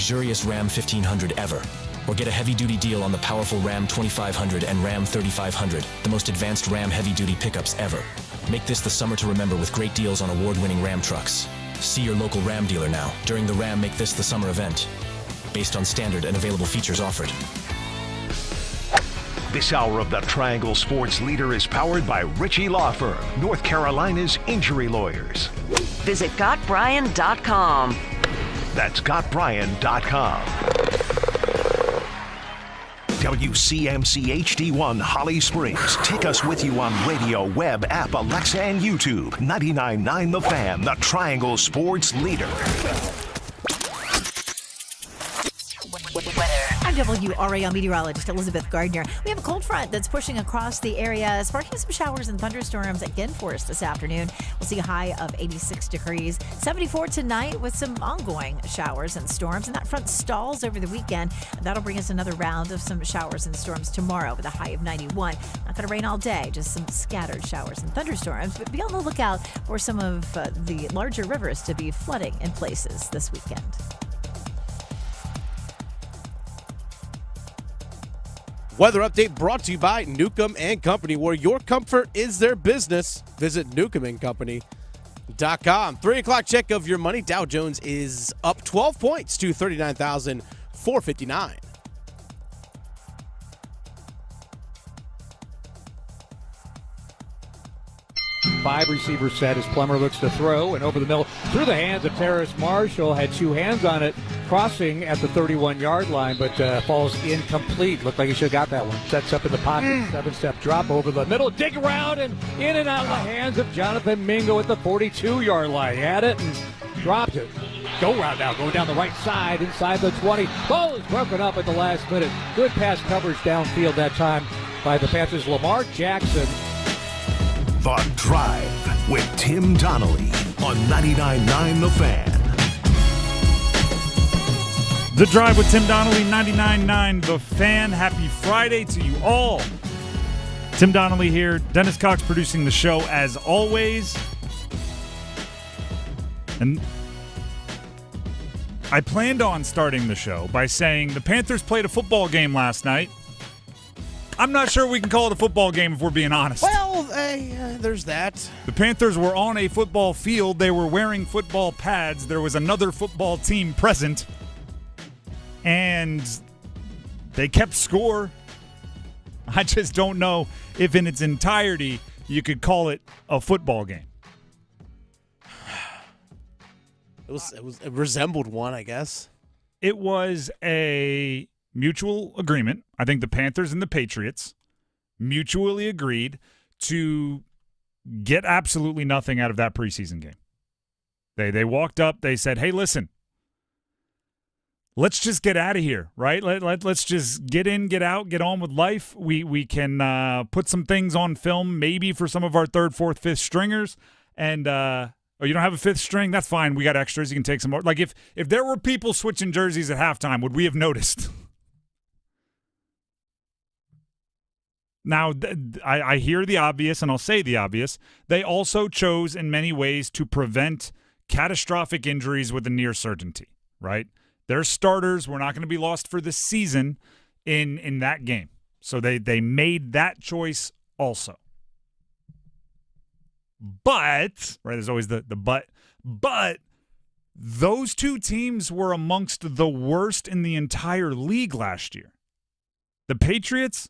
luxurious Ram 1500 ever. Or get a heavy-duty deal on the powerful Ram 2500 and Ram 3500, the most advanced Ram heavy-duty pickups ever. Make this the summer to remember with great deals on award-winning Ram trucks. See your local Ram dealer now. During the Ram Make This the Summer event, based on standard and available features offered. This hour of the Triangle Sports Leader is powered by Ritchie Law Firm, North Carolina's injury lawyers. Visit GotBryan.com. That's GotBryan.com. WCMC HD1 Holly Springs. Take us with you on radio, web, app, Alexa, and YouTube. 99.9 The Fan, the Triangle Sports Leader. I'm WRAL meteorologist Elizabeth Gardner. We have a cold front that's pushing across the area, sparking some showers and thunderstorms again for us this afternoon. We'll see a high of 86 degrees, 74 tonight with some ongoing showers and storms. And that front stalls over the weekend. That'll bring us another round of some showers and storms tomorrow with a high of 91. Not going to rain all day, just some scattered showers and thunderstorms. But be on the lookout for some of the larger rivers to be flooding in places this weekend. Weather update brought to you by Newcomb & Company, where your comfort is their business. Visit newcombandcompany.com. 3 o'clock check of your money. Dow Jones is up 12 points to 39,459. Five receiver set as Plummer looks to throw, and over the middle through the hands of Terrace Marshall. Had two hands on it, crossing at the 31-yard line, but falls incomplete. Looked like he should have got that one. Sets up in the pocket, 7-step drop over the middle, dig around, and in and out of the hands of Jonathan Mingo at the 42-yard line. He had it and dropped it. Go round now, going down the right side, inside the 20. Ball is broken up at the last minute. Good pass coverage downfield that time by the Panthers. Lamar Jackson. The Drive with Tim Donnelly on 99.9 The Fan. The Drive with Tim Donnelly, 99.9 The Fan. Happy Friday to you all. Tim Donnelly here. Dennis Cox producing the show as always. And I planned on starting the show by saying the Panthers played a football game last night. I'm not sure we can call it a football game if we're being honest. Well, there's that. The Panthers were on a football field. They were wearing football pads. There was another football team present. And they kept score. I just don't know if in its entirety you could call it a football game. It resembled one, I guess. It was a mutual agreement. I think the Panthers and the Patriots mutually agreed to get absolutely nothing out of that preseason game. They walked up, they said, hey, listen, let's just get out of here, right? Let's just get in, get out, get on with life. We can put some things on film, maybe for some of our third, fourth, fifth stringers. And you don't have a fifth string? That's fine. We got extras. You can take some more. Like if there were people switching jerseys at halftime, would we have noticed? Now, I hear the obvious, and I'll say the obvious. They also chose, in many ways, to prevent catastrophic injuries with a near certainty, right? Their starters were not going to be lost for the season in that game. So they made that choice also. But, right, there's always the but those two teams were amongst the worst in the entire league last year. The Patriots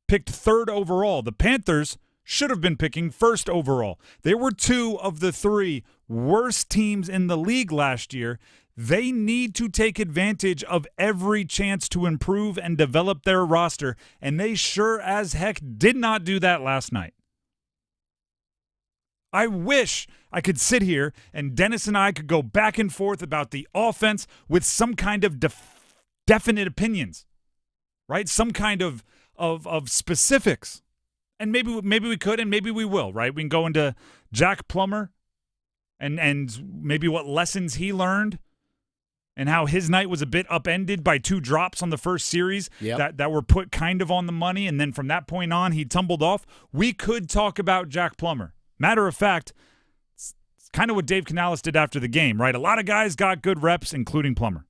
picked third overall. The Panthers should have been picking first overall. They were two of the three worst teams in the league last year. They need to take advantage of every chance to improve and develop their roster, and they sure as heck did not do that last night. I wish I could sit here and Dennis and I could go back and forth about the offense with some kind of definite opinions, right? Some kind of specifics. And maybe we could, and maybe we will, right? We can go into Jack Plummer and maybe what lessons he learned and how his night was a bit upended by two drops on the first series that were put kind of on the money, and then from that point on, he tumbled off. We could talk about Jack Plummer. Matter of fact, it's kind of what Dave Canales did after the game, right? A lot of guys got good reps, including Plummer.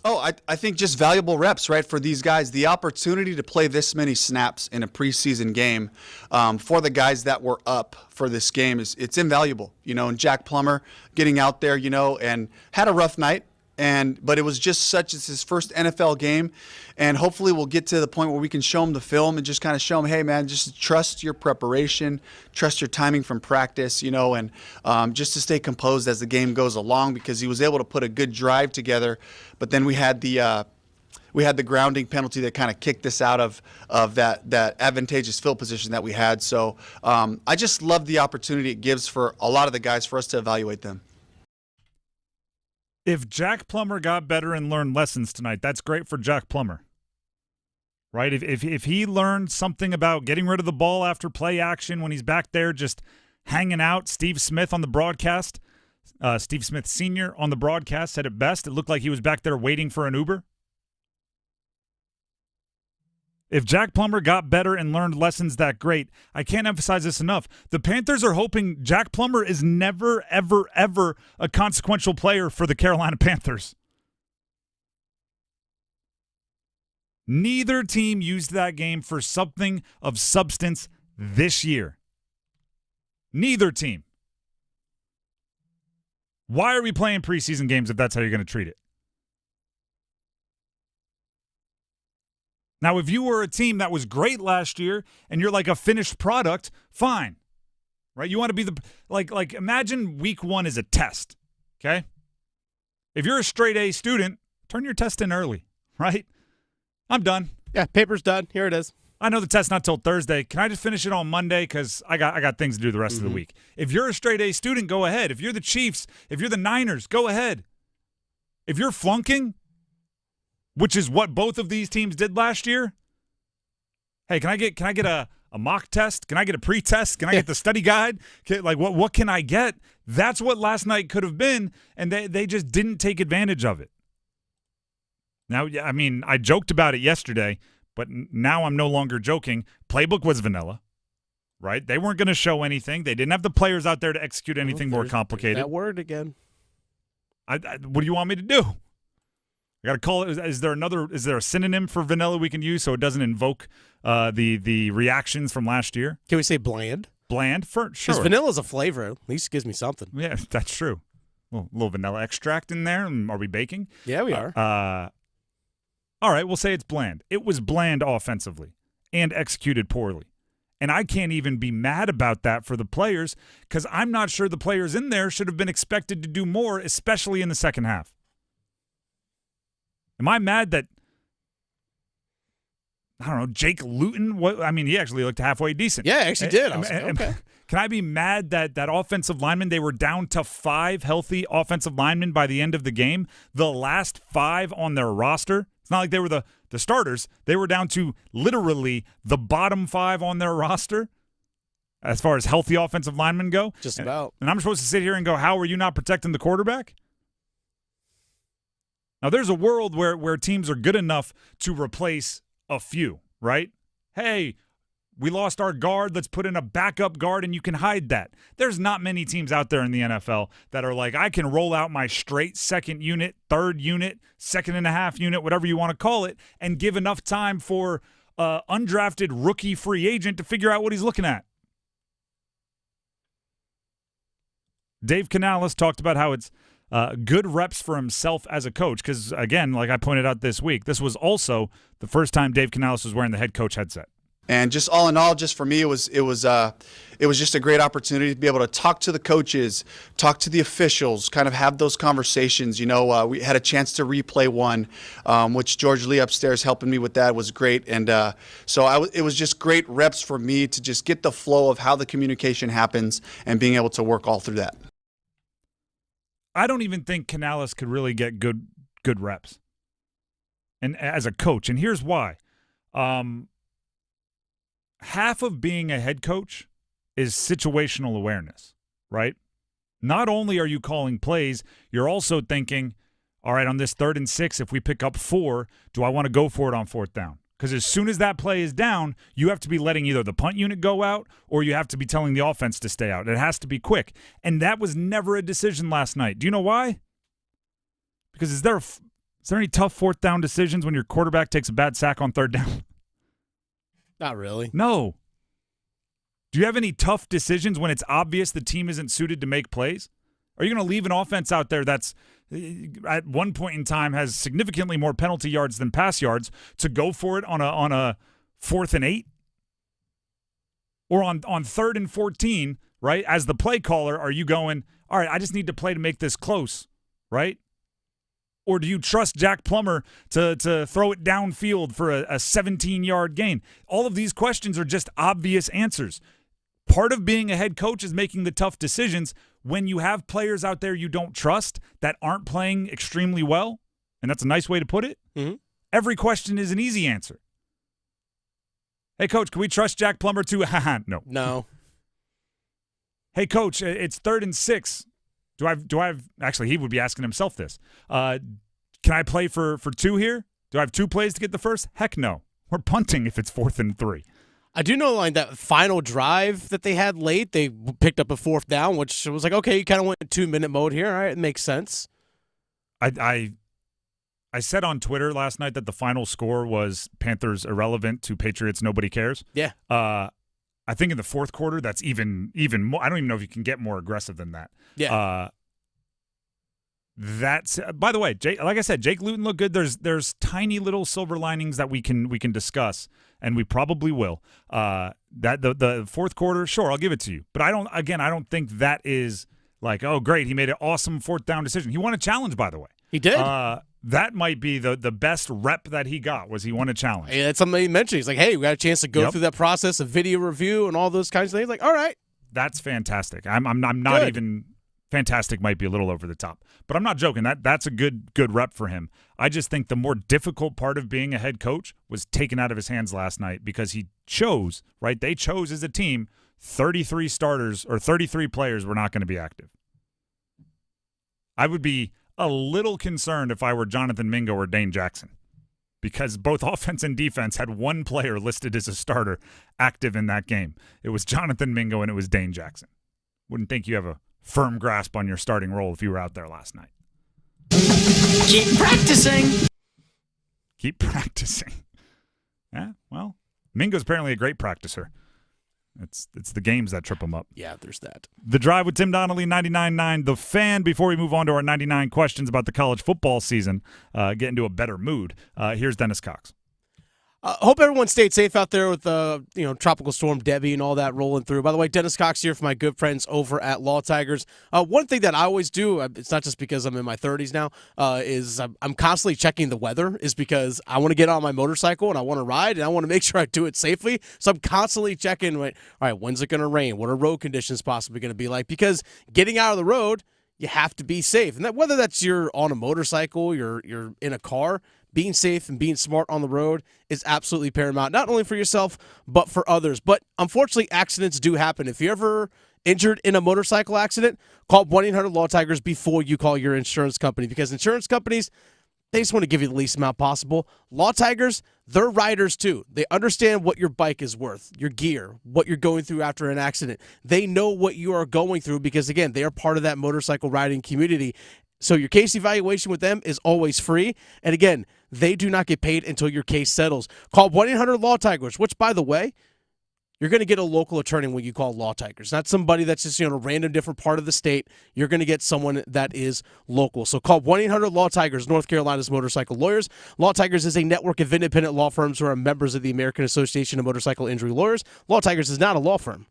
Oh, I think just valuable reps, right, for these guys. The opportunity to play this many snaps in a preseason game for the guys that were up for this game it's invaluable, and Jack Plummer getting out there, and had a rough night. But it was just it's his first NFL game, and hopefully we'll get to the point where we can show him the film and just kind of show him, hey man, just trust your preparation, trust your timing from practice, and just to stay composed as the game goes along, because he was able to put a good drive together. But then we had the grounding penalty that kind of kicked us out of that advantageous field position that we had. So I just love the opportunity it gives for a lot of the guys for us to evaluate them. If Jack Plummer got better and learned lessons tonight, that's great for Jack Plummer, right? If he learned something about getting rid of the ball after play action when he's back there just hanging out, Steve Smith on the broadcast, Steve Smith Sr. on the broadcast said it best. It looked like he was back there waiting for an Uber. If Jack Plummer got better and learned lessons that great, I can't emphasize this enough. The Panthers are hoping Jack Plummer is never, ever, ever a consequential player for the Carolina Panthers. Neither team used that game for something of substance this year. Neither team. Why are we playing preseason games if that's how you're going to treat it? Now, if you were a team that was great last year and you're like a finished product, fine, right? You want to be like imagine week 1 is a test, okay? If you're a straight A student, turn your test in early, right? I'm done. Yeah, paper's done. Here it is. I know the test's not till Thursday. Can I just finish it on Monday? Because I got things to do the rest of the week. If you're a straight A student, go ahead. If you're the Chiefs, if you're the Niners, go ahead. If you're flunking, which is what both of these teams did last year. Hey, can I get a mock test? Can I get a pre-test? Can I get the study guide? What can I get? That's what last night could have been, and they just didn't take advantage of it. Now, I mean, I joked about it yesterday, but now I'm no longer joking. Playbook was vanilla, right? They weren't going to show anything. They didn't have the players out there to execute anything more complicated. That word again. What do you want me to do? I got to call it. Is there a synonym for vanilla we can use so it doesn't invoke the reactions from last year? Can we say bland? Bland, for sure. Because vanilla's a flavor. At least it gives me something. Yeah, that's true. A little vanilla extract in there. Are we baking? Yeah, we are. All right, we'll say it's bland. It was bland offensively and executed poorly. And I can't even be mad about that for the players because I'm not sure the players in there should have been expected to do more, especially in the second half. Am I mad that, I don't know, Jake Luton? He actually looked halfway decent. Yeah, actually did. I was like, okay. Can I be mad that offensive lineman, they were down to 5 healthy offensive linemen by the end of the game? The last 5 on their roster. It's not like they were the starters. They were down to literally the bottom 5 on their roster as far as healthy offensive linemen go. Just about. And I'm supposed to sit here and go, how are you not protecting the quarterback? Now, there's a world where teams are good enough to replace a few, right? Hey, we lost our guard. Let's put in a backup guard, and you can hide that. There's not many teams out there in the NFL that are like, I can roll out my straight second unit, third unit, second and a half unit, whatever you want to call it, and give enough time for undrafted rookie free agent to figure out what he's looking at. Dave Canales talked about how it's good reps for himself as a coach because, again, like I pointed out this week, this was also the first time Dave Canales was wearing the head coach headset. And just all in all, just for me, it was just a great opportunity to be able to talk to the coaches, talk to the officials, kind of have those conversations. We had a chance to replay one, which George Lee upstairs helping me with that was great. And it was just great reps for me to just get the flow of how the communication happens and being able to work all through that. I don't even think Canales could really get good reps, and as a coach, and here's why. Half of being a head coach is situational awareness, right? Not only are you calling plays, you're also thinking, all right, on this 3rd and 6, if we pick up 4, do I want to go for it on 4th down? Because as soon as that play is down, you have to be letting either the punt unit go out or you have to be telling the offense to stay out. It has to be quick. And that was never a decision last night. Do you know why? Because is there Is there any tough fourth down decisions when your quarterback takes a bad sack on third down? Not really. No. Do you have any tough decisions when it's obvious the team isn't suited to make plays? Are you going to leave an offense out there that's at one point in time has significantly more penalty yards than pass yards to go for it on a 4th and 8? Or on 3rd and 14, right? As the play caller, are you going, all right, I just need to play to make this close, right? Or do you trust Jack Plummer to throw it downfield for a 17-yard gain? All of these questions are just obvious answers. Part of being a head coach is making the tough decisions when you have players out there you don't trust that aren't playing extremely well, and that's a nice way to put it. Mm-hmm. Every question is an easy answer. Hey, Coach, can we trust Jack Plummer to – No. No. Hey, Coach, it's 3rd and 6. Do I have – actually, he would be asking himself this. Can I play for 2 here? Do I have 2 plays to get the first? Heck no. We're punting if it's 4th and 3. I do know, like, that final drive that they had late, they picked up a 4th down, which was like, okay, you kind of went in 2-minute mode here. All right, it makes sense. I said on Twitter last night that the final score was Panthers irrelevant to Patriots nobody cares. Yeah. I think in the fourth quarter that's even more. I don't even know if you can get more aggressive than that. Yeah. That's by the way, like I said, Jake Luton looked good. There's tiny little silver linings that we can discuss, and we probably will. That the fourth quarter, sure, I'll give it to you. But I don't think that is like, oh great, he made an awesome 4th down decision. He won a challenge, by the way. He did. That might be the best rep that he got, was he won a challenge. Yeah, that's something he mentioned. He's like, hey, we got a chance to go through that process of video review and all those kinds of things. Like, all right. That's fantastic. I'm not Good. even fantastic might be a little over the top. But I'm not joking. That's a good rep for him. I just think the more difficult part of being a head coach was taken out of his hands last night because he chose, right? They chose as a team 33 starters or 33 players were not going to be active. I would be a little concerned if I were Jonathan Mingo or Dane Jackson, because both offense and defense had one player listed as a starter active in that game. It was Jonathan Mingo and it was Dane Jackson. Wouldn't think you have a firm grasp on your starting role if you were out there last night. Keep practicing. Keep practicing. Yeah, well, Mingo's apparently a great practicer. It's the games that trip him up. Yeah, there's that. The Drive with Tim Donnelly, 99.9 The Fan. Before we move on to our 99 questions about the college football season, get into a better mood, here's Dennis Cox. Hope everyone stayed safe out there with Tropical Storm Debbie and all that rolling through. By the way, Dennis Cox here for my good friends over at Law Tigers. One thing that I always do, it's not just because I'm in my 30s now, is I'm constantly checking the weather, is because I want to get on my motorcycle and I want to ride and I want to make sure I do it safely. So I'm constantly checking, all right, when's it going to rain? What are road conditions possibly going to be like? Because getting out of the road, you have to be safe. And whether that's you're on a motorcycle, you're in a car, being safe and being smart on the road is absolutely paramount, not only for yourself, but for others. But unfortunately, accidents do happen. If you're ever injured in a motorcycle accident, call 1-800-LAW-TIGERS before you call your insurance company, because insurance companies, they just want to give you the least amount possible. Law Tigers, they're riders too. They understand what your bike is worth, your gear, what you're going through after an accident. They know what you are going through because, again, they are part of that motorcycle riding community. So your case evaluation with them is always free. And again, they do not get paid until your case settles. Call 1-800-LAW-TIGERS, which, by the way, you're going to get a local attorney when you call Law Tigers. Not somebody that's just a random different part of the state. You're going to get someone that is local. So call 1-800-LAW-TIGERS, North Carolina's motorcycle lawyers. Law Tigers is a network of independent law firms who are members of the American Association of Motorcycle Injury Lawyers. Law Tigers is not a law firm.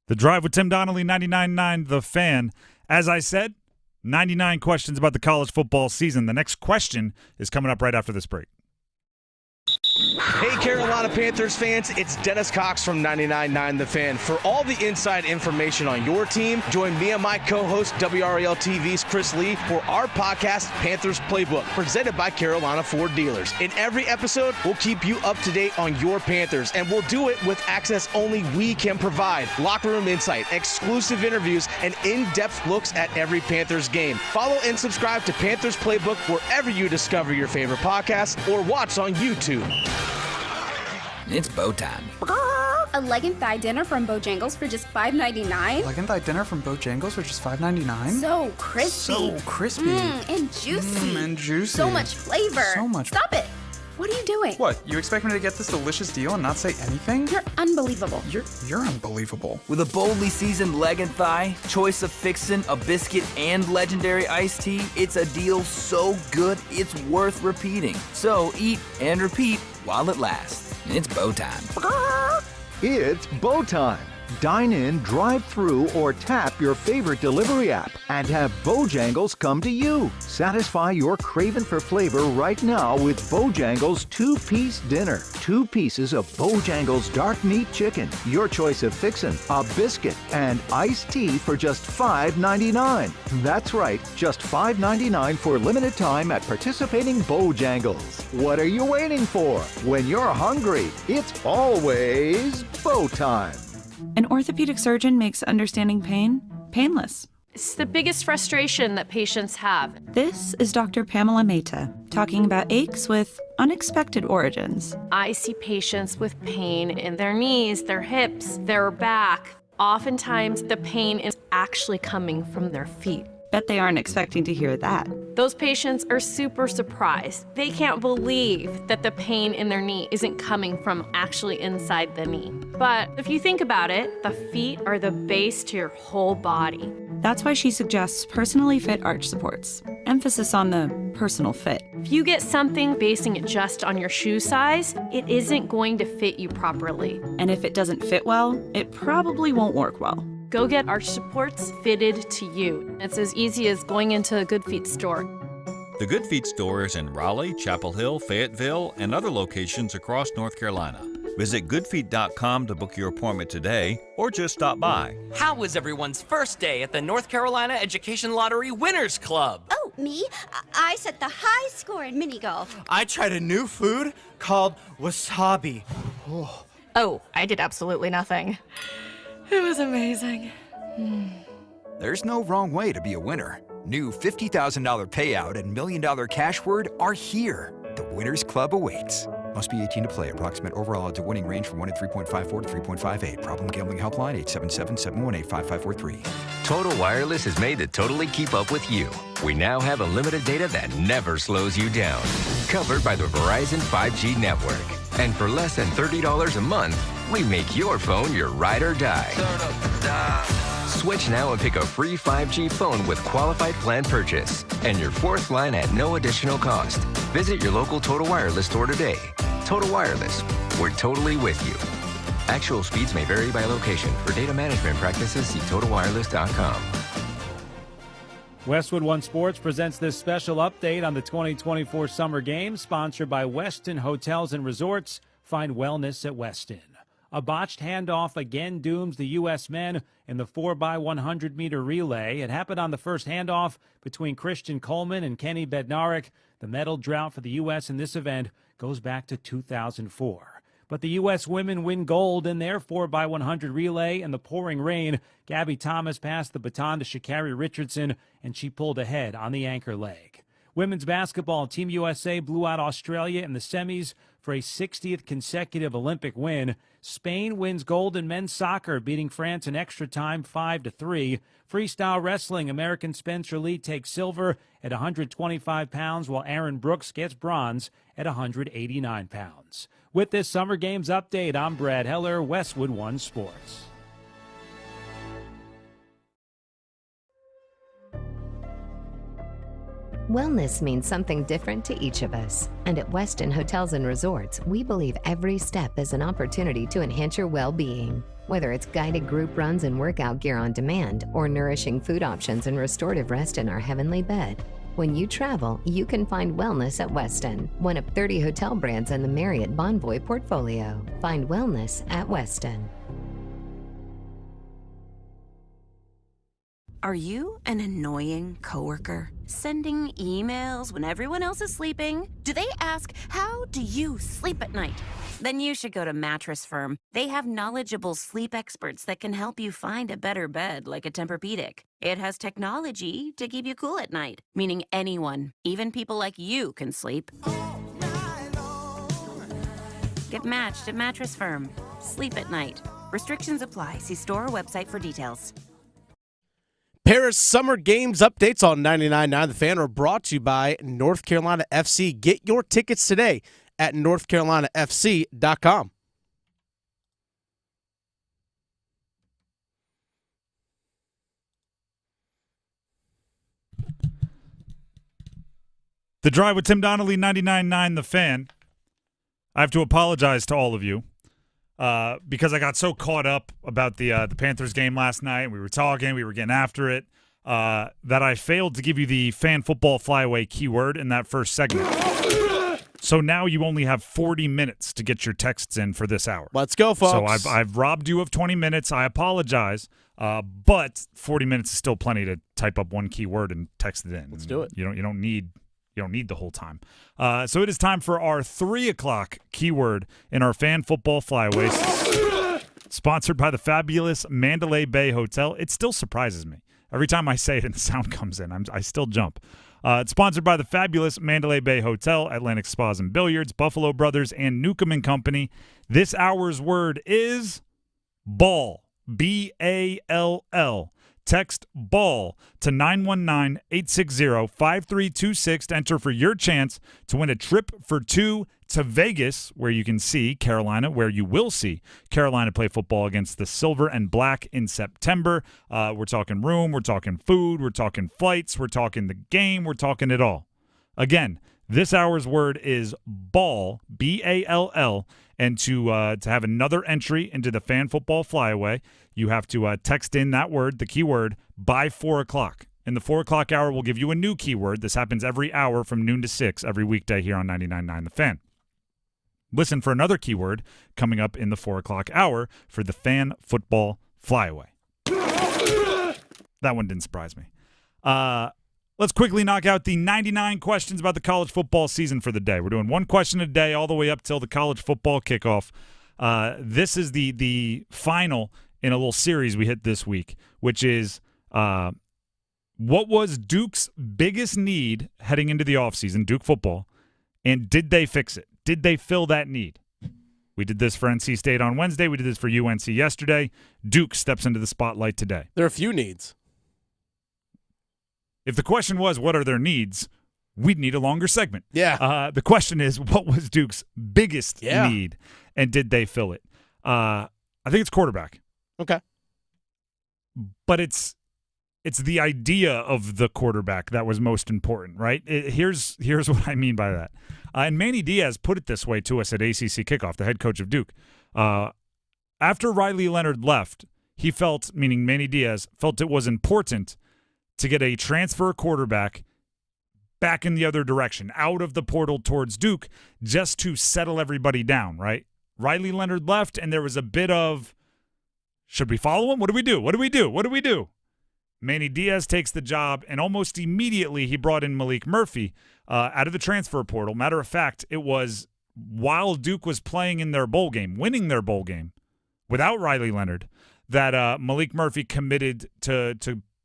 The Drive with Tim Donnelly, 99.9 The Fan. As I said, 99 questions about the college football season. The next question is coming up right after this break. Hey, Carolina Panthers fans, it's Dennis Cox from 99.9 The Fan. For all the inside information on your team, join me and my co-host, WRAL TV's Chris Lee, for our podcast, Panthers Playbook, presented by Carolina Ford Dealers. In every episode, we'll keep you up to date on your Panthers, and we'll do it with access only we can provide. Locker room insight, exclusive interviews, and in-depth looks at every Panthers game. Follow and subscribe to Panthers Playbook wherever you discover your favorite podcasts or watch on YouTube. It's bow time. A leg and thigh dinner from Bojangles for just $5.99? Leg and thigh dinner from Bojangles for just $5.99? So crispy. So crispy. And juicy. And juicy. So much flavor. So much. Stop it. What are you doing? What, you expect me to get this delicious deal and not say anything? You're unbelievable. You're unbelievable. With a boldly seasoned leg and thigh, choice of fixin', a biscuit, and legendary iced tea, it's a deal so good it's worth repeating. So eat and repeat while it lasts. It's bow time. It's bow time. Dine in, drive through, or tap your favorite delivery app and have Bojangles come to you. Satisfy your craving for flavor right now with Bojangles 2-piece dinner. 2 pieces of Bojangles dark meat chicken, your choice of fixin', a biscuit, and iced tea for just $5.99. That's right, just $5.99 for limited time at participating Bojangles. What are you waiting for? When you're hungry, it's always bow time. An orthopedic surgeon makes understanding pain painless. It's the biggest frustration that patients have. This is Dr. Pamela Mehta talking about aches with unexpected origins. I see patients with pain in their knees, their hips, their back. Oftentimes, the pain is actually coming from their feet. Bet they aren't expecting to hear that. Those patients are super surprised. They can't believe that the pain in their knee isn't coming from actually inside the knee. But if you think about it, the feet are the base to your whole body. That's why she suggests personally fit arch supports. Emphasis on the personal fit. If you get something basing it just on your shoe size, it isn't going to fit you properly. And if it doesn't fit well, it probably won't work well. Go get arch supports fitted to you. It's as easy as going into a Good Feet store. The Good Feet store is in Raleigh, Chapel Hill, Fayetteville, and other locations across North Carolina. Visit goodfeet.com to book your appointment today or just stop by. How was everyone's first day at the North Carolina Education Lottery Winners Club? Oh, me? I set the high score in mini golf. I tried a new food called wasabi. Oh, I did absolutely nothing. It was amazing. There's no wrong way to be a winner. New $50,000 payout and $1 million cash word are here. The Winners Club awaits. Must be 18 to play. Approximate overall odds of winning range from 1 in 3.54 to 3.58. Problem gambling helpline 877-718-5543. Total Wireless is made to totally keep up with you. We now have unlimited data that never slows you down. Covered by the Verizon 5G network. And for less than $30 a month, we make your phone your ride or die. Switch now and pick a free 5G phone with qualified plan purchase. And your fourth line at no additional cost. Visit your local Total Wireless store today. Total Wireless, we're totally with you. Actual speeds may vary by location. For data management practices, see TotalWireless.com. Westwood One Sports presents this special update on the 2024 Summer Games, sponsored by Westin Hotels and Resorts. Find wellness at Westin. A botched handoff again dooms the U.S. men in the 4x100-meter relay. It happened on the first handoff between Christian Coleman and Kenny Bednarik. The medal drought for the U.S. in this event goes back to 2004. But the U.S. women win gold in their 4x100 relay in the pouring rain. Gabby Thomas passed the baton to Sha'Carri Richardson, and she pulled ahead on the anchor leg. Women's basketball, Team USA blew out Australia in the semis for a 60th consecutive Olympic win. Spain wins gold in men's soccer, beating France in extra time 5-3. Freestyle wrestling, American Spencer Lee takes silver at 125 pounds, while Aaron Brooks gets bronze at 189 pounds. With this Summer Games update, I'm Brad Heller, Westwood One Sports. Wellness means something different to each of us. And at Westin Hotels and Resorts, we believe every step is an opportunity to enhance your well-being. Whether it's guided group runs and workout gear on demand, or nourishing food options and restorative rest in our heavenly bed, when you travel, you can find wellness at Westin, one of 30 hotel brands in the Marriott Bonvoy portfolio. Find wellness at Westin. Are you an annoying coworker? Sending emails when everyone else is sleeping? Do they ask, how do you sleep at night? Then you should go to Mattress Firm. They have knowledgeable sleep experts that can help you find a better bed, like a Tempur-Pedic. It has technology to keep you cool at night, meaning anyone, even people like you, can sleep. Get matched at Mattress Firm. Sleep at night. Restrictions apply. See store or website for details. Paris Summer Games updates on 99.9 The Fan are brought to you by North Carolina FC. Get your tickets today at northcarolinafc.com. The Drive with Tim Donnelly, 99.9 The Fan. I have to apologize to all of you because I got so caught up about the Panthers game last night. We were talking, we were getting after it, that I failed to give you the fan football flyaway keyword in that first segment. So now you only have 40 minutes to get your texts in for this hour. Let's go, folks. So I've robbed you of 20 minutes. I apologize, but 40 minutes is still plenty to type up one keyword and text it in. Let's do it. You don't need the whole time. So it is time for our 3 o'clock keyword in our fan football flyways, sponsored by the fabulous Mandalay Bay Hotel. It still surprises me. Every time I say it and the sound comes in, I still jump. It's sponsored by the fabulous Mandalay Bay Hotel, Atlantic Spas and Billiards, Buffalo Brothers, and Newcomb & Company. This hour's word is ball, B-A-L-L. Text BALL to 919-860-5326 to enter for your chance to win a trip for 2 to Vegas, where you can see Carolina, where you will see Carolina play football against the Silver and Black in September. We're talking room, we're talking food, we're talking flights, we're talking the game, we're talking it all. Again, this hour's word is BALL, B-A-L-L, and to have another entry into the fan football flyaway, you have to text in that word, the keyword, by 4 o'clock. In the 4 o'clock hour, we'll give you a new keyword. This happens every hour from noon to 6 every weekday here on 99.9 The Fan. Listen for another keyword coming up in the 4 o'clock hour for the fan football flyaway. That one didn't surprise me. Let's quickly knock out the 99 questions about the college football season for the day. We're doing one question a day all the way up till the college football kickoff. This is the final in a little series we hit this week, which is what was Duke's biggest need heading into the offseason, Duke football, and did they fix it? Did they fill that need? We did this for NC State on Wednesday. We did this for UNC yesterday. Duke steps into the spotlight today. There are a few needs. If the question was, what are their needs, we'd need a longer segment. Yeah. The question is, what was Duke's biggest need, and did they fill it? I think it's quarterback. Okay. But it's the idea of the quarterback that was most important, right? Here's what I mean by that. And Manny Diaz put it this way to us at ACC Kickoff, the head coach of Duke. After Riley Leonard left, he felt, meaning Manny Diaz, felt it was important to get a transfer quarterback back in the other direction, out of the portal towards Duke, just to settle everybody down, right? Riley Leonard left, and there was a bit of, should we follow him? What do we do? What do we do? What do we do? Manny Diaz takes the job, and almost immediately he brought in Malik Murphy out of the transfer portal. Matter of fact, it was while Duke was playing in their bowl game, winning their bowl game, without Riley Leonard, that Malik Murphy committed to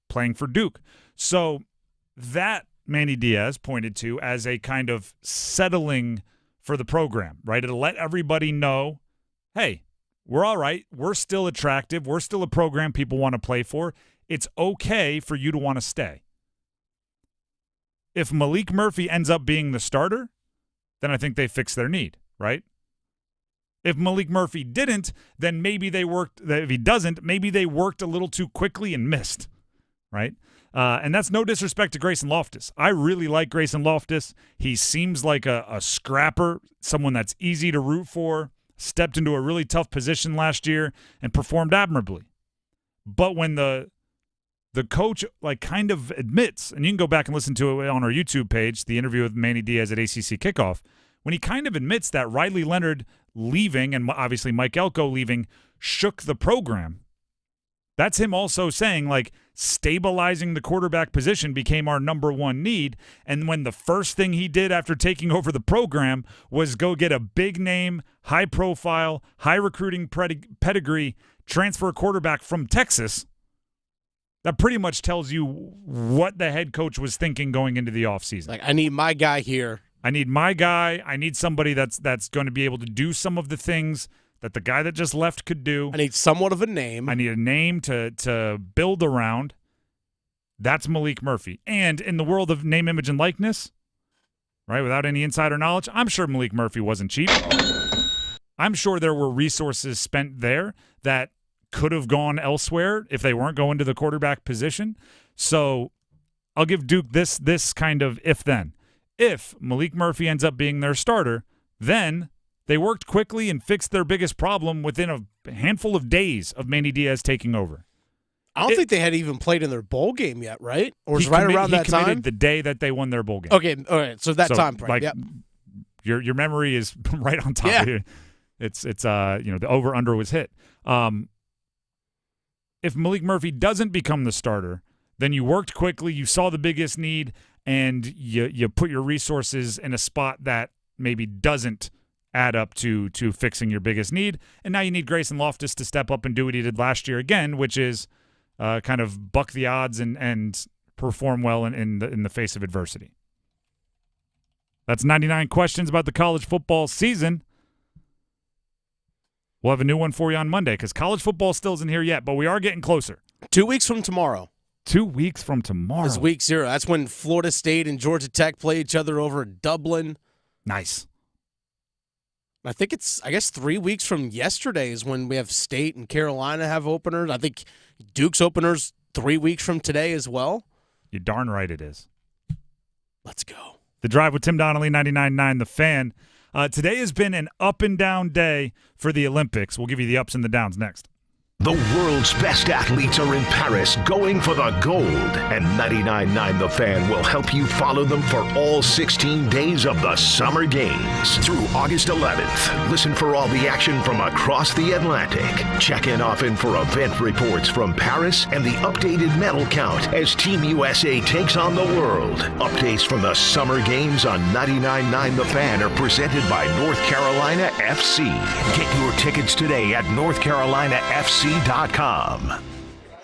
playing for Duke. So that Manny Diaz pointed to as a kind of settling for the program, right? It'll let everybody know, hey, we're all right. We're still attractive. We're still a program people want to play for. It's okay for you to want to stay. If Malik Murphy ends up being the starter, then I think they fix their need, right? If Malik Murphy didn't, then maybe they worked. If he doesn't, maybe they worked a little too quickly and missed, right? And that's no disrespect to Grayson Loftus. I really like Grayson Loftus. He seems like a scrapper, someone that's easy to root for, stepped into a really tough position last year and performed admirably. But when the coach kind of admits, and you can go back and listen to it on our YouTube page, the interview with Manny Diaz at ACC Kickoff, when he kind of admits that Riley Leonard leaving and obviously Mike Elko leaving shook the program, that's him also saying, stabilizing the quarterback position became our number one need. And when the first thing he did after taking over the program was go get a big name, high profile, high recruiting pedigree transfer quarterback from Texas, that pretty much tells you what the head coach was thinking going into the offseason. I need my guy here. I need my guy. I need somebody that's going to be able to do some of the things that the guy that just left could do. I need somewhat of a name. I need a name to build around. That's Maalik Murphy. And in the world of name, image, and likeness, right, without any insider knowledge, I'm sure Maalik Murphy wasn't cheap. I'm sure there were resources spent there that could have gone elsewhere if they weren't going to the quarterback position. So I'll give Duke this kind of if-then. If Maalik Murphy ends up being their starter, then they worked quickly and fixed their biggest problem within a handful of days of Manny Diaz taking over. I don't think they had even played in their bowl game yet, right? Or was it right around that time? He committed the day that they won their bowl game. Okay, all right. So that time frame. Like, yep. Your memory is right on top of you. It's the over-under was hit. If Maalik Murphy doesn't become the starter, then you worked quickly, you saw the biggest need, and you put your resources in a spot that maybe doesn't add up to fixing your biggest need. And now you need Grayson Loftus to step up and do what he did last year again, which is kind of buck the odds and perform well in the face of adversity. That's 99 questions about the college football season. We'll have a new one for you on Monday because college football still isn't here yet, but we are getting closer. 2 weeks from tomorrow. 2 weeks from tomorrow. Is week 0. That's when Florida State and Georgia Tech play each other over in Dublin. Nice. I think it's, 3 weeks from yesterday is when we have State and Carolina have openers. I think Duke's openers 3 weeks from today as well. You're darn right it is. Let's go. The Drive with Tim Donnelly, 99.9 The Fan. Today has been an up and down day for the Olympics. We'll give you the ups and the downs next. The world's best athletes are in Paris going for the gold, and 99.9 The Fan will help you follow them for all 16 days of the Summer Games through August 11th. Listen for all the action from across the Atlantic. Check in often for event reports from Paris and the updated medal count as Team USA takes on the world. Updates from the Summer Games on 99.9 The Fan are presented by North Carolina FC. Get your tickets today at NorthCarolinaFC.com.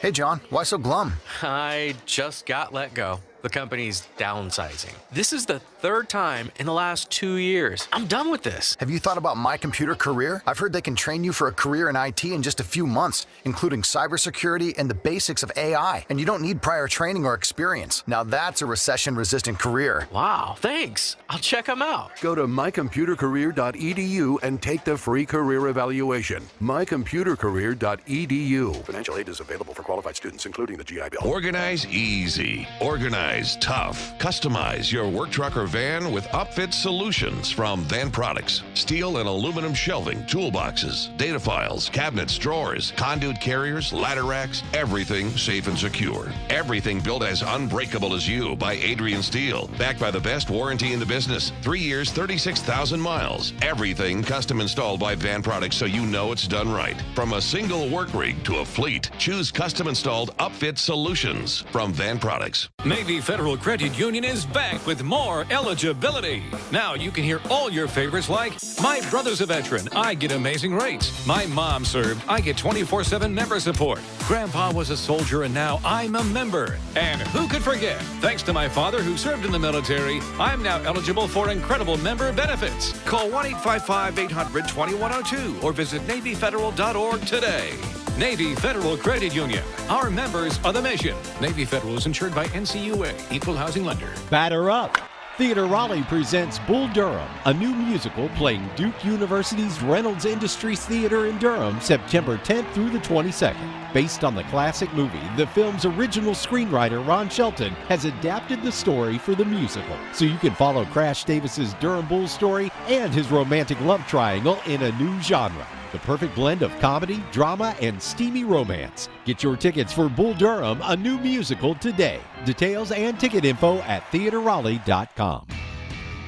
Hey, John, why so glum? I just got let go. The company's downsizing. This is the third time in the last 2 years. I'm done with this. Have you thought about My Computer Career? I've heard they can train you for a career in IT in just a few months, including cybersecurity and the basics of AI. And you don't need prior training or experience. Now that's a recession-resistant career. Wow, thanks. I'll check them out. Go to mycomputercareer.edu and take the free career evaluation. mycomputercareer.edu. Financial aid is available for qualified students, including the GI Bill. Organize easy. Organize tough. Customize your work truck or van with upfit solutions from Van Products. Steel and aluminum shelving, toolboxes, data files, cabinets, drawers, conduit carriers, ladder racks, everything safe and secure. Everything built as unbreakable as you by Adrian Steel. Backed by the best warranty in the business. 3 years, 36,000 miles. Everything custom installed by Van Products so you know it's done right. From a single work rig to a fleet, choose custom installed upfit solutions from Van Products. Navy Federal Credit Union is back with more eligibility. Now you can hear all your favorites like, my brother's a veteran, I get amazing rates. My mom served, I get 24/7 member support. Grandpa was a soldier and now I'm a member. And who could forget, thanks to my father who served in the military, I'm now eligible for incredible member benefits. Call 1-855-800-2102 or visit NavyFederal.org today. Navy Federal Credit Union. Our members are the mission. Navy Federal is insured by NCUA, Equal Housing Lender. Batter up. Theater Raleigh presents Bull Durham, a new musical playing Duke University's Reynolds Industries Theater in Durham, September 10th through the 22nd. Based on the classic movie, the film's original screenwriter Ron Shelton has adapted the story for the musical, so you can follow Crash Davis's Durham Bulls story and his romantic love triangle in a new genre. The perfect blend of comedy, drama, and steamy romance. Get your tickets for Bull Durham, a new musical, today. Details and ticket info at theaterraleigh.com.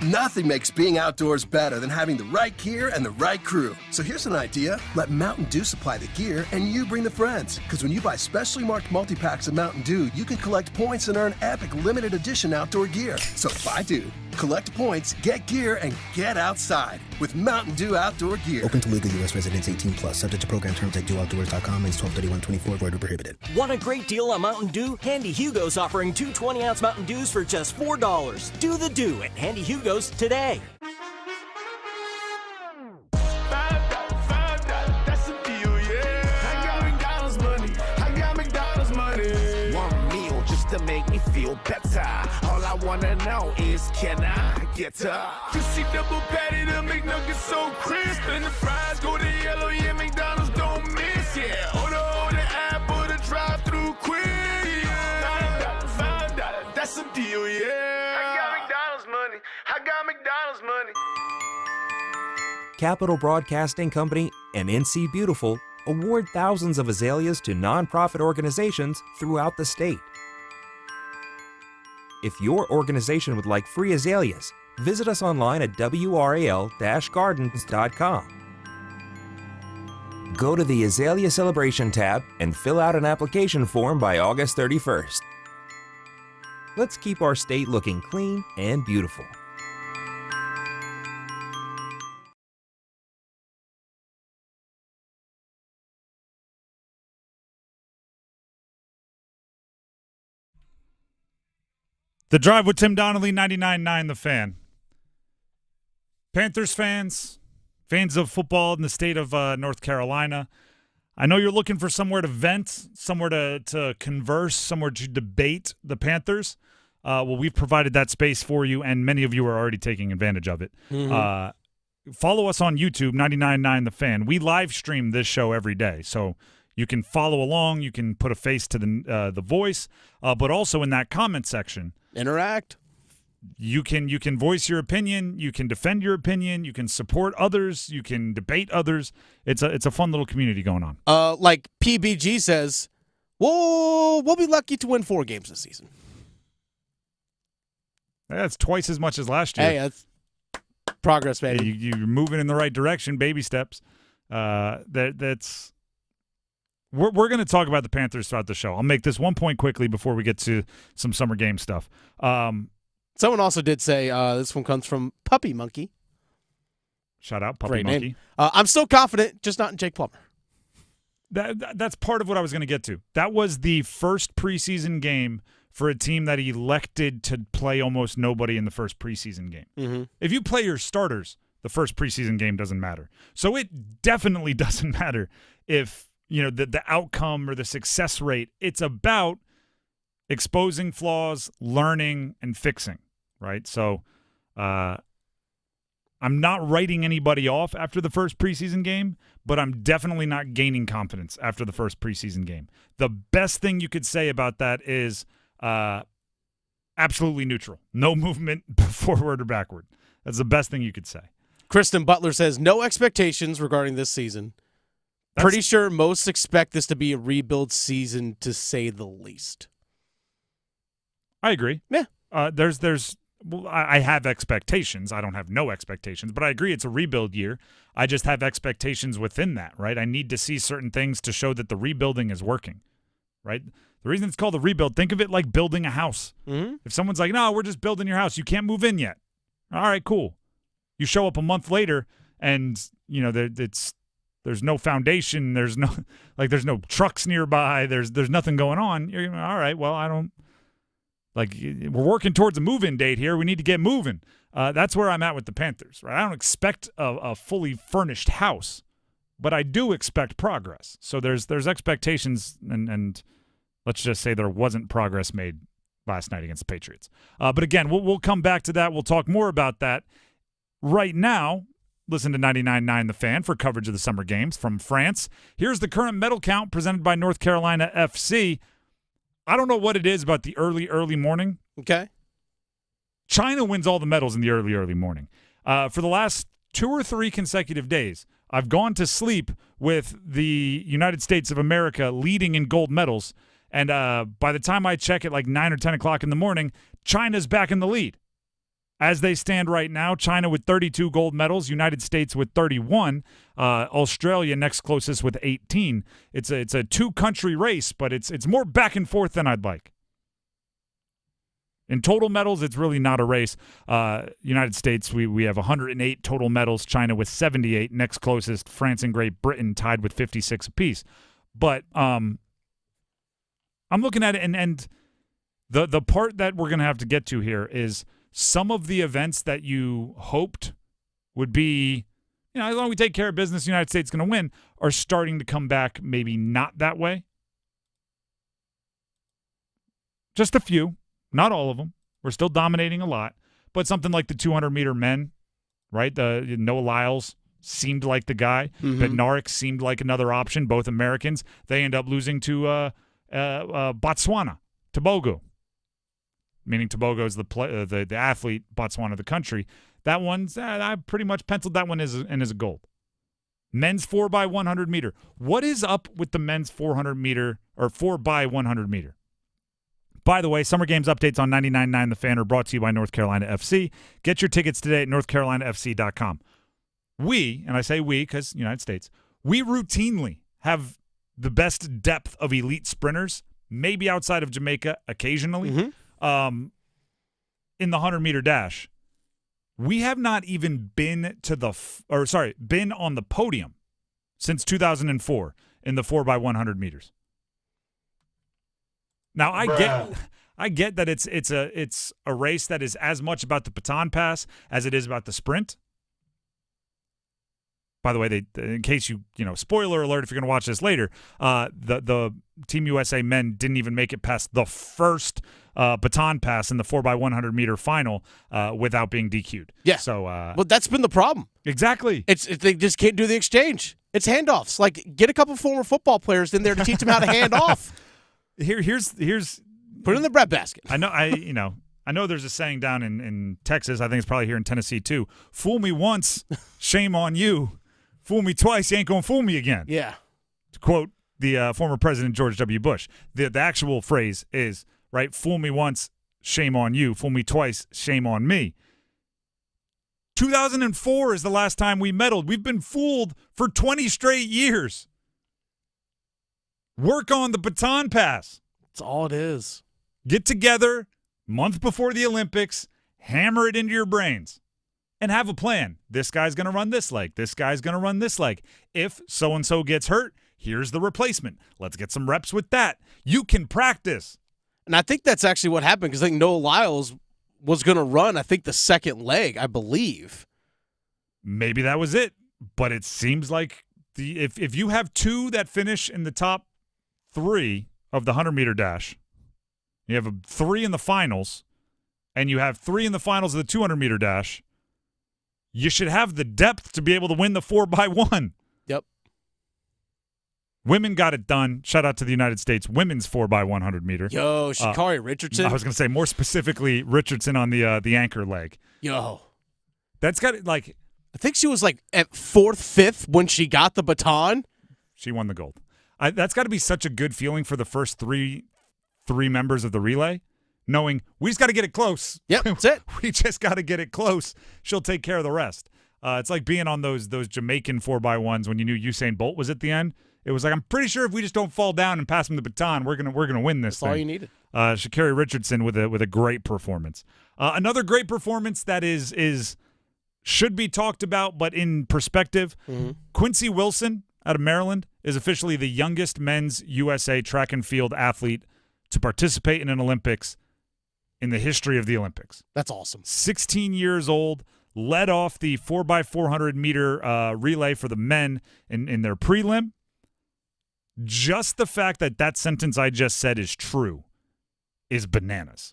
Nothing makes being outdoors better than having the right gear and the right crew. So here's an idea. Let Mountain Dew supply the gear and you bring the friends. Because when you buy specially marked multi-packs of Mountain Dew, you can collect points and earn epic limited edition outdoor gear. So buy Dew, Collect points, get gear, and get outside with Mountain Dew Outdoor Gear. Open to legal U.S. residents 18 plus, subject to program terms at dewoutdoors.com and 12/31/24, void or prohibited. Want a great deal on Mountain Dew? Handy Hugo's offering 2 20-ounce Mountain Dews for just $4. Do the Dew at Handy Hugo's today. That's a deal, yeah. I got McDonald's money. I got McDonald's money. One meal just to make me feel better. All I wanna know is, can I get her? Juicy double patty, the McNuggets so crisp, and the fries go to yellow. Yeah, McDonald's don't miss. Yeah, order the app or the drive-through quick. Yeah, $5. That's a deal, yeah. I got McDonald's money. I got McDonald's money. Capital Broadcasting Company and NC Beautiful award thousands of azaleas to nonprofit organizations throughout the state. If your organization would like free azaleas, visit us online at wral-gardens.com. Go to the Azalea Celebration tab and fill out an application form by August 31st. Let's keep our state looking clean and beautiful. The Drive with Tim Donnelly, 99.9 The Fan. Panthers fans, fans of football in the state of North Carolina, I know you're looking for somewhere to vent, somewhere to converse, somewhere to debate the Panthers. Well, we've provided that space for you, and many of you are already taking advantage of it. Mm-hmm. Follow us on YouTube, 99.9 The Fan. We live stream this show every day, so you can follow along. You can put a face to the voice, but also in that comment section, interact. You can voice your opinion. You can defend your opinion. You can support others. You can debate others. It's a fun little community going on. Like PBG says, we'll be lucky to win 4 games this season. That's twice as much as last year. Hey, that's progress, baby. Hey, you're moving in the right direction. Baby steps. That's. We're going to talk about the Panthers throughout the show. I'll make this one point quickly before we get to some summer game stuff. Someone also did say this one comes from Puppy Monkey. Shout out, Puppy Great Monkey. Name. I'm still confident, just not in Jake Plummer. That's part of what I was going to get to. That was the first preseason game for a team that elected to play almost nobody in the first preseason game. Mm-hmm. If you play your starters, the first preseason game doesn't matter. So it definitely doesn't matter if the outcome or the success rate. It's about exposing flaws, learning, and fixing, right? So I'm not writing anybody off after the first preseason game, but I'm definitely not gaining confidence after the first preseason game. The best thing you could say about that is absolutely neutral. No movement forward or backward. That's the best thing you could say. Kristen Butler says, no expectations regarding this season. Pretty sure most expect this to be a rebuild season, to say the least. I agree. Yeah. I have expectations. I don't have no expectations, but I agree it's a rebuild year. I just have expectations within that, right? I need to see certain things to show that the rebuilding is working, right? The reason it's called a rebuild, think of it like building a house. Mm-hmm. If someone's like, no, we're just building your house, you can't move in yet. All right, cool. You show up a month later and, there's no foundation. There's no trucks nearby. There's nothing going on. You're all right. Well, we're working towards a move-in date here. We need to get moving. That's where I'm at with the Panthers. Right? I don't expect a fully furnished house, but I do expect progress. So there's expectations, and let's just say there wasn't progress made last night against the Patriots. But again, we'll come back to that. We'll talk more about that. Right now, listen to 99.9 The Fan for coverage of the summer games from France. Here's the current medal count presented by North Carolina FC. I don't know what it is about the early morning. Okay. China wins all the medals in the early morning. For the last 2 or 3 consecutive days, I've gone to sleep with the United States of America leading in gold medals, and by the time I check at like 9 or 10 o'clock in the morning, China's back in the lead. As they stand right now, China with 32 gold medals, United States with 31, Australia next closest with 18. It's a 2-country race, but it's more back and forth than I'd like. In total medals, it's really not a race. United States, we have 108 total medals. China with 78. Next closest, France and Great Britain tied with 56 apiece. But I'm looking at it, and the part that we're going to have to get to here is some of the events that you hoped would be, as long as we take care of business, the United States is going to win, are starting to come back maybe not that way. Just a few. Not all of them. We're still dominating a lot. But something like the 200-meter men, right? The Noah Lyles seemed like the guy. Bednarik seemed like another option, both Americans. They end up losing to Botswana, Tobago. Meaning Tobago is the athlete, Botswana the country. That one's, I pretty much penciled that one as a gold. Men's 4x100 meter. What is up with the men's 400 meter or 4x100 meter? By the way, Summer Games updates on 99.9 The Fan are brought to you by North Carolina FC. Get your tickets today at northcarolinafc.com. We, and I say we because United States, we routinely have the best depth of elite sprinters, maybe outside of Jamaica occasionally, in the 100-meter dash. We have not even been been on the podium since 2004 in the 4x100 meters. Now I get that it's a race that is as much about the baton pass as it is about the sprint. By the way, in case spoiler alert if you're going to watch this later, the Team USA men didn't even make it past the first baton pass in the 4x100 meter final without being DQ'd. Yeah. So, well, that's been the problem. Exactly. They just can't do the exchange. It's handoffs. Like, get a couple former football players in there to teach them how to hand off. Here's put it in the breadbasket. I know there's a saying down in Texas. I think it's probably here in Tennessee too. Fool me once, shame on you. Fool me twice, you ain't gonna fool me again. Yeah. To quote the former President George W. Bush, the actual phrase is, right, fool me once, shame on you. Fool me twice, shame on me. 2004 is the last time we medaled. We've been fooled for 20 straight years. Work on the baton pass. That's all it is. Get together month before the Olympics, hammer it into your brains, and have a plan. This guy's going to run this leg. This guy's going to run this leg. If so-and-so gets hurt, here's the replacement. Let's get some reps with that. You can practice. And I think that's actually what happened because I think Noah Lyles was going to run, I think, the second leg, I believe. Maybe that was it. But it seems like if you have two that finish in the top 3 of the 100-meter dash, you have 3 in the finals, and you have 3 in the finals of the 200-meter dash, you should have the depth to be able to win the 4x1. Yep. Women got it done. Shout out to the United States women's 4x100 meter. Yo, Sha'Carri Richardson. I was going to say more specifically Richardson on the anchor leg. Yo. That's got like I think she was like at 4th, 5th when she got the baton. She won the gold. That's got to be such a good feeling for the first three members of the relay, knowing we just got to get it close. Yep, that's it. We just got to get it close. She'll take care of the rest. It's like being on those Jamaican 4x1s when you knew Usain Bolt was at the end. It was like, I'm pretty sure if we just don't fall down and pass him the baton, we're gonna win this. That's thing. all you needed. Sha'Carri Richardson with a great performance. Another great performance that is should be talked about, but in perspective, Quincy Wilson out of Maryland is officially the youngest men's USA track and field athlete to participate in an Olympics in the history of the Olympics. That's awesome. 16 years old, led off the 4x400 meter relay for the men in their prelim. Just the fact that sentence I just said is true is bananas.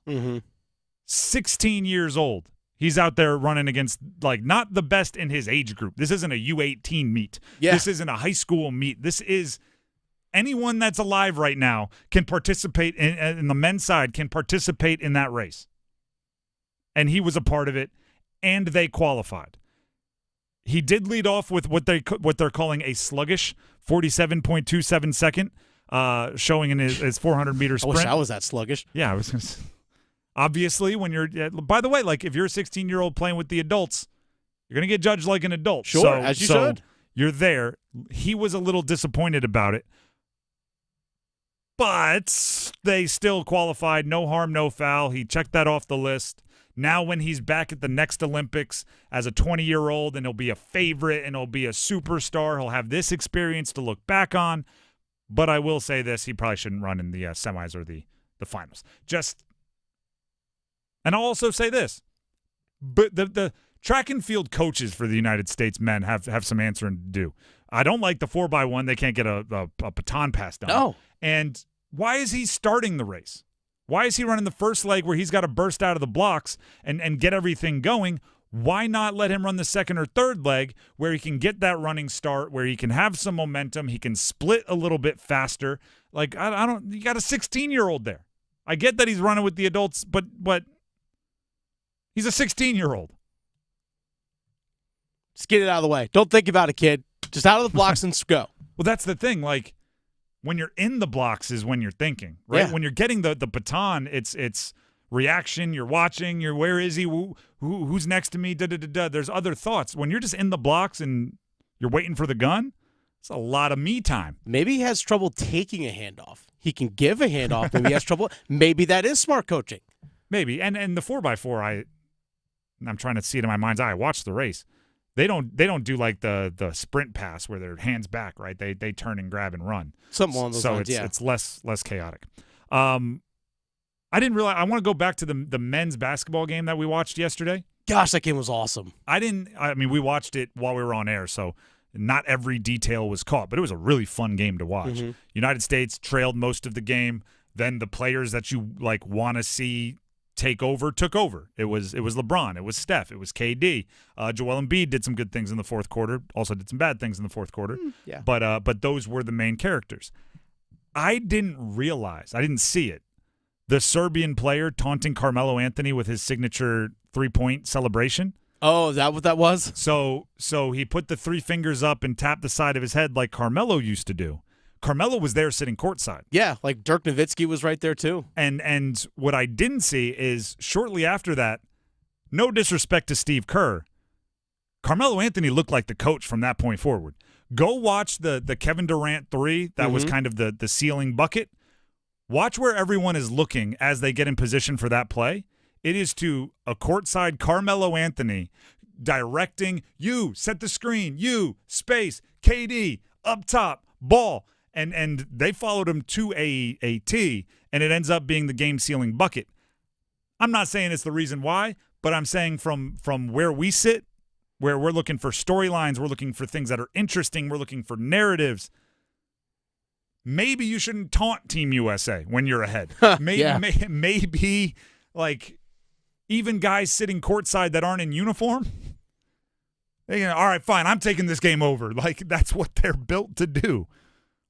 16 years old. He's out there running against, like, not the best in his age group. This isn't a U18 meet. Yeah. This isn't a high school meet. This is anyone that's alive right now can participate in the men's side, can participate in that race. And he was a part of it, and they qualified. He did lead off with what they're calling a sluggish 47.27 second, showing in his 400-meter sprint. I wish I was that sluggish. Yeah, I was going to say. Obviously, when you're – by the way, like if you're a 16-year-old playing with the adults, you're going to get judged like an adult. Sure, as you should. You're there. He was a little disappointed about it. But they still qualified. No harm, no foul. He checked that off the list. Now when he's back at the next Olympics as a 20-year-old and he'll be a favorite and he'll be a superstar, he'll have this experience to look back on. But I will say this, he probably shouldn't run in the semis or the finals. And I'll also say this, but the track and field coaches for the United States men have some answering to do. I don't like the 4x1. They can't get a baton passed down. No. And why is he starting the race? Why is he running the first leg where he's got to burst out of the blocks and get everything going? Why not let him run the second or third leg where he can get that running start, where he can have some momentum, he can split a little bit faster? Like, you got a 16-year-old there. I get that he's running with the adults, but he's a 16-year-old. Just get it out of the way. Don't think about it, kid. Just out of the blocks and go. Well, that's the thing. Like, when you're in the blocks is when you're thinking, right? Yeah. When you're getting the baton, it's reaction. You're watching. Where is he? Who's next to me? There's other thoughts. When you're just in the blocks and you're waiting for the gun, it's a lot of me time. Maybe he has trouble taking a handoff. He can give a handoff. Maybe he has trouble. Maybe that is smart coaching. Maybe. And the 4x4, I'm trying to see it in my mind's eye. I watched the race. They don't do like the sprint pass where their hands back, right? They turn and grab and run. Something along those lines, So it's less chaotic. I didn't realize. I want to go back to the men's basketball game that we watched yesterday. Gosh, that game was awesome. We watched it while we were on air, so not every detail was caught, but it was a really fun game to watch. Mm-hmm. United States trailed most of the game. Then the players that you want to see took over. It was LeBron. It was Steph. It was KD. Joel Embiid did some good things in the fourth quarter. Also did some bad things in the fourth quarter. Yeah. But those were the main characters. I didn't see it. The Serbian player taunting Carmelo Anthony with his signature 3-point celebration. Oh, is that what that was? So he put the 3 fingers up and tapped the side of his head like Carmelo used to do. Carmelo was there sitting courtside. Yeah, like Dirk Nowitzki was right there too. And what I didn't see is shortly after that, no disrespect to Steve Kerr, Carmelo Anthony looked like the coach from that point forward. Go watch the Kevin Durant 3 that was kind of the ceiling bucket. Watch where everyone is looking as they get in position for that play. It is to a courtside Carmelo Anthony directing, you, set the screen, you, space, KD, up top, ball. And they followed him to a T, and it ends up being the game-sealing bucket. I'm not saying it's the reason why, but I'm saying from where we sit, where we're looking for storylines, we're looking for things that are interesting, we're looking for narratives. Maybe you shouldn't taunt Team USA when you're ahead. Maybe like even guys sitting courtside that aren't in uniform, all right, fine, I'm taking this game over. Like that's what they're built to do.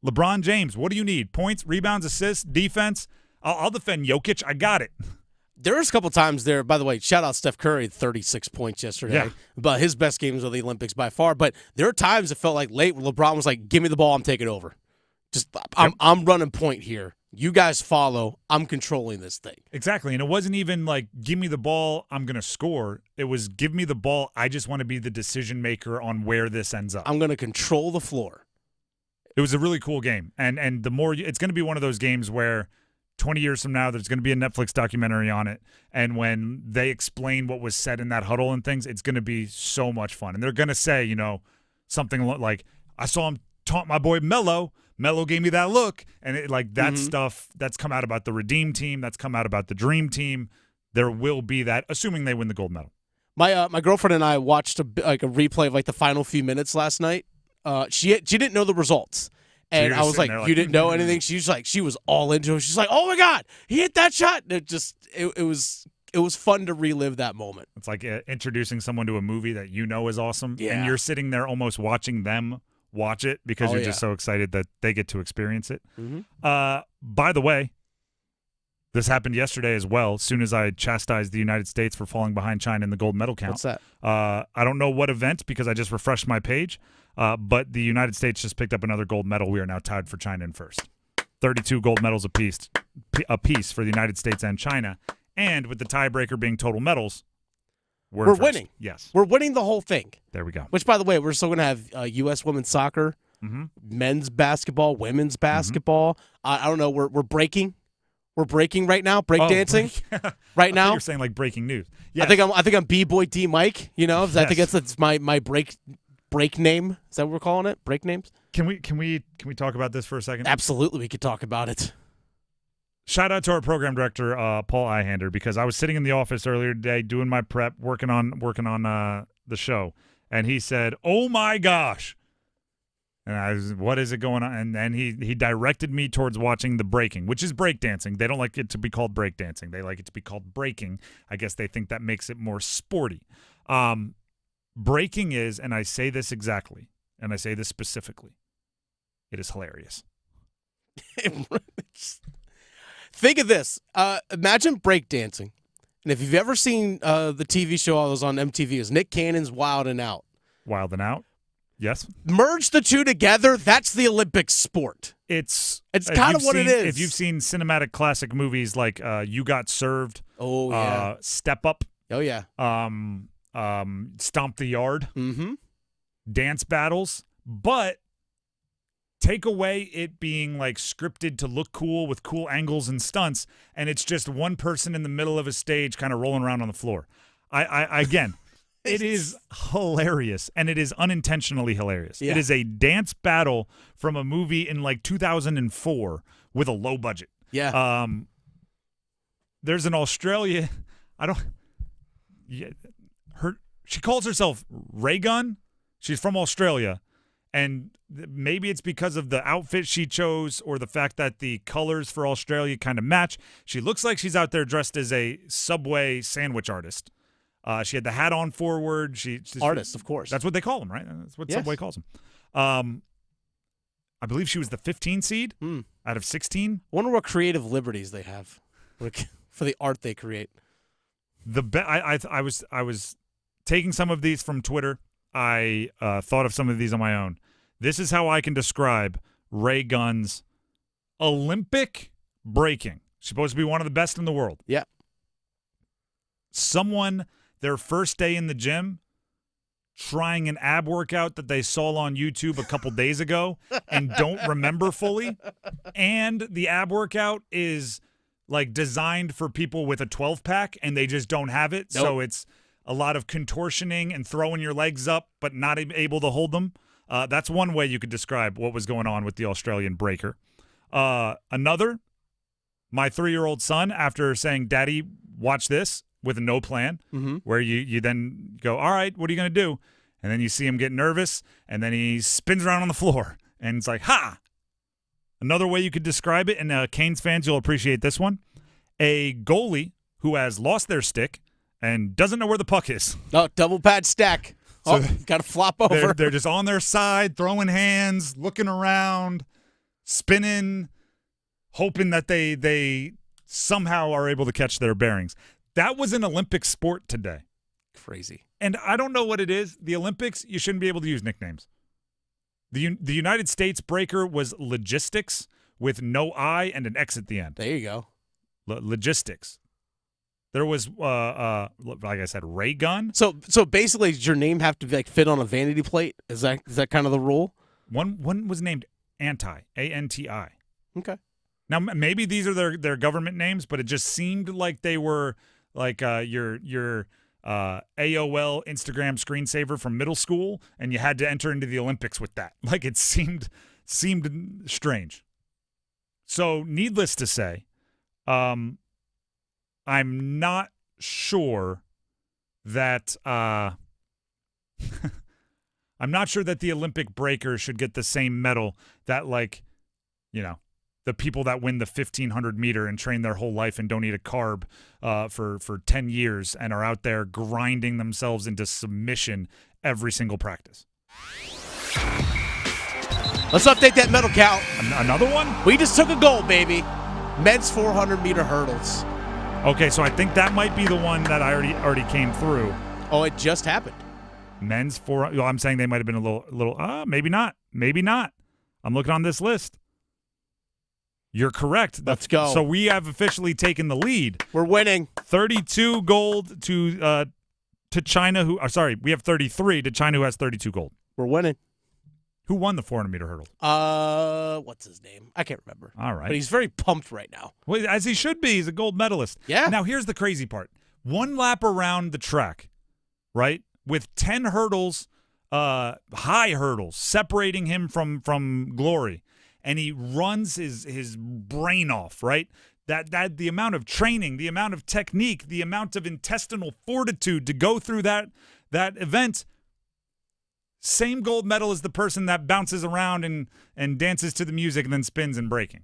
LeBron James, what do you need? Points, rebounds, assists, defense? I'll defend Jokic. I got it. There was a couple times there, by the way, shout out Steph Curry, 36 points yesterday. Yeah. But his best games of the Olympics by far. But there are times it felt like late where LeBron was like, give me the ball, I'm taking over. I'm running point here. You guys follow. I'm controlling this thing. Exactly. And it wasn't even like, give me the ball, I'm going to score. It was, give me the ball, I just want to be the decision maker on where this ends up. I'm going to control the floor. It was a really cool game. And the more it's going to be one of those games where 20 years from now, there's going to be a Netflix documentary on it. And when they explain what was said in that huddle and things, it's going to be so much fun. And they're going to say, something like, I saw him taunt my boy Melo. Melo gave me that look. And that stuff that's come out about the Redeem team, that's come out about the Dream team. There will be that, assuming they win the gold medal. My girlfriend and I watched a replay of the final few minutes last night. She didn't know the results. And I was like, you didn't know anything? She was all into it. She's like, oh my God, he hit that shot. And it was fun to relive that moment. It's like introducing someone to a movie that is awesome. Yeah. And you're sitting there almost watching them watch it because you're just so excited that they get to experience it. Mm-hmm. By the way, this happened yesterday as well. As soon as I chastised the United States for falling behind China in the gold medal count. What's that? I don't know what event because I just refreshed my page. But the United States just picked up another gold medal. We are now tied for China in first. 32 gold medals apiece for the United States and China. And with the tiebreaker being total medals, we're winning. Yes. We're winning the whole thing. There we go. Which, by the way, we're still going to have U.S. women's soccer men's basketball, women's basketball. I don't know. We're breaking. We're breaking right now. Breakdancing right now. You're saying like breaking news. Yes. I think I'm B-Boy D Mike. You know, I think that's my break name. Is that what we're calling it? Break names. Can we talk about this for a second? Absolutely, we could talk about it. Shout out to our program director, Paul Ihander, because I was sitting in the office earlier today doing my prep, working on the show, and he said, "Oh my gosh." And I was, what is it going on? And then he directed me towards watching the breaking, which is breakdancing. They don't like it to be called breakdancing. They like it to be called breaking. I guess they think that makes it more sporty. Breaking is, and I say this exactly, and I say this specifically, it is hilarious. Think of this. Imagine breakdancing. And if you've ever seen the TV show I was on MTV, is Nick Cannon's Wild and Out. Wild and Out? Yes. Merge the two together, that's the Olympic sport. It's kind of what it is. If you've seen cinematic classic movies like You Got Served, Step Up, Stomp the Yard, dance battles, but take away it being like scripted to look cool with cool angles and stunts, and it's just one person in the middle of a stage kind of rolling around on the floor. I again, it is hilarious, and it is unintentionally hilarious. Yeah. It is a dance battle from a movie in like 2004 with a low budget. Yeah. There's an Australia. She calls herself Raygun. She's from Australia, and maybe it's because of the outfit she chose or the fact that the colors for Australia kind of match. She looks like she's out there dressed as a Subway sandwich artist. She had the hat on forward. Artist, of course. That's what they call them, right? That's what Subway calls them. I believe she was the 15 seed out of 16. I wonder what creative liberties they have for the art they create. I was taking some of these from Twitter. I thought of some of these on my own. This is how I can describe Ray Gunn's Olympic breaking. She's supposed to be one of the best in the world. Yeah. Someone, their first day in the gym, trying an ab workout that they saw on YouTube a couple days ago and don't remember fully. And the ab workout is like designed for people with a 12-pack and they just don't have it. Nope. So it's a lot of contortioning and throwing your legs up but not able to hold them. That's one way you could describe what was going on with the Australian breaker. Another, my 3-year-old son, after saying, "Daddy, watch this," with a no plan, where you then go, "All right, what are you going to do?" And then you see him get nervous, and then he spins around on the floor, and it's like, ha! Another way you could describe it, and Canes fans, you'll appreciate this one, a goalie who has lost their stick and doesn't know where the puck is. Oh, double pad stack. So got to flop over. They're just on their side, throwing hands, looking around, spinning, hoping that they somehow are able to catch their bearings. That was an Olympic sport today. Crazy. And I don't know what it is. The Olympics, you shouldn't be able to use nicknames. The United States breaker was logistics with no I and an X at the end. There you go. Logistics. There was, like I said, Ray Gun. So basically, does your name have to fit on a vanity plate? Is that kind of the rule? One was named Anti, A-N-T-I. Okay. Now maybe these are their government names, but it just seemed like they were like your AOL Instagram screensaver from middle school, and you had to enter into the Olympics with that. Like it seemed strange. So needless to say, I'm not sure that I'm not sure that the Olympic breaker should get the same medal that, like, the people that win the 1,500 meter and train their whole life and don't eat a carb for 10 years and are out there grinding themselves into submission every single practice. Let's update that medal count. Another one? We just took a gold, baby. Men's 400-meter hurdles. Okay, so I think that might be the one that I already came through. Oh, it just happened. Men's 400. I'm saying they might have been a little. Maybe not. Maybe not. I'm looking on this list. You're correct. Let's go. So we have officially taken the lead. We're winning. 32 gold to China. We have 33 to China, who has 32 gold. We're winning. Who won the 400-meter hurdle? What's his name? I can't remember. All right. But he's very pumped right now. Well, as he should be. He's a gold medalist. Yeah. Now, here's the crazy part. One lap around the track, right, with 10 hurdles, high hurdles, separating him from glory, and he runs his brain off, right? That the amount of training, the amount of technique, the amount of intestinal fortitude to go through that event. Same gold medal as the person that bounces around and dances to the music and then spins in breaking.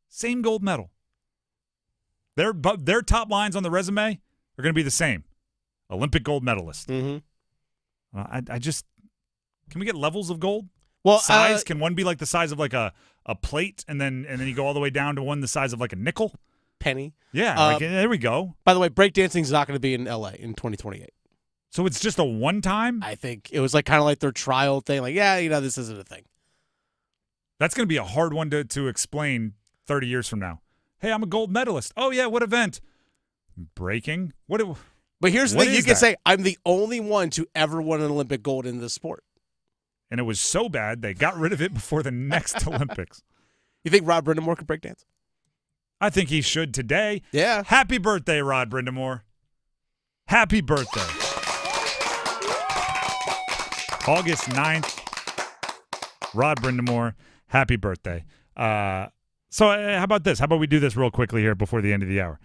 Same gold medal. Their top lines on the resume are going to be the same. Olympic gold medalist. Mm-hmm. I just can we get levels of gold? Well, size can one be like the size of like a plate, and then you go all the way down to one the size of like a nickel, penny. Yeah, there we go. By the way, breakdancing is not going to be in LA in 2028. So it's just a one-time? I think it was like kind of like their trial thing. Like, yeah, this isn't a thing. That's going to be a hard one to explain 30 years from now. Hey, I'm a gold medalist. Oh, yeah, what event? Breaking? But here's the thing. You can say, I'm the only one to ever win an Olympic gold in this sport. And it was so bad, they got rid of it before the next Olympics. You think Rod Brind'Amour could breakdance? I think he should today. Yeah. Happy birthday, Rod Brind'Amour. Happy birthday. August 9th, Rod Brind'Amour, happy birthday. So how about this? How about we do this real quickly here before the end of the hour?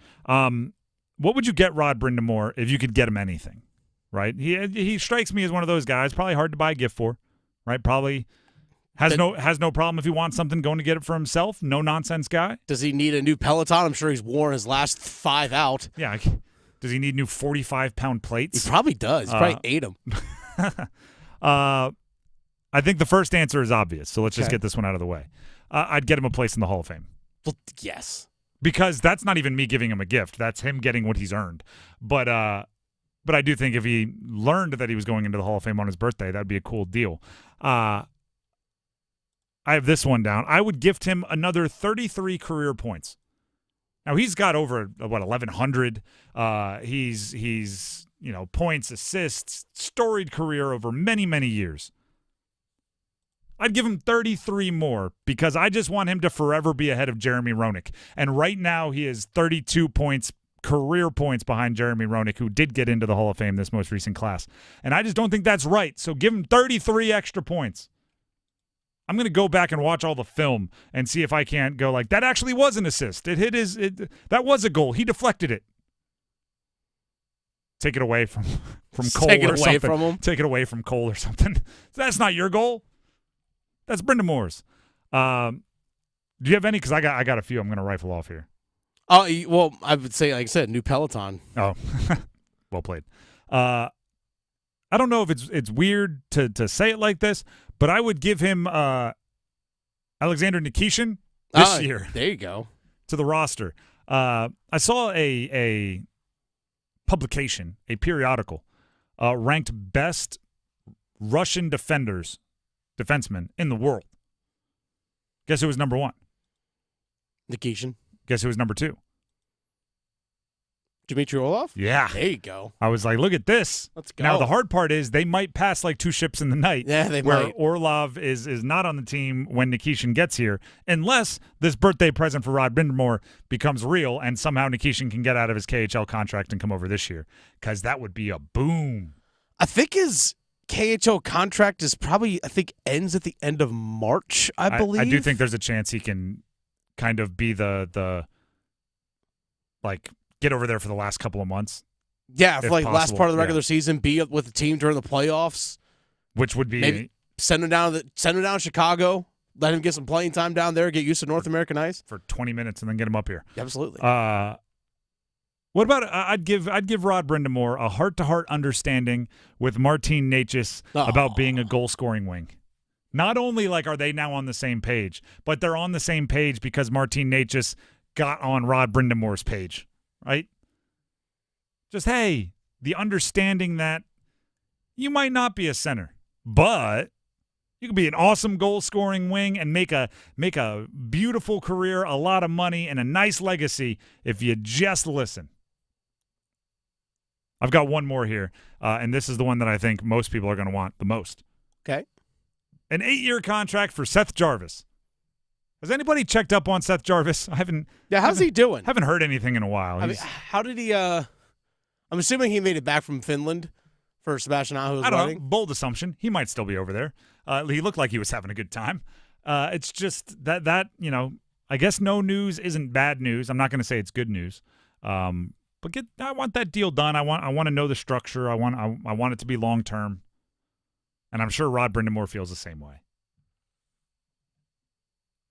What would you get Rod Brind'Amour if you could get him anything, right? He strikes me as one of those guys, probably hard to buy a gift for, right? Probably has no problem if he wants something going to get it for himself. No nonsense guy. Does he need a new Peloton? I'm sure he's worn his last 5 out. Yeah. Does he need new 45-pound plates? He probably does. He probably ate them. I think the first answer is obvious, so let's just get this one out of the way. I'd get him a place in the Hall of Fame. Well, yes. Because that's not even me giving him a gift. That's him getting what he's earned. But I do think if he learned that he was going into the Hall of Fame on his birthday, that'd be a cool deal. I have this one down. I would gift him another 33 career points. Now, he's got over, 1,100. He's points, assists, storied career over many, many years. I'd give him 33 more because I just want him to forever be ahead of Jeremy Roenick. And right now he is 32 points, career points behind Jeremy Roenick, who did get into the Hall of Fame this most recent class. And I just don't think that's right. So give him 33 extra points. I'm going to go back and watch all the film and see if I can't go like, that actually was an assist. That was a goal. He deflected it. Take it away from Cole or something. From him? Take it away from Cole or something. That's not your goal. That's Brind'Amour's. Do you have any? Because I got a few I'm going to rifle off here. Oh, well, I would say, like I said, new Peloton. Oh, well played. I don't know if it's weird to say it like this, but I would give him Alexander Nikishin this year. There you go. To the roster. I saw a publication, a periodical, ranked best Russian defensemen in the world. Guess who was number 1? Nikishin. Guess who was number 2? Dmitry Orlov? Yeah. There you go. I was like, look at this. Let's go. Now, the hard part is they might pass like 2 ships in the night. Yeah, they where might. Orlov is not on the team when Nikishin gets here, unless this birthday present for Rod Brind'Amour becomes real and somehow Nikishin can get out of his KHL contract and come over this year, because that would be a boom. I think his KHL contract is probably, ends at the end of March, I believe. I do think there's a chance he can kind of be the get over there for the last couple of months. Yeah, for possible. Last part of the regular season, be with the team during the playoffs. Which would be maybe send him down to Chicago, let him get some playing time down there, get used to North American ice for 20 minutes, and then get him up here. Absolutely. What about I'd give Rod Brind'Amour a heart-to-heart understanding with Martin Necas about being a goal-scoring wing. Not only are they now on the same page, but they're on the same page because Martin Necas got on Rod Brind'Amour's page, right? Just, hey, the understanding that you might not be a center, but you could be an awesome goal-scoring wing and make a beautiful career, a lot of money, and a nice legacy if you just listen. I've got one more here, and this is the one that I think most people are going to want the most. Okay. An 8-year contract for Seth Jarvis. Has anybody checked up on Seth Jarvis? I haven't. Yeah, how's he doing? Haven't heard anything in a while. I mean, how did he? I'm assuming he made it back from Finland for Sebastian Aho's I don't wedding. know. Bold assumption. He might still be over there. He looked like he was having a good time. It's just that I guess no news isn't bad news. I'm not going to say it's good news. But I want that deal done. I want to know the structure. I want it to be long term. And I'm sure Rod Brind'Amour feels the same way.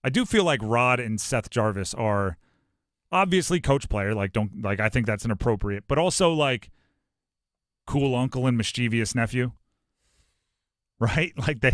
I do feel like Rod and Seth Jarvis are obviously coach player. I think that's inappropriate, but also like cool uncle and mischievous nephew. Right? Like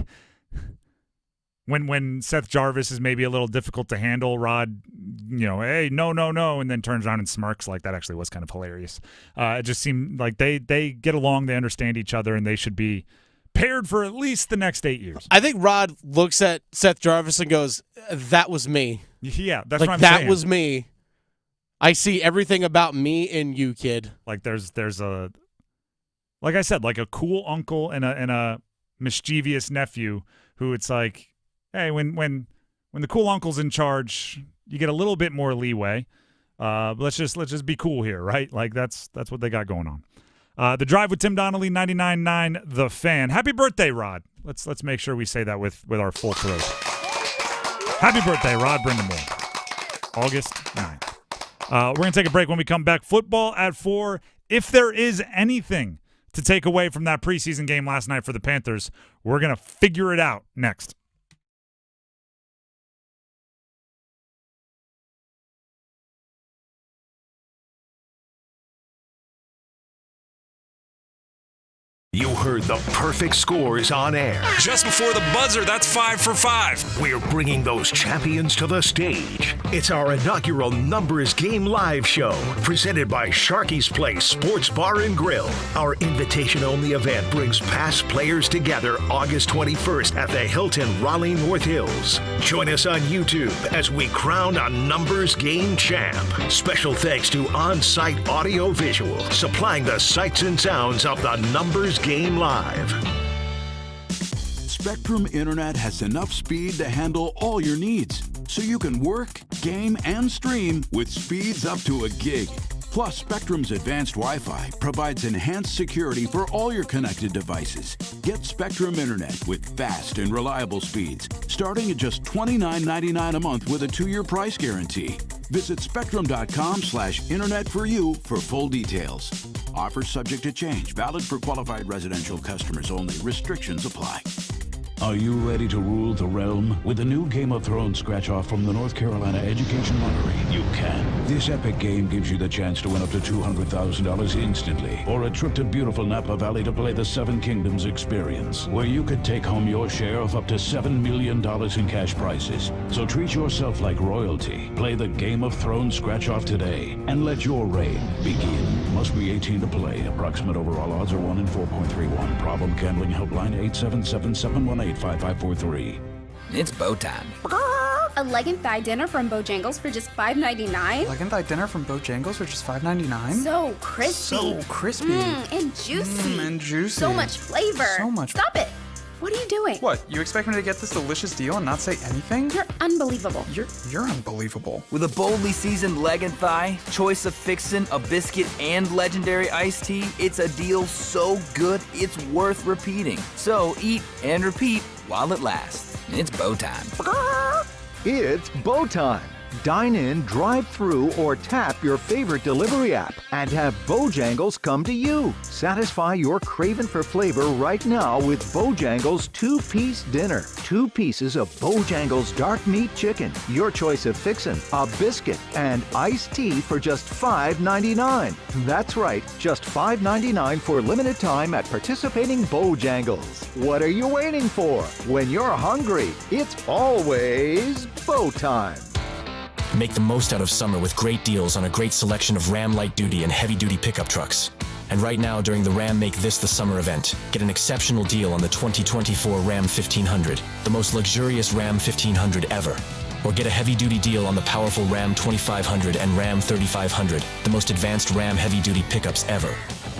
when Seth Jarvis is maybe a little difficult to handle, Rod, hey, no, and then turns around and smirks. Like that actually was kind of hilarious. It just seemed like they get along, they understand each other, and they should be paired for at least the next 8 years. I think Rod looks at Seth Jarvis and goes, "That was me." Yeah, that's like what I'm that saying. was me. I see everything about me in you, kid. Like there's a, like I said, like a cool uncle and a mischievous nephew who it's like, hey, when the cool uncle's in charge, you get a little bit more leeway. Let's just be cool here, right? Like that's what they got going on. The Drive with Tim Donnelly, 99.9 The Fan. Happy birthday, Rod. Let's make sure we say that with our full throat. Happy birthday, Rod Brind'Amour. August 9th. We're going to take a break. When we come back, football at 4. If there is anything to take away from that preseason game last night for the Panthers, we're going to figure it out next. You heard the perfect scores on air. Just before the buzzer, that's 5 for 5. We're bringing those champions to the stage. It's our inaugural Numbers Game Live show, presented by Sharky's Place Sports Bar and Grill. Our invitation-only event brings past players together August 21st at the Hilton Raleigh North Hills. Join us on YouTube as we crown a Numbers Game champ. Special thanks to on-site audio visual, supplying the sights and sounds of the Numbers Game Live. Spectrum Internet has enough speed to handle all your needs, so you can work, game, and stream with speeds up to a gig. Plus, Spectrum's advanced Wi-Fi provides enhanced security for all your connected devices. Get Spectrum Internet with fast and reliable speeds, starting at just $29.99 a month with a 2-year price guarantee. Visit spectrum.com/internet for you for full details. Offer subject to change. Valid for qualified residential customers only. Restrictions apply. Are you ready to rule the realm? With the new Game of Thrones scratch-off from the North Carolina Education Lottery, you can. This epic game gives you the chance to win up to $200,000 instantly, or a trip to beautiful Napa Valley to play the Seven Kingdoms experience, where you could take home your share of up to $7 million in cash prizes. So treat yourself like royalty. Play the Game of Thrones scratch-off today, and let your reign begin. Must be 18 to play. Approximate overall odds are 1 in 4.31. Problem gambling helpline 877-718-5543. It's bow time. A leg and thigh dinner from Bojangles for just $5.99? Leg and thigh dinner from Bojangles for just $5.99? So crispy. So crispy. And juicy. And juicy. So much flavor. So much. Stop it. What are you doing? What, you expect me to get this delicious deal and not say anything? You're unbelievable. You're unbelievable. With a boldly seasoned leg and thigh, choice of fixin', a biscuit, and legendary iced tea, it's a deal so good it's worth repeating. So eat and repeat while it lasts. It's bow time. It's bow time. Dine in, drive through, or tap your favorite delivery app and have Bojangles come to you. Satisfy your craving for flavor right now with Bojangles 2-piece dinner. 2 pieces of Bojangles dark meat chicken, your choice of fixin', a biscuit, and iced tea for just $5.99. That's right, just $5.99 for limited time at participating Bojangles. What are you waiting for? When you're hungry, it's always bow time. Make the most out of summer with great deals on a great selection of Ram light-duty and heavy-duty pickup trucks. And right now, during the Ram Make This the Summer event, get an exceptional deal on the 2024 Ram 1500, the most luxurious Ram 1500 ever. Or get a heavy-duty deal on the powerful Ram 2500 and Ram 3500, the most advanced Ram heavy-duty pickups ever.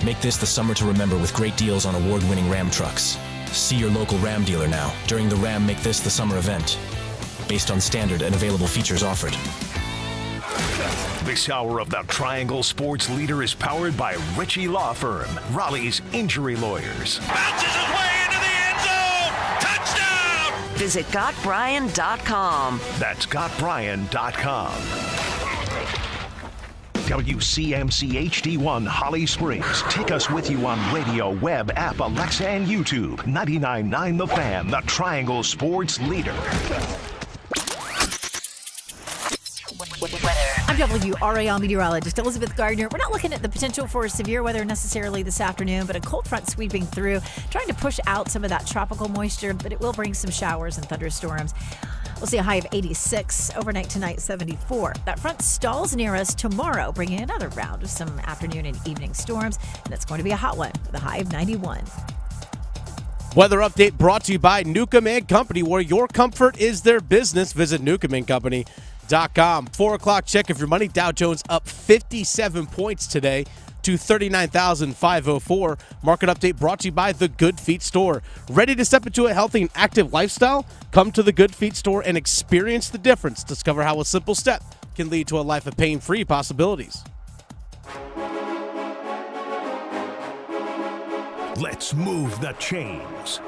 Make this the summer to remember with great deals on award-winning Ram trucks. See your local Ram dealer now during the Ram Make This the Summer event, based on standard and available features offered. This hour of the Triangle Sports Leader is powered by Ritchie Law Firm, Raleigh's injury lawyers. Bounces his way into the end zone. Touchdown! Visit GotBrian.com. That's GotBrian.com. WCMC HD1 Holly Springs. Take us with you on radio, web, app, Alexa, and YouTube. 99.9 The Fan, the Triangle Sports Leader. I'm WRAL meteorologist Elizabeth Gardner. We're not looking at the potential for severe weather necessarily this afternoon, but a cold front sweeping through, trying to push out some of that tropical moisture, but it will bring some showers and thunderstorms. We'll see a high of 86, overnight tonight 74. That front stalls near us tomorrow, bringing another round of some afternoon and evening storms, and it's going to be a hot one with a high of 91. Weather update brought to you by Newcomb & Company, where your comfort is their business. Visit newcombandcompany.com. 4 o'clock check of your money. Dow Jones up 57 points today to 39,504. Market update brought to you by The Good Feet Store. Ready to step into a healthy and active lifestyle? Come to The Good Feet Store and experience the difference. Discover how a simple step can lead to a life of pain-free possibilities. Let's move the chains.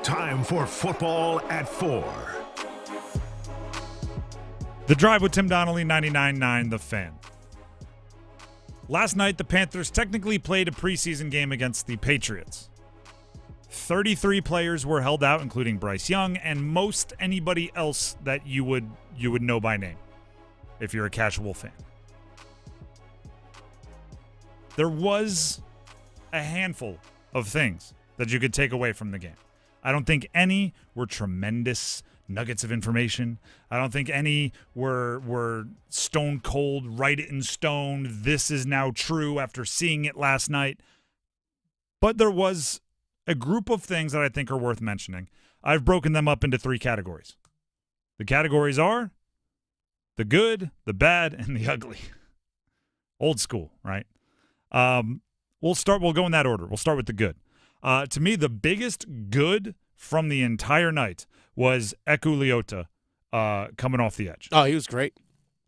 Time for football at 4. The Drive with Tim Donnelly, 99.9 The Fan. Last night, the Panthers technically played a preseason game against the Patriots. 33 players were held out, including Bryce Young and most anybody else that you would know by name if you're a casual fan. There was a handful of things that you could take away from the game. I don't think any were tremendous nuggets of information. I don't think any were stone cold, write it in stone, this is now true after seeing it last night. But there was a group of things that I think are worth mentioning. I've broken them up into 3 categories. The categories are the good, the bad, and the ugly. Old school, right? We'll go in that order. We'll start with the good. To me, the biggest good from the entire night was Eku Leota coming off the edge. Oh, he was great.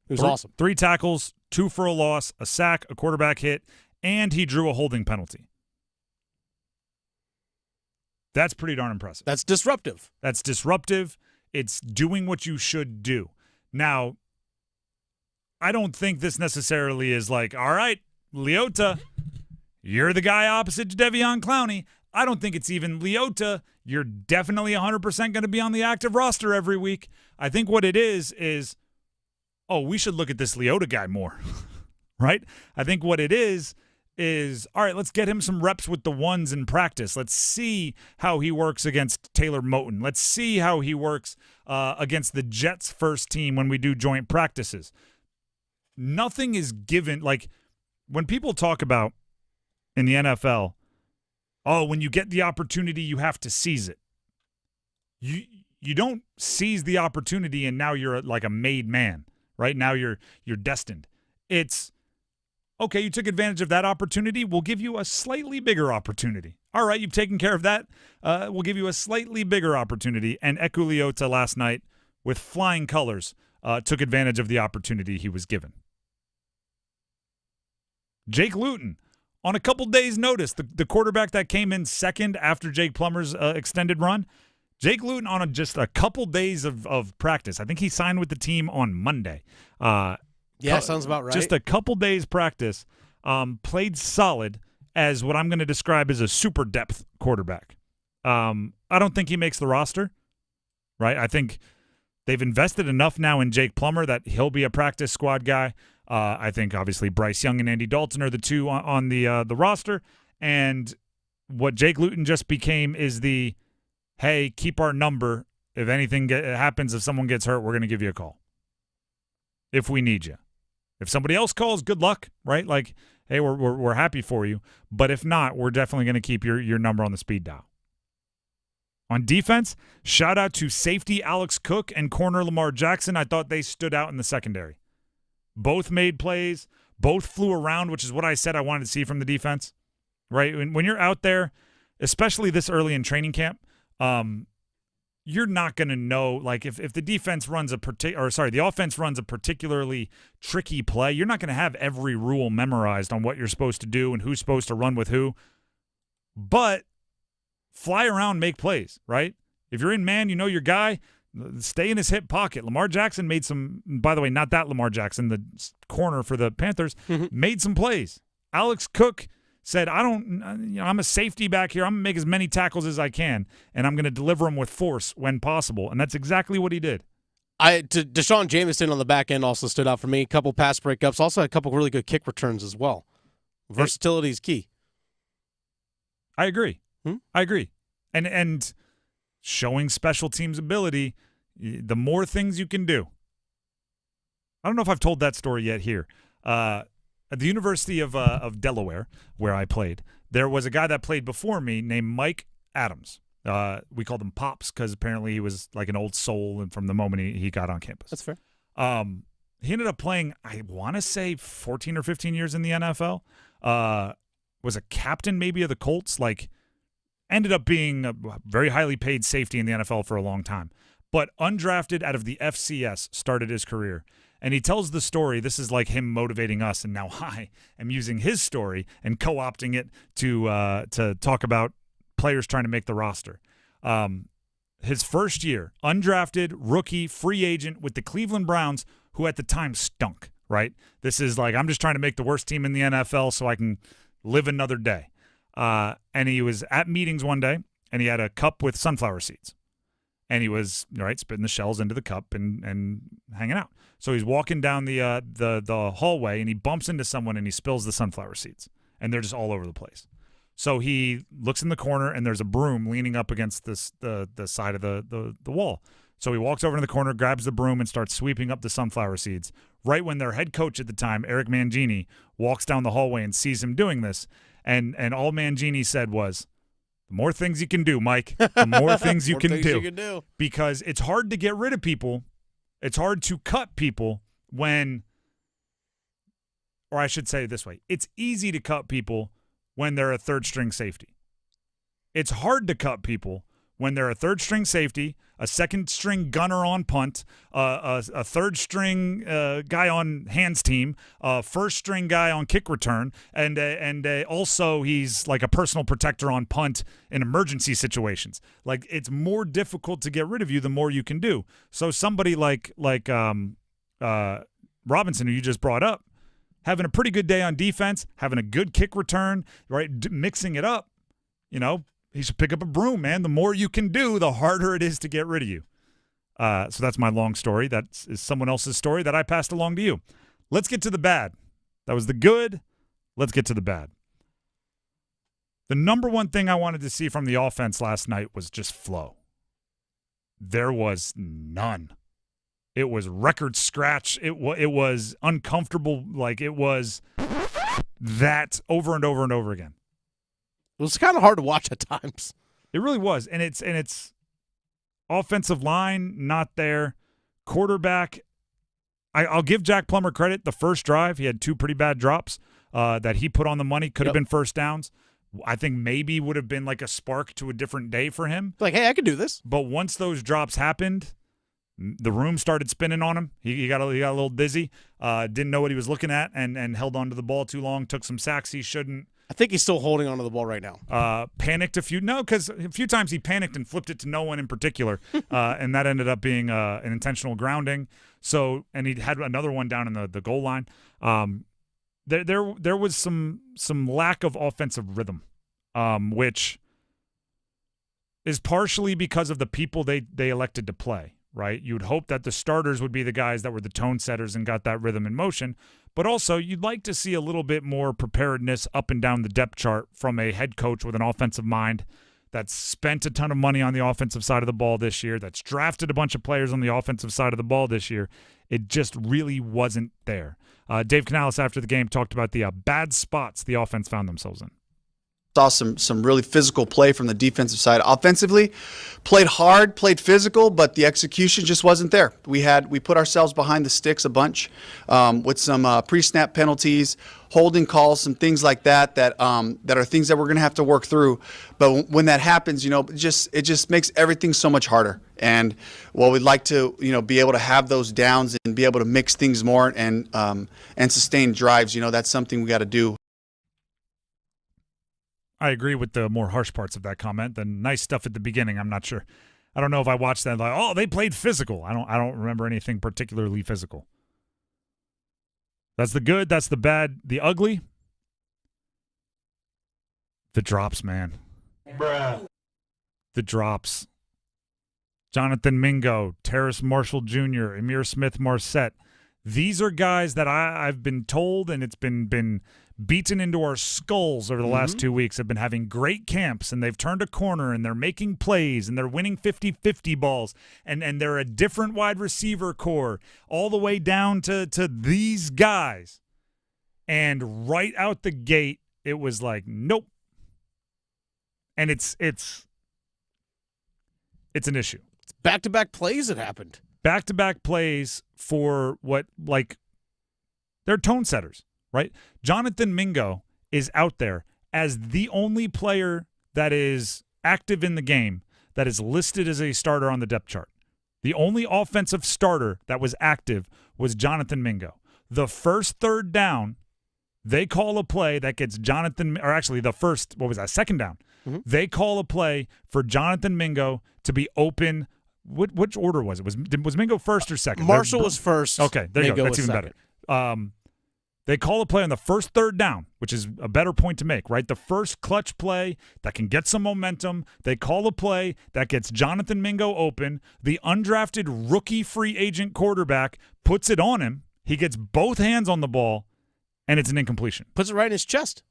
He was awesome. 3 tackles, 2 for a loss, a sack, a quarterback hit, and he drew a holding penalty. That's pretty darn impressive. That's disruptive. It's doing what you should do. Now, I don't think this necessarily is like, all right, Leota, you're the guy opposite Jadeveon Clowney. I don't think it's even Leota. You're definitely 100% going to be on the active roster every week. I think what it is, we should look at this Leota guy more, right? I think what it is, all right, let's get him some reps with the ones in practice. Let's see how he works against Taylor Moton. Let's see how he works against the Jets first team when we do joint practices. Nothing is given. Like, when people talk about in the NFL, when you get the opportunity, you have to seize it. You don't seize the opportunity and now you're like a made man, right? Now you're destined. It's, okay, you took advantage of that opportunity. We'll give you a slightly bigger opportunity. All right, you've taken care of that. We'll give you a slightly bigger opportunity. And Eku Leota last night, with flying colors, took advantage of the opportunity he was given. Jake Luton, on a couple days' notice, the quarterback that came in second after Jake Plummer's extended run, Jake Luton on just a couple days of practice. I think he signed with the team on Monday. Sounds about right. Just a couple days practice, played solid as what I'm going to describe as a super depth quarterback. I don't think he makes the roster, right? I think they've invested enough now in Jake Plummer that he'll be a practice squad guy. I think obviously Bryce Young and Andy Dalton are the two on the roster, and what Jake Luton just became is the, hey, keep our number. If anything happens, if someone gets hurt, we're going to give you a call if we need you. If somebody else calls, good luck, right? Like, hey, we're happy for you, but if not, we're definitely going to keep your number on the speed dial. On defense, shout out to safety Alex Cook and corner Lamar Jackson. I thought they stood out in the secondary. Both made plays. Both flew around, which is what I said I wanted to see from the defense, right? When you're out there, especially this early in training camp, you're not going to know, like if the defense runs the offense runs a particularly tricky play, you're not going to have every rule memorized on what you're supposed to do and who's supposed to run with who. But fly around, make plays, right? If you're in man, you know your guy, stay in his hip pocket. Lamar Jackson made some, by the way, not that Lamar Jackson, the corner for the Panthers, made some plays. Alex Cook said, I'm a safety back here. I'm going to make as many tackles as I can, and I'm going to deliver them with force when possible. And that's exactly what he did. Deshaun Jameson on the back end also stood out for me. A couple pass breakups. Also had a couple really good kick returns as well. Versatility is key. I agree. I agree. And showing special teams ability, the more things you can do. I don't know if I've told that story yet here. At the University of Delaware, where I played, there was a guy that played before me named Mike Adams. We called him Pops because apparently he was like an old soul and from the moment he got on campus. That's fair. He ended up playing, I want to say 14 or 15 years in the NFL. Was a captain maybe of the Colts. Like, ended up being a very highly paid safety in the NFL for a long time. But undrafted out of the FCS, started his career. And he tells the story. This is like him motivating us, and now I am using his story and co-opting it to talk about players trying to make the roster. His first year, undrafted, rookie, free agent with the Cleveland Browns, who at the time stunk, right? This is like, I'm just trying to make the worst team in the NFL so I can live another day. And he was at meetings one day, and he had a cup with sunflower seeds. And he was, spitting the shells into the cup and hanging out. So he's walking down the hallway, and he bumps into someone, and he spills the sunflower seeds. And they're just all over the place. So he looks in the corner, and there's a broom leaning up against the side of the wall. So he walks over to the corner, grabs the broom, and starts sweeping up the sunflower seeds. Right when their head coach at the time, Eric Mangini, walks down the hallway and sees him doing this, and all Mangini said was, the more things you can do, Mike, the more things you can do. Because it's hard to get rid of people. It's hard to cut people when, or I should say it this way, it's easy to cut people when they're a third-string safety. It's hard to cut people when they're a third-string safety, a second-string gunner on punt, a third-string guy on hands team, a first-string guy on kick return, and also he's like a personal protector on punt in emergency situations. Like, it's more difficult to get rid of you the more you can do. So somebody like Robinson, who you just brought up, having a pretty good day on defense, having a good kick return, right, mixing it up, he should pick up a broom, man. The more you can do, the harder it is to get rid of you. So that's my long story. That is someone else's story that I passed along to you. Let's get to the bad. That was the good. Let's get to the bad. The number one thing I wanted to see from the offense last night was just flow. There was none. It was record scratch. It was uncomfortable. Like, it was that over and over and over again. It was kind of hard to watch at times. It really was. And it's offensive line, not there. Quarterback, I'll give Jack Plummer credit. The first drive, he had two pretty bad drops that he put on the money. Could have been first downs. I think maybe would have been like a spark to a different day for him. Like, hey, I can do this. But once those drops happened, the room started spinning on him. He got a little dizzy, didn't know what he was looking at, and held onto the ball too long, took some sacks he shouldn't. I think he's still holding onto the ball right now. Panicked because a few times he panicked and flipped it to no one in particular, and that ended up being an intentional grounding. So, and he had another one down in the goal line. There was some lack of offensive rhythm, which is partially because of the people they elected to play. Right, you'd hope that the starters would be the guys that were the tone setters and got that rhythm in motion. But also, you'd like to see a little bit more preparedness up and down the depth chart from a head coach with an offensive mind that's spent a ton of money on the offensive side of the ball this year, that's drafted a bunch of players on the offensive side of the ball this year. It just really wasn't there. Dave Canales, after the game, talked about the bad spots the offense found themselves in. saw some really physical play from the defensive side. Offensively, played hard, played physical, but the execution just wasn't there. We put ourselves behind the sticks a bunch with some pre-snap penalties, holding calls, some things like that are things that we're going to have to work through. But when that happens, it just makes everything so much harder. And while we'd like to, be able to have those downs and be able to mix things more and sustain drives, that's something we got to do. I agree with the more harsh parts of that comment. The nice stuff at the beginning, I'm not sure. I don't know if I watched that like, oh, they played physical. I don't remember anything particularly physical. That's the good, that's the bad, the ugly. The drops, man. Bruh. The drops. Jonathan Mingo, Terrace Marshall Jr., Ihmir Smith-Marsette. These are guys that I've been told, and it's been beaten into our skulls over the last 2 weeks, have been having great camps, and they've turned a corner, and they're making plays, and they're winning 50-50 balls, and they're a different wide receiver core all the way down to these guys. And right out the gate, it was like, nope. And it's an issue. It's back-to-back plays that happened. Back-to-back plays for what, like, they're tone setters, right? Jonathan Mingo is out there as the only player that is active in the game that is listed as a starter on the depth chart. The only offensive starter that was active was Jonathan Mingo. The first third down, they call a play that gets Jonathan, or actually the first, second down. Mm-hmm. They call a play for Jonathan Mingo to be open. Which order was it? Was Mingo first or second? Marshall was first. Okay, there you go. That's even better. They call a play on the first third down, which is a better point to make, right? The first clutch play that can get some momentum. They call a play that gets Jonathan Mingo open. The undrafted rookie free agent quarterback puts it on him. He gets both hands on the ball, and it's an incompletion. Puts it right in his chest.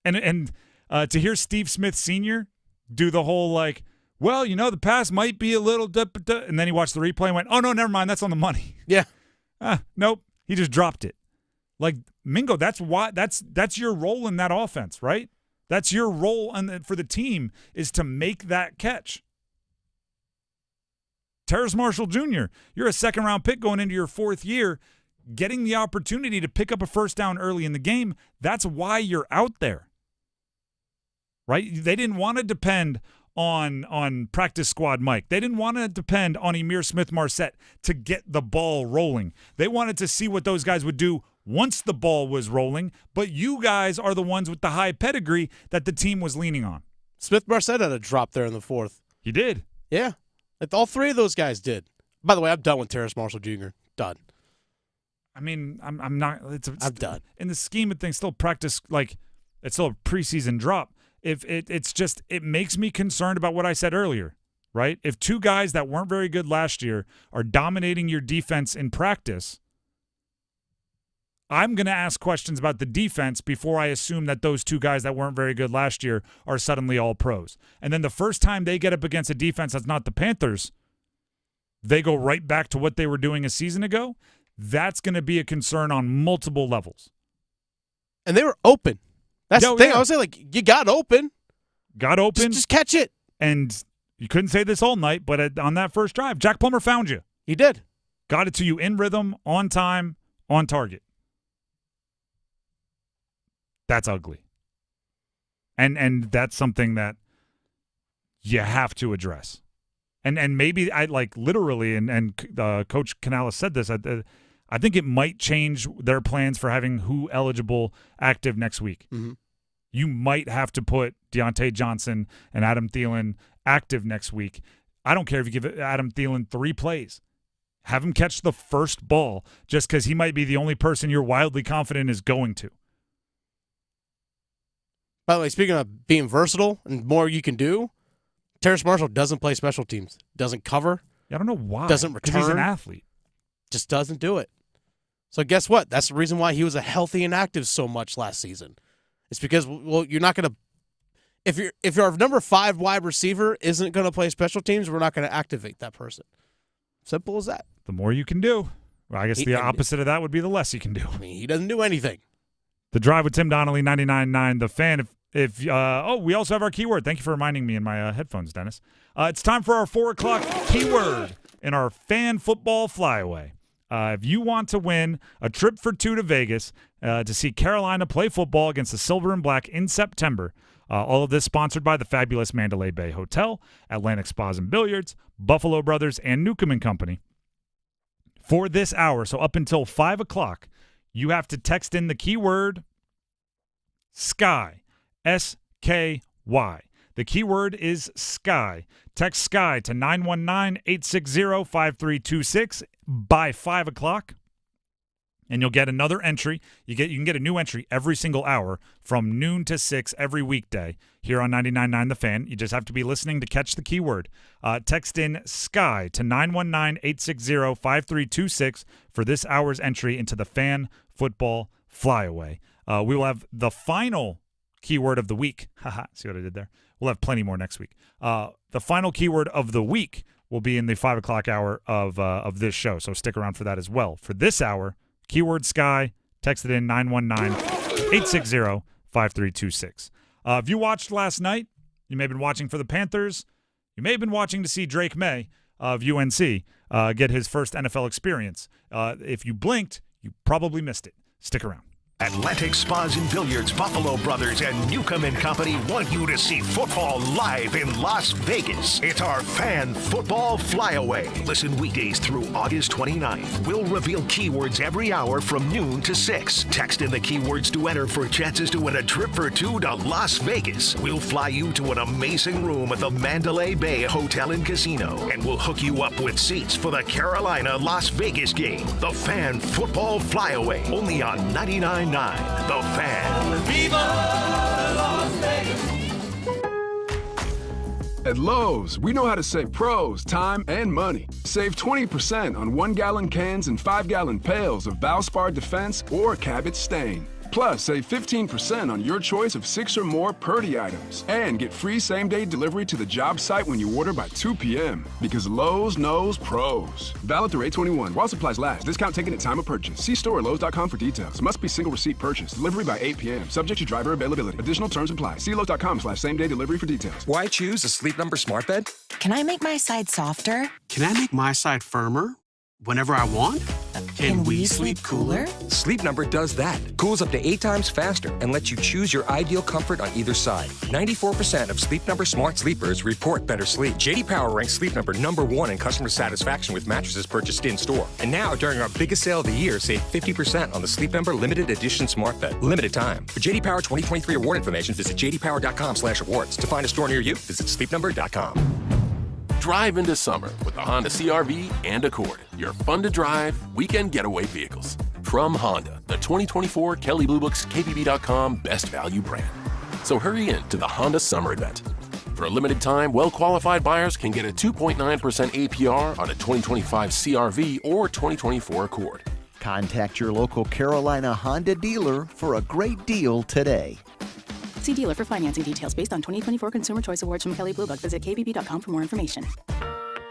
And to hear Steve Smith Sr. do the whole, like, well, the pass might be a little and then he watched the replay and went, oh, no, never mind, that's on the money. Yeah. Nope, he just dropped it. Like, Mingo, that's your role in that offense, right? That's your role for the team is to make that catch. Terrace Marshall Jr., you're a second-round pick going into your fourth year, getting the opportunity to pick up a first down early in the game. That's why you're out there, right? They didn't want to depend on practice squad Mike. They didn't want to depend on Ihmir Smith-Marsette to get the ball rolling. They wanted to see what those guys would do once the ball was rolling, but you guys are the ones with the high pedigree that the team was leaning on. Smith-Marsette had a drop there in the fourth. He did. Yeah. All three of those guys did. By the way, I'm done with Terrace Marshall Jr. Done. I mean, I'm not. I'm done. In the scheme of things, still practice, like, it's still a preseason drop. If it makes me concerned about what I said earlier, right? If two guys that weren't very good last year are dominating your defense in practice, I'm going to ask questions about the defense before I assume that those two guys that weren't very good last year are suddenly all pros. And then the first time they get up against a defense that's not the Panthers, they go right back to what they were doing a season ago. That's going to be a concern on multiple levels. And they were open. That's the thing. Yeah. I was saying, like, you got open. Got open. Just catch it. And you couldn't say this all night, but on that first drive, Jack Plummer found you. He did. Got it to you in rhythm, on time, on target. That's ugly. And that's something that you have to address. And maybe I like literally, and Coach Canales said this, I think it might change their plans for having who eligible active next week. Mm-hmm. You might have to put Deontay Johnson and Adam Thielen active next week. I don't care if you give Adam Thielen 3 plays. Have him catch the first ball just because he might be the only person you're wildly confident is going to. By the way, speaking of being versatile and more you can do, Terrace Marshall doesn't play special teams. Doesn't cover. I don't know why. Doesn't return. Because he's an athlete. Just doesn't do it. So guess what? That's the reason why he was a healthy and active so much last season. It's because, well, you're not going to – if your number 5 wide receiver isn't going to play special teams, we're not going to activate that person. Simple as that. The more you can do. Well, I guess the opposite of that would be the less you can do. I mean, he doesn't do anything. The Drive with Tim Donnelly, 99.9 The Fan. If we also have our keyword. Thank you for reminding me in my headphones, Dennis. It's time for our 4 o'clock keyword in our fan football flyaway. If you want to win a trip for 2 to Vegas to see Carolina play football against the Silver and Black in September, all of this sponsored by the fabulous Mandalay Bay Hotel, Atlantic Spas and Billiards, Buffalo Brothers, and Newcomb & Company. For this hour, so up until 5 o'clock, you have to text in the keyword SKY, S-K-Y. The keyword is SKY. Text SKY to 919-860-5326 by 5 o'clock, and you'll get another entry. You can get a new entry every single hour from noon to 6 every weekday here on 99.9 The Fan. You just have to be listening to catch the keyword. Text in SKY to 919-860-5326 for this hour's entry into the Fan Football Flyaway. We will have the final keyword of the week. Haha, see what I did there? We'll have plenty more next week. The final keyword of the week will be in the 5 o'clock hour of this show, so stick around for that as well. For this hour, keyword SKY, text it in 919-860-5326. If you watched last night, you may have been watching for the Panthers. You may have been watching to see Drake Maye of UNC get his first NFL experience. If you blinked, you probably missed it. Stick around. Atlantic Spas and Billiards, Buffalo Brothers, and Newcomb & Company want you to see football live in Las Vegas. It's our Fan Football Flyaway. Listen weekdays through August 29th. We'll reveal keywords every hour from noon to 6. Text in the keywords to enter for chances to win a trip for 2 to Las Vegas. We'll fly you to an amazing room at the Mandalay Bay Hotel and Casino, and we'll hook you up with seats for the Carolina-Las Vegas game. The Fan Football Flyaway, only on 99.9 The Fan. Viva Las Vegas. At Lowe's, we know how to save pros time and money. Save 20% on 1-gallon cans and 5-gallon pails of Valspar Defense or Cabot Stain. Plus, save 15% on your choice of 6 or more Purdy items. And get free same-day delivery to the job site when you order by 2 p.m. Because Lowe's knows pros. Valid through 8/21 while supplies last. Discount taken at time of purchase. See store at Lowe's.com for details. Must be single receipt purchase. Delivery by 8 p.m. Subject to driver availability. Additional terms apply. See Lowe's.com/same-day delivery for details. Why choose a Sleep Number smart bed? Can I make my side softer? Can I make my side firmer whenever I want? Can we sleep cooler? Sleep Number does that. Cools up to 8 times faster and lets you choose your ideal comfort on either side. 94% of Sleep Number smart sleepers report better sleep. J.D. Power ranks Sleep Number #1 in customer satisfaction with mattresses purchased in-store. And now, during our biggest sale of the year, save 50% on the Sleep Number Limited Edition Smart Bed. Limited time. For J.D. Power 2023 award information, visit jdpower.com/awards. To find a store near you, visit sleepnumber.com. Drive into summer with the Honda CR-V and Accord, your fun-to-drive weekend getaway vehicles. From Honda, the 2024 Kelley Blue Book's KBB.com Best Value brand. So hurry in to the Honda Summer Event. For a limited time, well-qualified buyers can get a 2.9% APR on a 2025 CR-V or 2024 Accord. Contact your local Carolina Honda dealer for a great deal today. See dealer for financing details based on 2024 Consumer Choice Awards from Kelley Blue Book. Visit kbb.com for more information.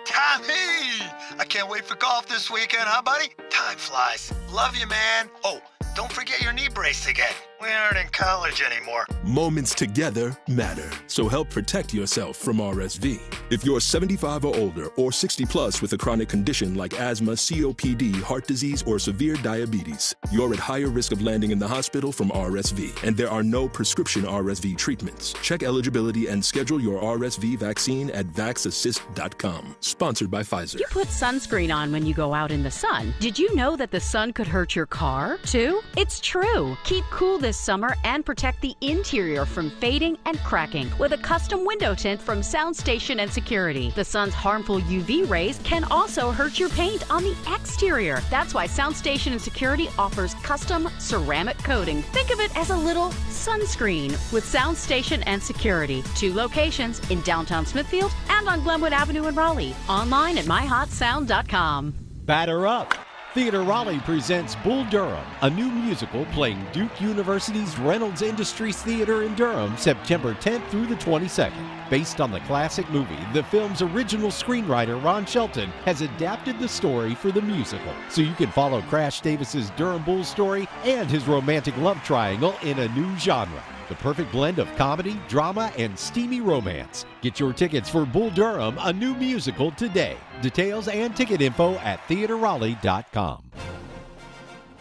Tommy! I can't wait for golf this weekend, huh, buddy? Time flies. Love you, man. Oh, don't forget your knee brace again. We aren't in college anymore. Moments together matter, so help protect yourself from RSV. If you're 75 or older or 60 plus with a chronic condition like asthma, COPD, heart disease, or severe diabetes, you're at higher risk of landing in the hospital from RSV, and there are no prescription RSV treatments. Check eligibility and schedule your RSV vaccine at vaxassist.com. Sponsored by Pfizer. You put sunscreen on when you go out in the sun. Did you know that the sun could hurt your car, too? It's true. Keep cool this summer and protect the interior from fading and cracking with a custom window tint from Soundstation and Security. The sun's harmful UV rays can also hurt your paint on the exterior. That's why Soundstation and Security offers custom ceramic coating. Think of it as a little sunscreen with Soundstation and Security. 2 locations in downtown Smithfield and on Glenwood Avenue in Raleigh. Online at myhotsound.com. Batter up! Theater Raleigh presents Bull Durham, a new musical playing Duke University's Reynolds Industries Theater in Durham, September 10th through the 22nd. Based on the classic movie, the film's original screenwriter Ron Shelton has adapted the story for the musical, so you can follow Crash Davis's Durham Bulls story and his romantic love triangle in a new genre. The perfect blend of comedy, drama, and steamy romance. Get your tickets for Bull Durham, a new musical, today. Details and ticket info at theaterraleigh.com.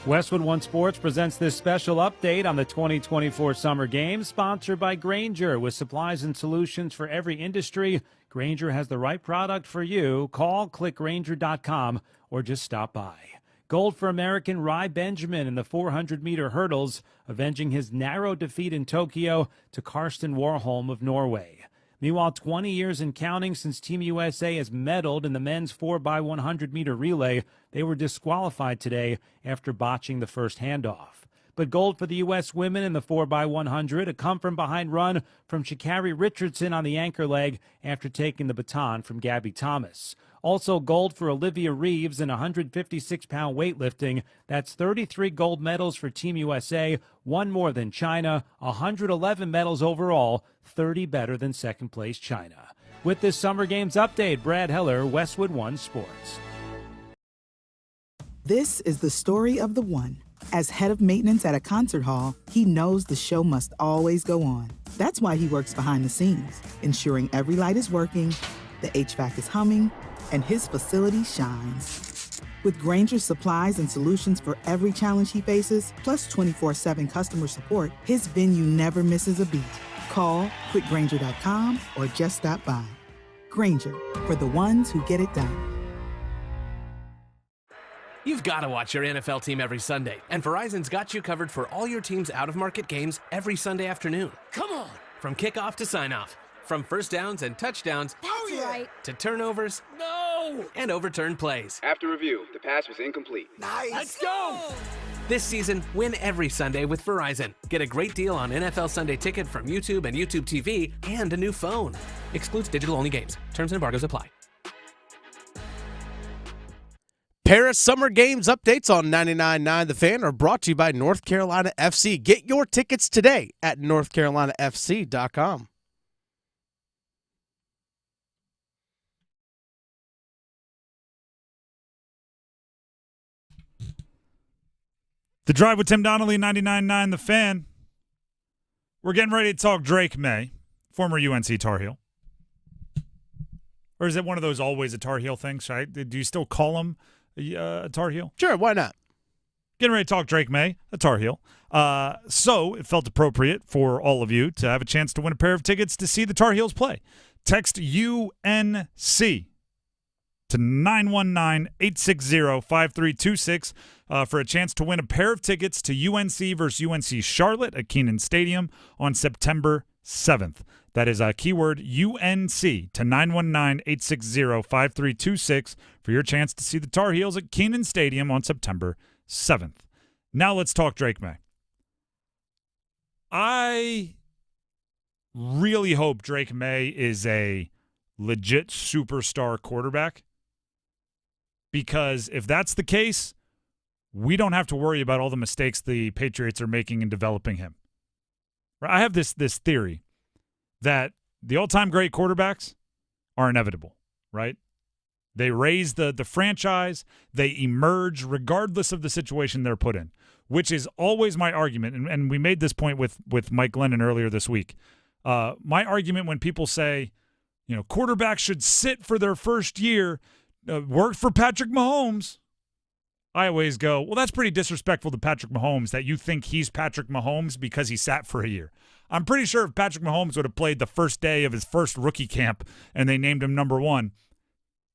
Westwood One Sports presents this special update on the 2024 Summer Games, sponsored by Grainger. With supplies and solutions for every industry, Grainger has the right product for you. Call, click Grainger.com, or just stop by. Gold for American Rai Benjamin in the 400-meter hurdles, avenging his narrow defeat in Tokyo to Karsten Warholm of Norway. Meanwhile, 20 years and counting since Team USA has medaled in the men's 4x100-meter relay, they were disqualified today after botching the first handoff. But gold for the U.S. women in the 4x100, a come-from-behind run from Sha'Carri Richardson on the anchor leg after taking the baton from Gabby Thomas. Also gold for Olivia Reeves in 156-pound weightlifting. That's 33 gold medals for Team USA, one more than China, 111 medals overall, 30 better than second-place China. With this Summer Games update, Brad Heller, Westwood One Sports. This is the story of the one. As head of maintenance at a concert hall, he knows the show must always go on. That's why he works behind the scenes, ensuring every light is working, the HVAC is humming, and his facility shines. With Grainger's supplies and solutions for every challenge he faces, plus 24/7 customer support, his venue never misses a beat. Call quickgrainger.com or just stop by. Grainger, for the ones who get it done. You've got to watch your NFL team every Sunday, and Verizon's got you covered for all your team's out-of-market games every Sunday afternoon. Come on! From kickoff to sign-off, from first downs and touchdowns to turnovers and overturned plays. After review, the pass was incomplete. Nice! Let's go! This season, win every Sunday with Verizon. Get a great deal on NFL Sunday Ticket from YouTube and YouTube TV and a new phone. Excludes digital-only games. Terms and embargoes apply. Paris Summer Games updates on 99.9 The Fan are brought to you by North Carolina FC. Get your tickets today at northcarolinafc.com. The Drive with Tim Donnelly, 99.9 The Fan. We're getting ready to talk Drake Maye, former UNC Tar Heel. Or is it one of those always a Tar Heel things, right? Do you still call him a Tar Heel? Sure, why not? Getting ready to talk Drake Maye, a Tar Heel. So it felt appropriate for all of you to have a chance to win a pair of tickets to see the Tar Heels play. Text UNC to 919-860-5326 for a chance to win a pair of tickets to UNC versus UNC Charlotte at Kenan Stadium on September 7th. That is a keyword UNC to 919-860-5326 for your chance to see the Tar Heels at Kenan Stadium on September 7th. Now let's talk Drake Maye. I really hope Drake Maye is a legit superstar quarterback, because if that's the case, we don't have to worry about all the mistakes the Patriots are making in developing him. I have this theory that the all-time great quarterbacks are inevitable, right? They raise the franchise. They emerge regardless of the situation they're put in, which is always my argument. And we made this point with Mike Glennon earlier this week. My argument when people say, quarterbacks should sit for their first year, worked for Patrick Mahomes, I always go, well, that's pretty disrespectful to Patrick Mahomes that you think he's Patrick Mahomes because he sat for a year. I'm pretty sure if Patrick Mahomes would have played the first day of his first rookie camp and they named him number one,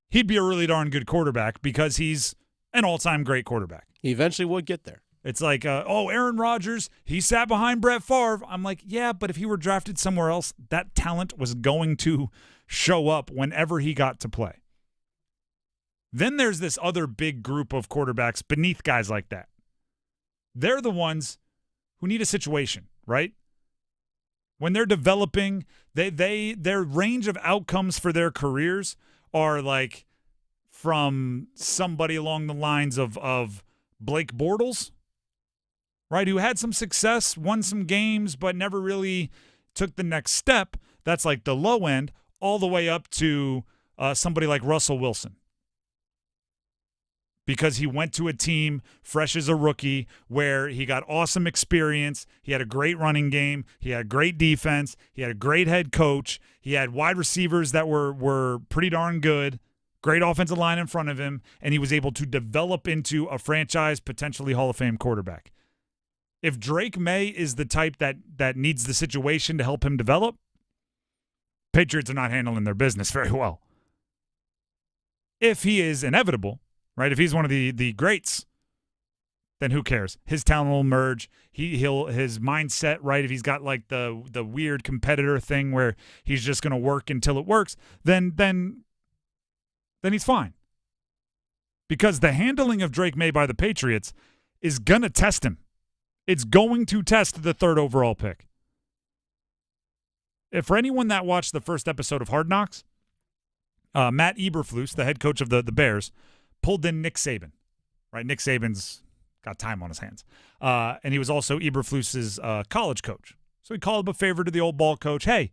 he'd be a really darn good quarterback because he's an all-time great quarterback. He eventually would get there. It's like, Aaron Rodgers, he sat behind Brett Favre. I'm like, yeah, but if he were drafted somewhere else, that talent was going to show up whenever he got to play. Then there's this other big group of quarterbacks beneath guys like that. They're the ones who need a situation, right? When they're developing, their range of outcomes for their careers are like from somebody along the lines of Blake Bortles, right, who had some success, won some games, but never really took the next step. That's like the low end, all the way up to somebody like Russell Wilson. because he went to a team fresh as a rookie where he got awesome experience. He had a great running game. He had a great defense. He had a great head coach. He had wide receivers that were pretty darn good, great offensive line in front of him, and he was able to develop into a franchise, potentially Hall of Fame quarterback. If Drake Maye is the type that needs the situation to help him develop, Patriots are not handling their business very well. If he is inevitable, right? If he's one of the greats, then who cares? His talent will emerge. His mindset, right? If he's got like the weird competitor thing where he's just going to work until it works, then he's fine. Because the handling of Drake Maye by the Patriots is going to test him. It's going to test the 3rd overall pick. If for anyone that watched the first episode of Hard Knocks, Matt Eberflus, the head coach of the Bears, pulled in Nick Saban, right? Nick Saban's got time on his hands. And he was also Eberflus's college coach. So he called up a favor to the old ball coach. Hey,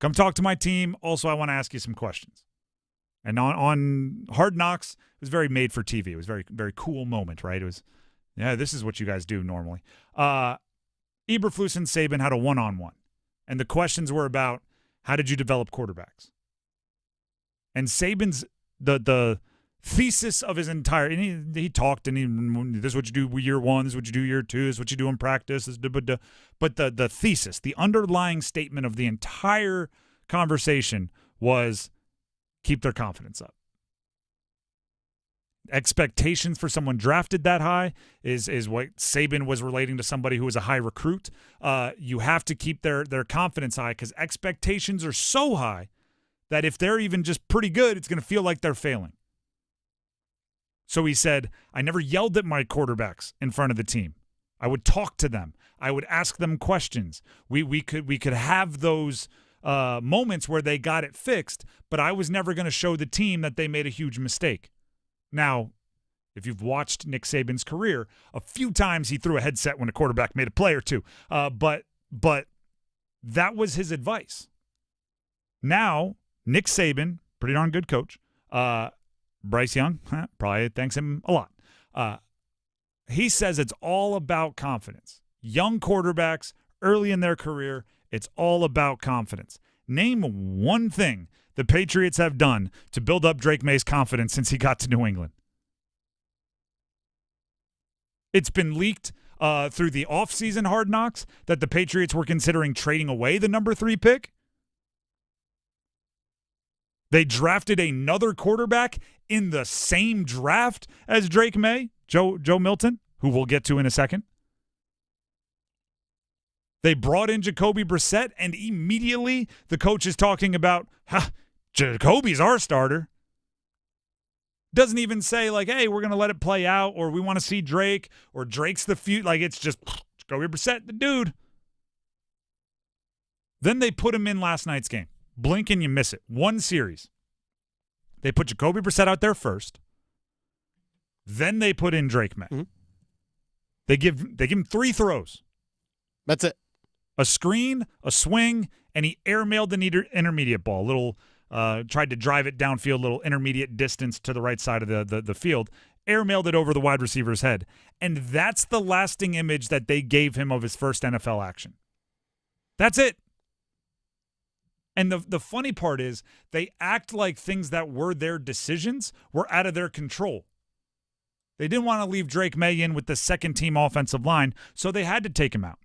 come talk to my team. Also, I want to ask you some questions. And on Hard Knocks, it was very made for TV. It was a very, very cool moment, right? It was, yeah, this is what you guys do normally. Eberflus and Saban had a one-on-one. And the questions were about, how did you develop quarterbacks? And Saban's, the thesis of his entire, and he talked, and this is what you do year 1, this is what you do year 2, this is what you do in practice, but the thesis, the underlying statement of the entire conversation was keep their confidence up. Expectations for someone drafted that high is what Saban was relating to somebody who was a high recruit. You have to keep their confidence high because expectations are so high that if they're even just pretty good, it's going to feel like they're failing. So he said, I never yelled at my quarterbacks in front of the team. I would talk to them. I would ask them questions. We could have those moments where they got it fixed, but I was never going to show the team that they made a huge mistake. Now, if you've watched Nick Saban's career, a few times he threw a headset when a quarterback made a play or two. But that was his advice. Now, Nick Saban, pretty darn good coach. Bryce Young, probably thanks him a lot. He says it's all about confidence. Young quarterbacks, early in their career, it's all about confidence. Name one thing the Patriots have done to build up Drake Maye's confidence since he got to New England. It's been leaked through the offseason Hard Knocks that the Patriots were considering trading away the number 3 pick. They drafted another quarterback in the same draft as Drake Maye, Joe Milton, who we'll get to in a second. They brought in Jacoby Brissett, and immediately the coach is talking about, Jacoby's our starter. Doesn't even say, like, hey, we're going to let it play out, or we want to see Drake, or Drake's the future. Like, it's just Jacoby Brissett, the dude. Then they put him in last night's game. Blink and you miss it. One series. They put Jacoby Brissett out there first. Then they put in Drake Maye. Mm-hmm. They give him 3 throws. That's it. A screen, a swing, and he airmailed an intermediate ball. Little tried to drive it downfield, little intermediate distance to the right side of the field. Airmailed it over the wide receiver's head. And that's the lasting image that they gave him of his first NFL action. That's it. And the funny part is they act like things that were their decisions were out of their control. They didn't want to leave Drake Maye in with the second-team offensive line, so they had to take him out.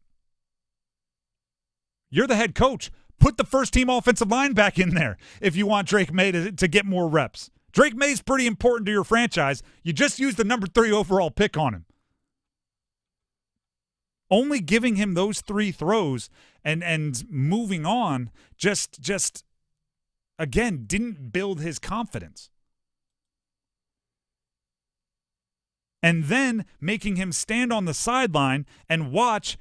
You're the head coach. Put the first-team offensive line back in there if you want Drake Maye to get more reps. Drake Maye's pretty important to your franchise. You just used the number 3 overall pick on him. Only giving him those 3 throws and moving on just again, didn't build his confidence. And then making him stand on the sideline and watch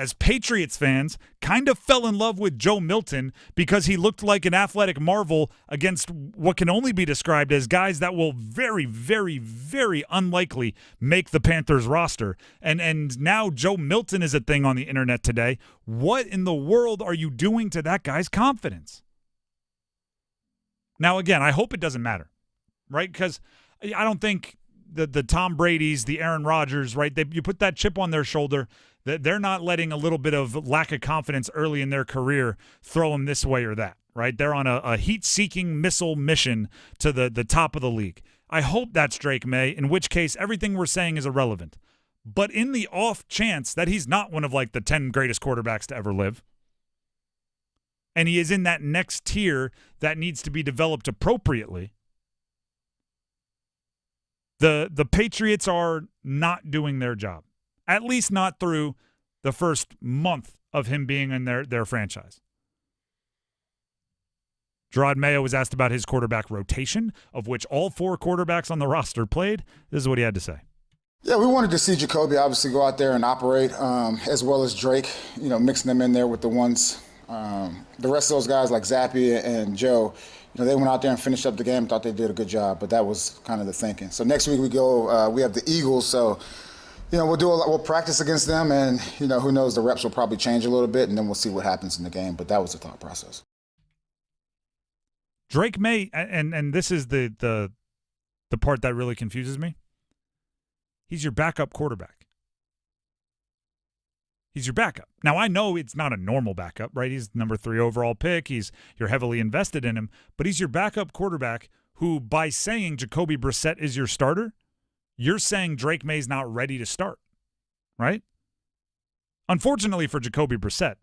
as Patriots fans kind of fell in love with Joe Milton because he looked like an athletic marvel against what can only be described as guys that will very, very, very unlikely make the Panthers roster. And now Joe Milton is a thing on the internet today. What in the world are you doing to that guy's confidence? Now, again, I hope it doesn't matter, right? Because I don't think the Tom Brady's, the Aaron Rodgers, right? You put that chip on their shoulder. They're not letting a little bit of lack of confidence early in their career throw them this way or that, right? They're on a heat-seeking missile mission to the top of the league. I hope that's Drake Maye, in which case everything we're saying is irrelevant. But in the off chance that he's not one of like the 10 greatest quarterbacks to ever live, and he is in that next tier that needs to be developed appropriately, the Patriots are not doing their job, at least not through the first month of him being in their franchise. Rod Maye was asked about his quarterback rotation, of which all 4 quarterbacks on the roster played. This is what he had to say. Yeah, we wanted to see Jacoby obviously go out there and operate, as well as Drake, mixing them in there with the ones. The rest of those guys like Zappy and Joe, they went out there and finished up the game, thought they did a good job, but that was kind of the thinking. So next week we have the Eagles, so we'll practice against them, and who knows, the reps will probably change a little bit, and then we'll see what happens in the game. But that was the thought process. Drake Maye, and this is the part that really confuses me. He's your backup quarterback. He's your backup. Now, I know it's not a normal backup, right? He's number 3 overall pick. You're heavily invested in him, but he's your backup quarterback who, by saying Jacoby Brissett is your starter, you're saying Drake Maye's not ready to start, right? Unfortunately for Jacoby Brissett,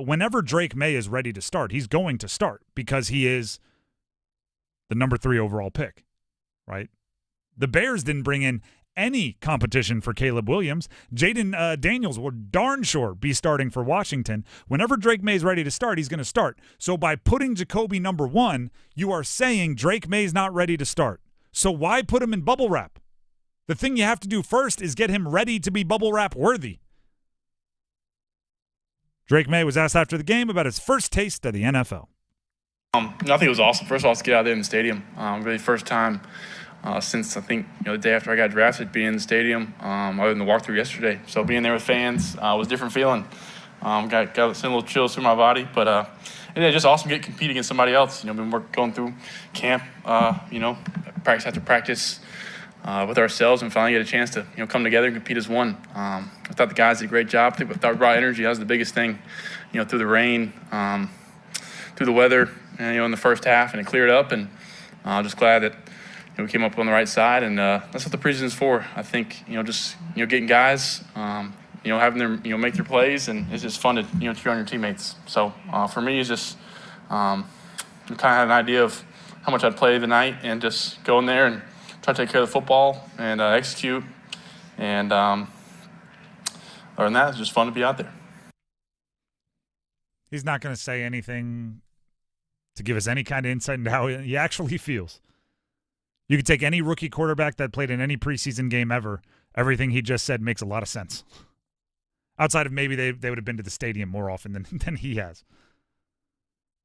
whenever Drake Maye is ready to start, he's going to start because he is the number 3 overall pick, right? The Bears didn't bring in any competition for Caleb Williams. Jaden Daniels will darn sure be starting for Washington. Whenever Drake Maye's ready to start, he's going to start. So by putting Jacoby number 1, you are saying Drake Maye's not ready to start. So why put him in bubble wrap? The thing you have to do first is get him ready to be bubble wrap worthy. Drake Maye was asked after the game about his first taste of the NFL. I think it was awesome. First of all, to get out there in the stadium. Really first time since I think the day after I got drafted, being in the stadium, other than the walkthrough yesterday. So being there with fans was a different feeling. Got sent a little chills through my body, but yeah, just awesome to compete against somebody else. Been going through camp, practice after practice with ourselves, and finally get a chance to come together and compete as one. I thought the guys did a great job. I thought we brought energy. That was the biggest thing. Through the rain, through the weather, and, in the first half, and it cleared up, and just glad that we came up on the right side, and that's what the preseason is for. I think just getting guys, having them make their plays, and it's just fun to cheer on your teammates. So for me, it's just kind of had an idea of how much I'd play the night, and just go in there and try to take care of the football and execute. And other than that, it's just fun to be out there. He's not going to say anything to give us any kind of insight into how he actually feels. You could take any rookie quarterback that played in any preseason game ever. Everything he just said makes a lot of sense. Outside of maybe they would have been to the stadium more often than he has.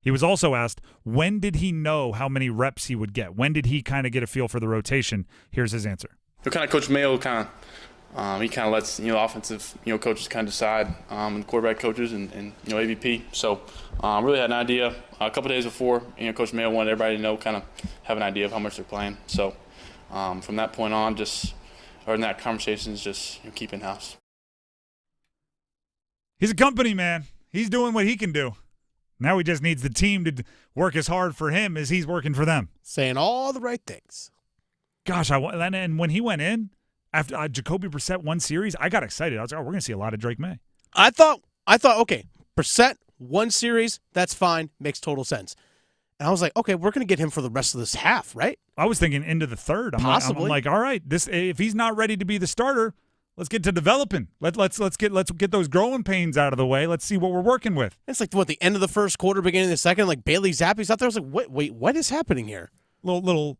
He was also asked, when did he know how many reps he would get? When did he kind of get a feel for the rotation? Here's his answer. Coach Maye he kind of lets offensive coaches kind of decide, and quarterback coaches and AVP. So really had an idea a couple days before. Coach Maye wanted everybody to know, kind of have an idea of how much they're playing. So from that point on, in that conversation is just keep in house. He's a company man. He's doing what he can do. Now he just needs the team to work as hard for him as he's working for them. Saying all the right things. Gosh, and when he went in, after Jacoby Brissett won series, I got excited. I was like, we're going to see a lot of Drake Maye. I thought, okay, Brissett, 1 series, that's fine, makes total sense. And I was like, okay, we're going to get him for the rest of this half, right? I was thinking into the third. Possibly. I'm like, all right, if he's not ready to be the starter, let's get to developing. Let's get those growing pains out of the way. Let's see what we're working with. It's like the end of the first quarter, beginning of the second, like Bailey Zappi's out there. I was like, wait, what is happening here? Little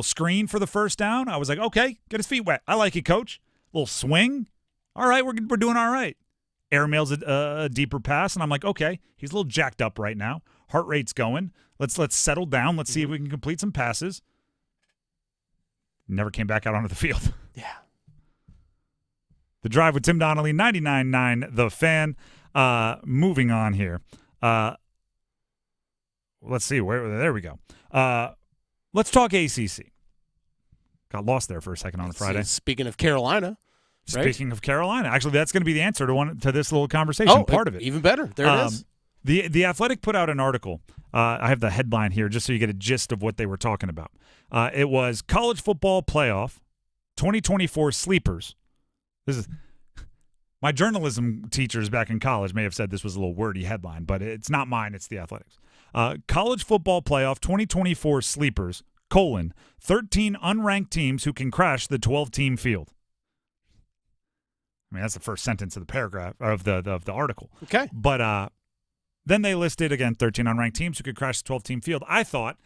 screen for the first down. I was like, okay, get his feet wet. I like it, coach. Little swing. All right, we're doing all right. Airmails a deeper pass, and I'm like, okay, he's a little jacked up right now. Heart rate's going. Let's settle down. Let's see if we can complete some passes. Never came back out onto the field. Yeah. The Drive with Tim Donnelly, 99.9 The Fan. Moving on here. Let's see. There we go. Let's talk ACC. Got lost there for a second on a Friday. Speaking of Carolina. Right? Speaking of Carolina, actually, that's going to be the answer to this little conversation. Part of it, even better. There it is. The Athletic put out an article. I have the headline here just so you get a gist of what they were talking about. It was College Football Playoff 2024 Sleepers. This is my journalism teachers back in college may have said this was a little wordy headline, but it's not mine. It's the Athletics. College Football Playoff 2024 Sleepers, 13 unranked teams who can crash the 12-team field. I mean, that's the first sentence of the paragraph of the article. Okay. But then they listed, again, 13 unranked teams who could crash the 12-team field. I thought,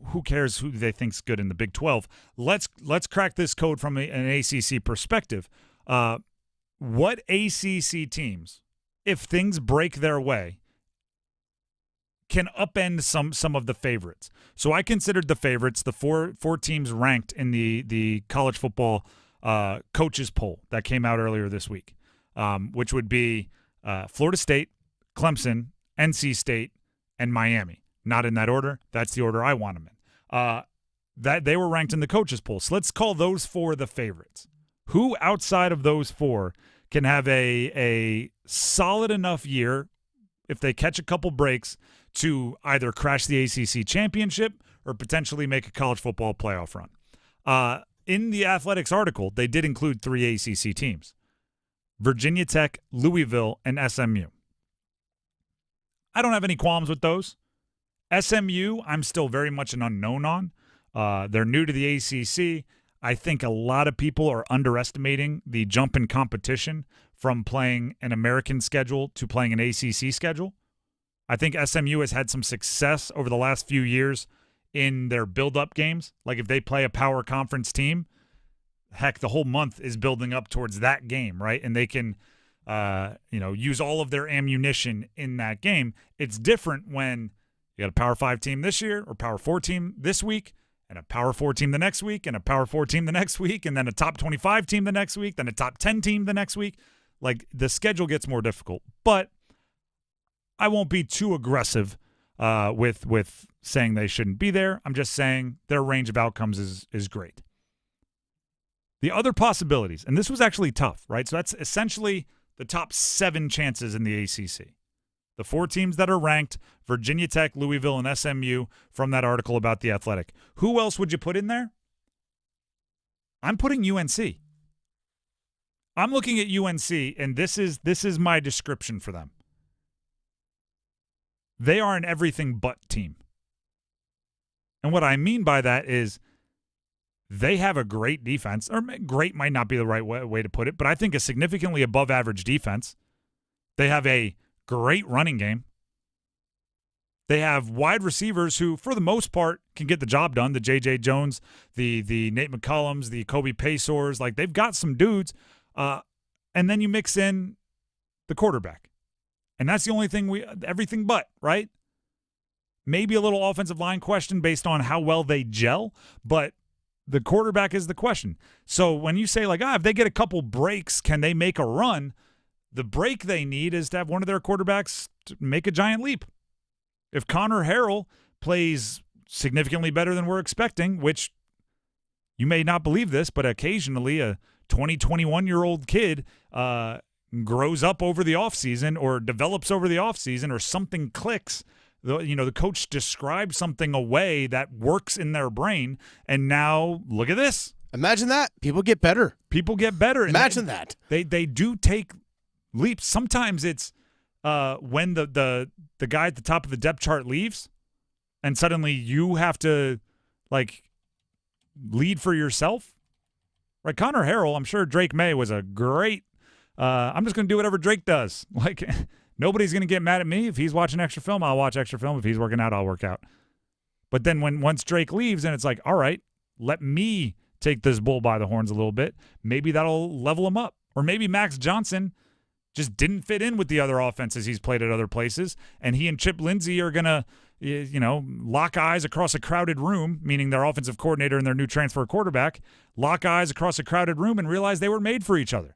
who cares who they think's good in the Big 12? Let's crack this code from an ACC perspective. What ACC teams, if things break their way, can upend some of the favorites? So I considered the favorites, the four teams ranked in the college football coaches poll that came out earlier this week, which would be Florida State, Clemson, NC State, and Miami. Not in that order. That's the order I want them in. That they were ranked in the coaches poll. So let's call those four the favorites. Who outside of those four can have a solid enough year, if they catch a couple breaks, to either crash the ACC championship or potentially make a college football playoff run? In the Athletics article, they did include 3 ACC teams: Virginia Tech, Louisville, and SMU. I don't have any qualms with those. SMU, I'm still very much an unknown on. They're new to the ACC. I think a lot of people are underestimating the jump in competition from playing an American schedule to playing an ACC schedule. I think SMU has had some success over the last few years in their build-up games. Like if they play a power conference team, heck, the whole month is building up towards that game, right? And they can use all of their ammunition in that game. It's different when you got a Power 5 team this year or Power 4 team this week and a Power 4 team the next week and a Power 4 team the next week and then a top 25 team the next week, then a top 10 team the next week. Like the schedule gets more difficult. But I won't be too aggressive with saying they shouldn't be there. I'm just saying their range of outcomes is great. The other possibilities, and this was actually tough, right? So that's essentially the top 7 chances in the ACC. The 4 teams that are ranked, Virginia Tech, Louisville, and SMU from that article about the Athletic. Who else would you put in there? I'm putting UNC. I'm looking at UNC, and this is my description for them. They are an everything but team. And what I mean by that is they have a great defense, or great might not be the right way to put it, but I think a significantly above average defense. They have a great running game. They have wide receivers who, for the most part, can get the job done. The J.J. Jones, the Nate McCollums, the Kobe Paysours. Like, they've got some dudes. And then you mix in the quarterback. And that's the only thing everything but, right? Maybe a little offensive line question based on how well they gel, but the quarterback is the question. So when you say, like, if they get a couple breaks, can they make a run? The break they need is to have one of their quarterbacks to make a giant leap. If Connor Harrell plays significantly better than we're expecting, which you may not believe this, but occasionally a 21-year-old kid grows up over the offseason or develops over the offseason or something clicks. The coach describes something a way that works in their brain, and now look at this. Imagine that. People get better. People get better. Imagine that. They do take leaps. Sometimes it's when the guy at the top of the depth chart leaves, and suddenly you have to lead for yourself. Right, Connor Harrell, I'm sure Drake Maye was a great. I'm just going to do whatever Drake does. Nobody's going to get mad at me if he's watching extra film. I'll watch extra film. If he's working out, I'll work out. But then once Drake leaves, and it's like, all right, let me take this bull by the horns a little bit. Maybe that'll level him up. Or maybe Max Johnson just didn't fit in with the other offenses he's played at other places, and he and Chip Lindsey are going to, lock eyes across a crowded room, meaning their offensive coordinator and their new transfer quarterback, lock eyes across a crowded room and realize they were made for each other.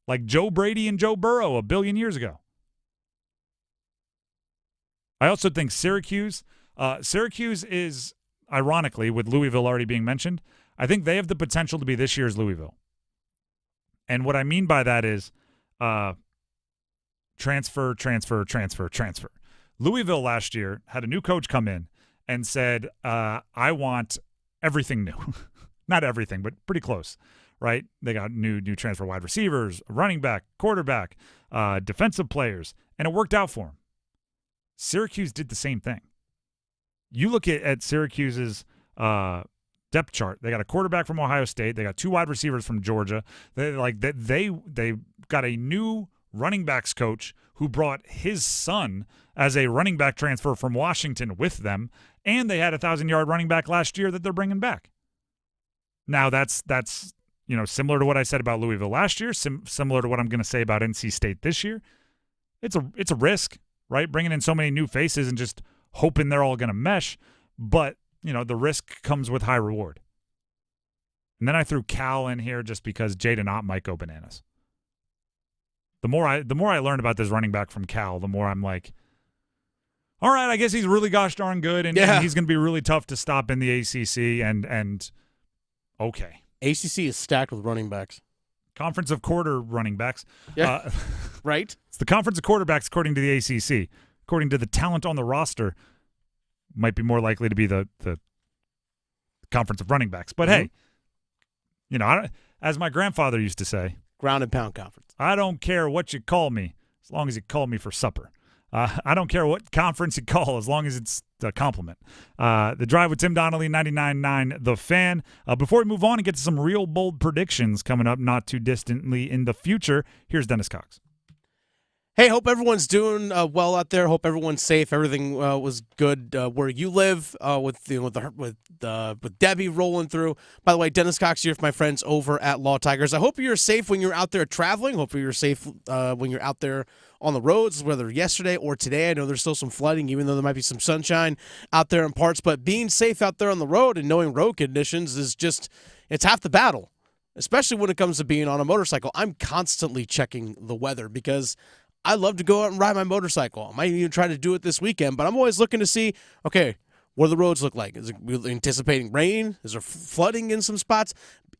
Like Joe Brady and Joe Burrow a billion years ago. I also think Syracuse is ironically, with Louisville already being mentioned, I think they have the potential to be this year's Louisville. And what I mean by that is transfer. Louisville last year had a new coach come in and said, I want everything new. Not everything, but pretty close, right? They got new transfer wide receivers, running back, quarterback, defensive players, and it worked out for them. Syracuse did the same thing. You look at Syracuse's depth chart. They got a quarterback from Ohio State. They got 2 wide receivers from Georgia. They got a new running backs coach who brought his son as a running back transfer from Washington with them, and they had a 1,000-yard running back last year that they're bringing back. Now that's similar to what I said about Louisville last year, similar to what I'm going to say about NC State this year. It's a risk, right? Bringing in so many new faces and just hoping they're all going to mesh, but the risk comes with high reward. And then I threw Cal in here just because Jaden Ott might go bananas. The more I learned about this running back from Cal, the more I'm like, all right, I guess he's really gosh darn good, and he's going to be really tough to stop in the ACC. And okay, ACC is stacked with running backs. Conference of quarter running backs. Yeah, right. It's the conference of quarterbacks according to the ACC. According to the talent on the roster, might be more likely to be the conference of running backs. But hey, as my grandfather used to say, ground and pound conference. I don't care what you call me as long as you call me for supper. I don't care what conference you call as long as it's a compliment. The Drive with Tim Donnelly, 99.9 The Fan. Before we move on and get to some real bold predictions coming up not too distantly in the future, here's Dennis Cox. Hey, hope everyone's doing well out there. Hope everyone's safe. Everything was good where you live with Debbie rolling through. By the way, Dennis Cox here for my friends over at Law Tigers. I hope you're safe when you're out there traveling. Hope you're safe when you're out there on the roads, whether yesterday or today. I know there's still some flooding, even though there might be some sunshine out there in parts. But being safe out there on the road and knowing road conditions is it's half the battle, especially when it comes to being on a motorcycle. I'm constantly checking the weather because I love to go out and ride my motorcycle. I might even try to do it this weekend, but I'm always looking to see, okay, what do the roads look like? Is it anticipating rain? Is there flooding in some spots?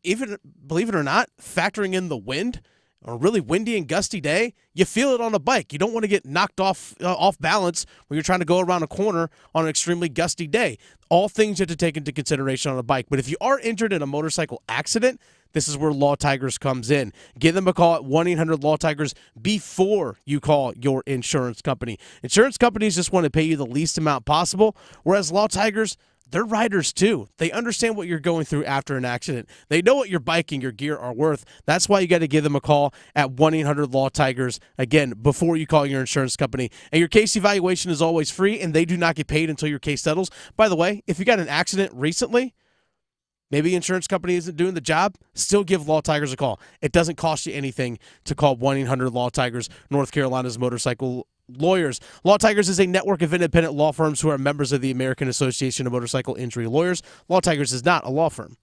Even, believe it or not, factoring in the wind, a really windy and gusty day, you feel it on a bike. You don't want to get knocked off balance when you're trying to go around a corner on an extremely gusty day. All things you have to take into consideration on a bike. But if you are injured in a motorcycle accident, this is where Law Tigers comes in. Give them a call at 1-800-LAW-TIGERS before you call your insurance company. Insurance companies just want to pay you the least amount possible, whereas Law Tigers, they're riders too. They understand what you're going through after an accident. They know what your bike and your gear are worth. That's why you got to give them a call at 1-800-LAW-TIGERS, again, before you call your insurance company. And your case evaluation is always free, and they do not get paid until your case settles. By the way, if you got an accident recently, maybe the insurance company isn't doing the job, still give Law Tigers a call. It doesn't cost you anything to call 1-800-LAW-TIGERS, North Carolina's motorcycle lawyers. Law Tigers is a network of independent law firms who are members of the American Association of Motorcycle Injury Lawyers. Law Tigers is not a law firm.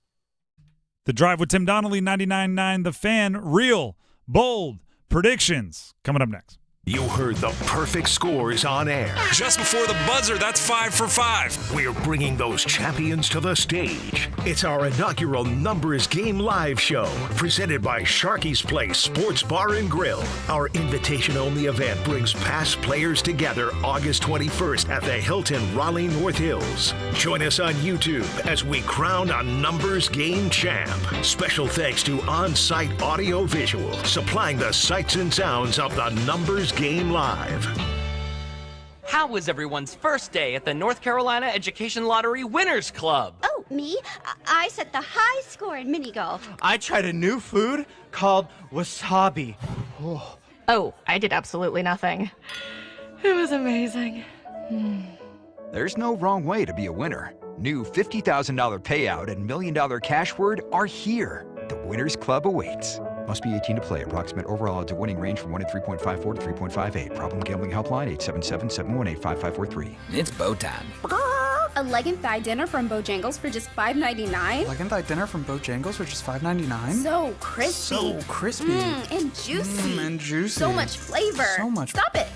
The Drive with Tim Donnelly, 99.9 The Fan. Real, bold predictions coming up next. You heard the perfect scores on air. Just before the buzzer, that's 5 for 5. We're bringing those champions to the stage. It's our inaugural Numbers Game Live show, presented by Sharky's Place Sports Bar and Grill. Our invitation-only event brings past players together August 21st at the Hilton Raleigh North Hills. Join us on YouTube as we crown a Numbers Game champ. Special thanks to On-Site Audio Visual, supplying the sights and sounds of the Numbers Game Live. How was everyone's first day at the North Carolina Education Lottery Winners Club? Oh, me? I set the high score in mini golf. I tried a new food called wasabi. Oh, I did absolutely nothing. It was amazing. There's no wrong way to be a winner. New $50,000 payout and $1 million cash word are here. The Winners Club awaits. Must be 18 to play. Approximate overall odds of winning range from 1 in 3.54 to 3.58. Problem gambling helpline 877-718-5543. It's bow time. A leg and thigh dinner from Bojangles for just $5.99. Leg and thigh dinner from Bojangles for just $5.99. So crispy. So crispy. And juicy. And juicy. So much flavor. So much. Stop it.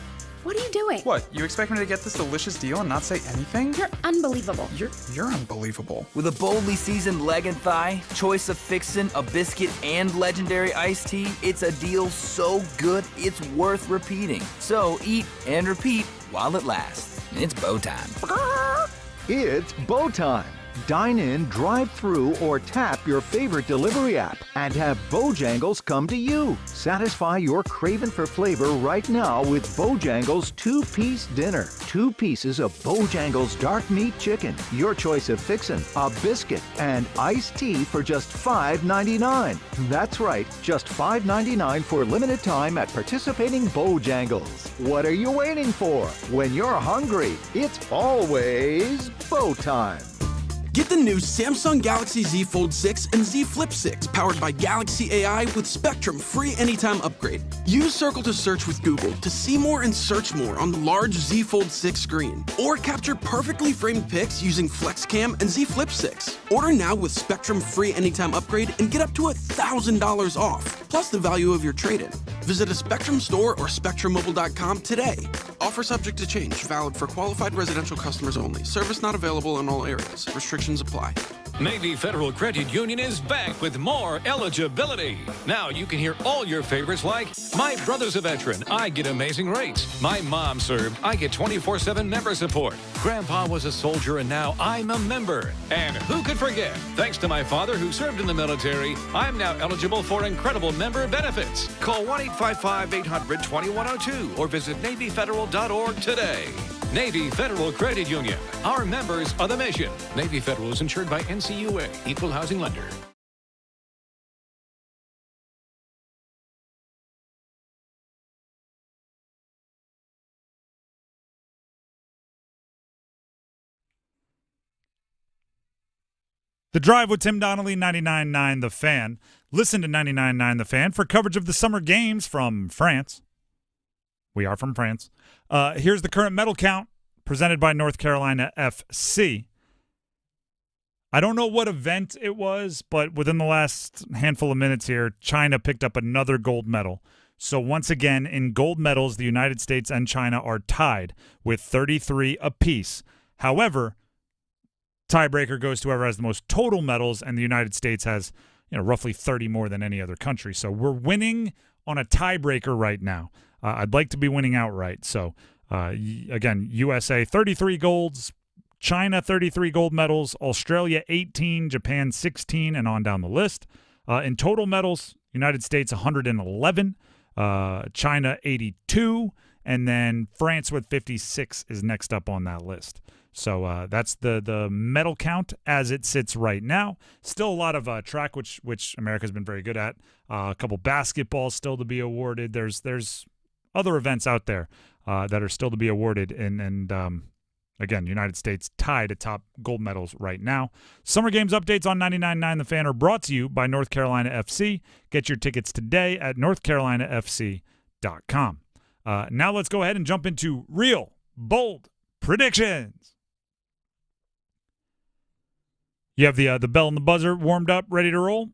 What are you doing? What, you expect me to get this delicious deal and not say anything? You're unbelievable. You're unbelievable. With a boldly seasoned leg and thigh, choice of fixin', a biscuit, and legendary iced tea, it's a deal so good it's worth repeating. So eat and repeat while it lasts. It's bow time. It's bow time. Dine in, drive through, or tap your favorite delivery app and have Bojangles come to you. Satisfy your craving for flavor right now with Bojangles 2-piece dinner. 2 pieces of Bojangles dark meat chicken, your choice of fixin', a biscuit, and iced tea for just $5.99. That's right, just $5.99 for limited time at participating Bojangles. What are you waiting for? When you're hungry, it's always bow time. Get the new Samsung Galaxy Z Fold 6 and Z Flip 6 powered by Galaxy AI with Spectrum free anytime upgrade. Use Circle to search with Google to see more and search more on the large Z Fold 6 screen. Or capture perfectly framed pics using FlexCam and Z Flip 6. Order now with Spectrum free anytime upgrade and get up to $1,000 off, plus the value of your trade-in. Visit a Spectrum store or SpectrumMobile.com today. Offer subject to change, valid for qualified residential customers only. Service not available in all areas. Restrictions apply. Navy Federal Credit Union is back with more eligibility. Now you can hear all your favorites like, my brother's a veteran, I get amazing rates. My mom served, I get 24/7 member support. Grandpa was a soldier and now I'm a member. And who could forget, thanks to my father who served in the military, I'm now eligible for incredible member benefits. Call 1-855-800-2102 or visit NavyFederal.org today. Navy Federal Credit Union. Our members are the mission. Navy Federal is insured by NCUA, Equal Housing Lender. The Drive with Tim Donnelly, 99.9 The Fan. Listen to 99.9 The Fan for coverage of the summer games from France. We are from France. Here's the current medal count presented by North Carolina FC. I don't know what event it was, but within the last handful of minutes here, China picked up another gold medal. So once again, in gold medals, the United States and China are tied with 33 apiece. However, tiebreaker goes to whoever has the most total medals, and the United States has, roughly 30 more than any other country. So we're winning on a tiebreaker right now. I'd like to be winning outright. So, again, USA 33 golds, China 33 gold medals, Australia 18, Japan 16, and on down the list. In total medals, United States 111, China 82, and then France with 56 is next up on that list. So that's the medal count as it sits right now. Still a lot of track, which America's been very good at. A couple basketballs still to be awarded. There's other events out there that are still to be awarded, and again, United States tied atop gold medals right now. Summer Games updates on 99.9 The Fan are brought to you by North Carolina FC. Get your tickets today at northcarolinafc.com. Now let's go ahead and jump into real, bold predictions. You have the bell and the buzzer warmed up, ready to roll?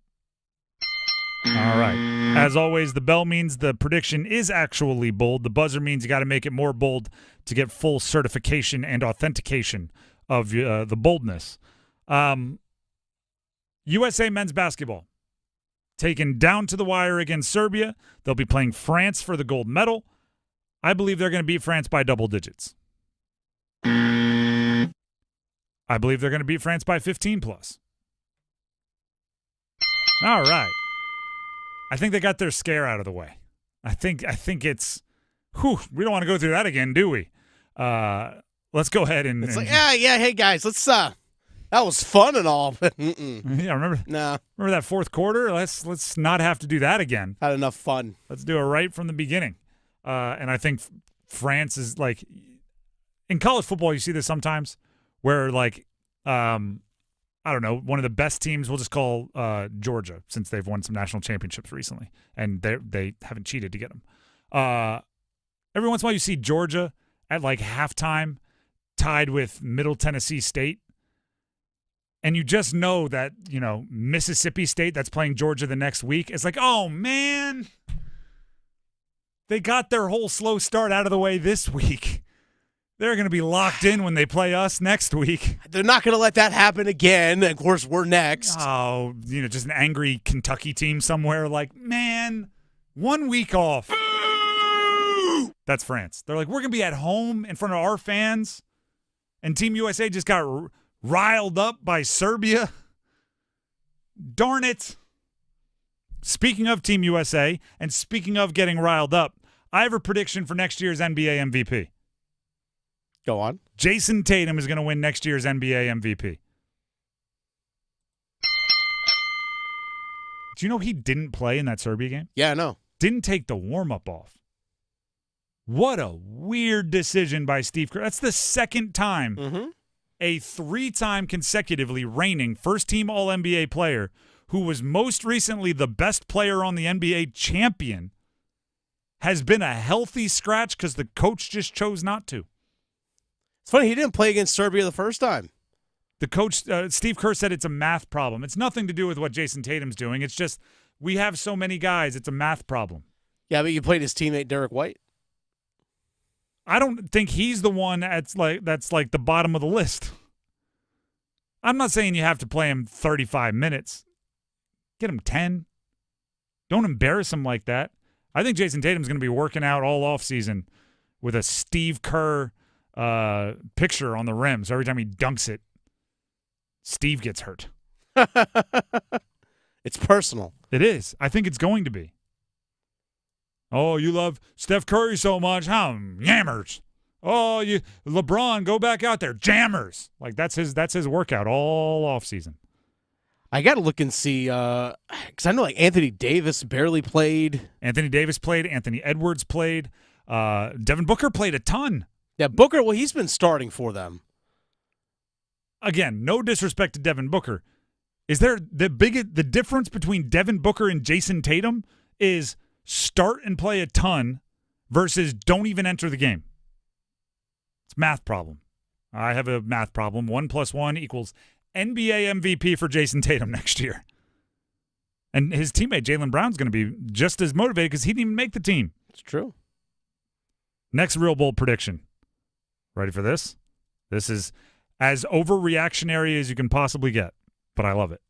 All right. As always, the bell means the prediction is actually bold. The buzzer means you got to make it more bold to get full certification and authentication of the boldness. USA men's basketball taken down to the wire against Serbia. They'll be playing France for the gold medal. I believe they're going to beat France by double digits. I believe they're going to beat France by 15 plus. All right. I think they got their scare out of the way. I think it's, we don't want to go through that again, do we? Let's go ahead and. It's like, hey guys, let's. That was fun and all, but yeah, remember that fourth quarter? Let's not have to do that again. Had enough fun. Let's do it right from the beginning. And I think France is like, in college football, you see this sometimes, where like, I don't know, one of the best teams, we'll just call Georgia, since they've won some national championships recently, and they haven't cheated to get them. Every once in a while you see Georgia at like halftime tied with Middle Tennessee State, and you just know that, Mississippi State that's playing Georgia the next week is like, oh, man, They got their whole slow start out of the way this week. They're going to be locked in when they play us next week. They're not going to let that happen again. Of course, we're next. Oh, just an angry Kentucky team somewhere like, man, 1 week off. That's France. They're like, we're going to be at home in front of our fans, and Team USA just got riled up by Serbia. Darn it. Speaking of Team USA and speaking of getting riled up, I have a prediction for next year's NBA MVP. Go on. Jason Tatum is going to win next year's NBA MVP. Do you know he didn't play in that Serbia game? Yeah, I know. Didn't take the warm-up off. What a weird decision by Steve Kerr. That's the second time a 3-time consecutively reigning first-team All-NBA player who was most recently the best player on the NBA champion has been a healthy scratch because the coach just chose not to. It's funny, he didn't play against Serbia the first time. The coach, Steve Kerr, said it's a math problem. It's nothing to do with what Jason Tatum's doing. It's just we have so many guys. It's a math problem. Yeah, but you played his teammate Derek White. I don't think he's the one that's like the bottom of the list. I'm not saying you have to play him 35 minutes. Get him 10. Don't embarrass him like that. I think Jason Tatum's going to be working out all offseason with a Steve Kerr picture on the rim. So every time he dunks it, Steve gets hurt. It's personal. It is. I think it's going to be. Oh, you love Steph Curry so much, huh? Yammers. Oh, you LeBron, go back out there. Jammers. Like that's his workout all offseason. I got to look and see, because I know like Anthony Davis barely played. Anthony Davis played. Anthony Edwards played. Devin Booker played a ton. Yeah, Booker, well, he's been starting for them. Again, no disrespect to Devin Booker. Is there the difference between Devin Booker and Jason Tatum is start and play a ton versus don't even enter the game. It's a math problem. I have a math problem. 1 + 1 equals NBA MVP for Jason Tatum next year. And his teammate Jaylen Brown's going to be just as motivated because he didn't even make the team. It's true. Next real bold prediction. Ready for this? This is as overreactionary as you can possibly get, but I love it.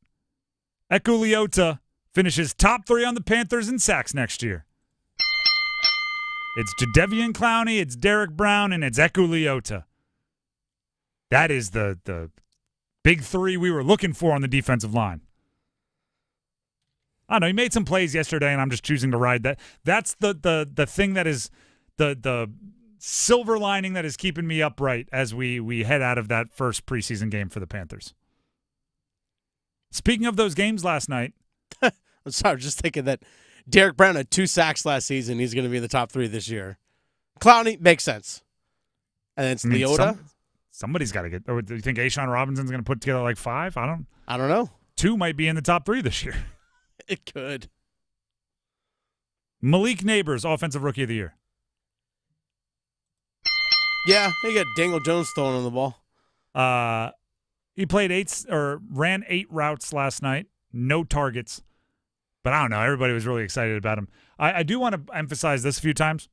Eku Leota finishes top 3 on the Panthers in sacks next year. It's Jadeveon Clowney, it's Derek Brown, and it's Eku Leota. That is the big 3 we were looking for on the defensive line. I don't know, he made some plays yesterday, and I'm just choosing to ride that. That's the thing that is the silver lining that is keeping me upright as we head out of that first preseason game for the Panthers. Speaking of those games last night. I'm sorry, I was just thinking that Derek Brown had 2 sacks last season. He's going to be in the top 3 this year. Clowney makes sense. And then it's Leota. Somebody's got to get. Or do you think Ashawn Robinson's going to put together like 5? I don't know. 2 might be in the top 3 this year. It could. Malik Neighbors, Offensive Rookie of the Year. Yeah, he got Daniel Jones throwing on the ball. He ran 8 routes last night. No targets. But I don't know. Everybody was really excited about him. I do want to emphasize this a few times.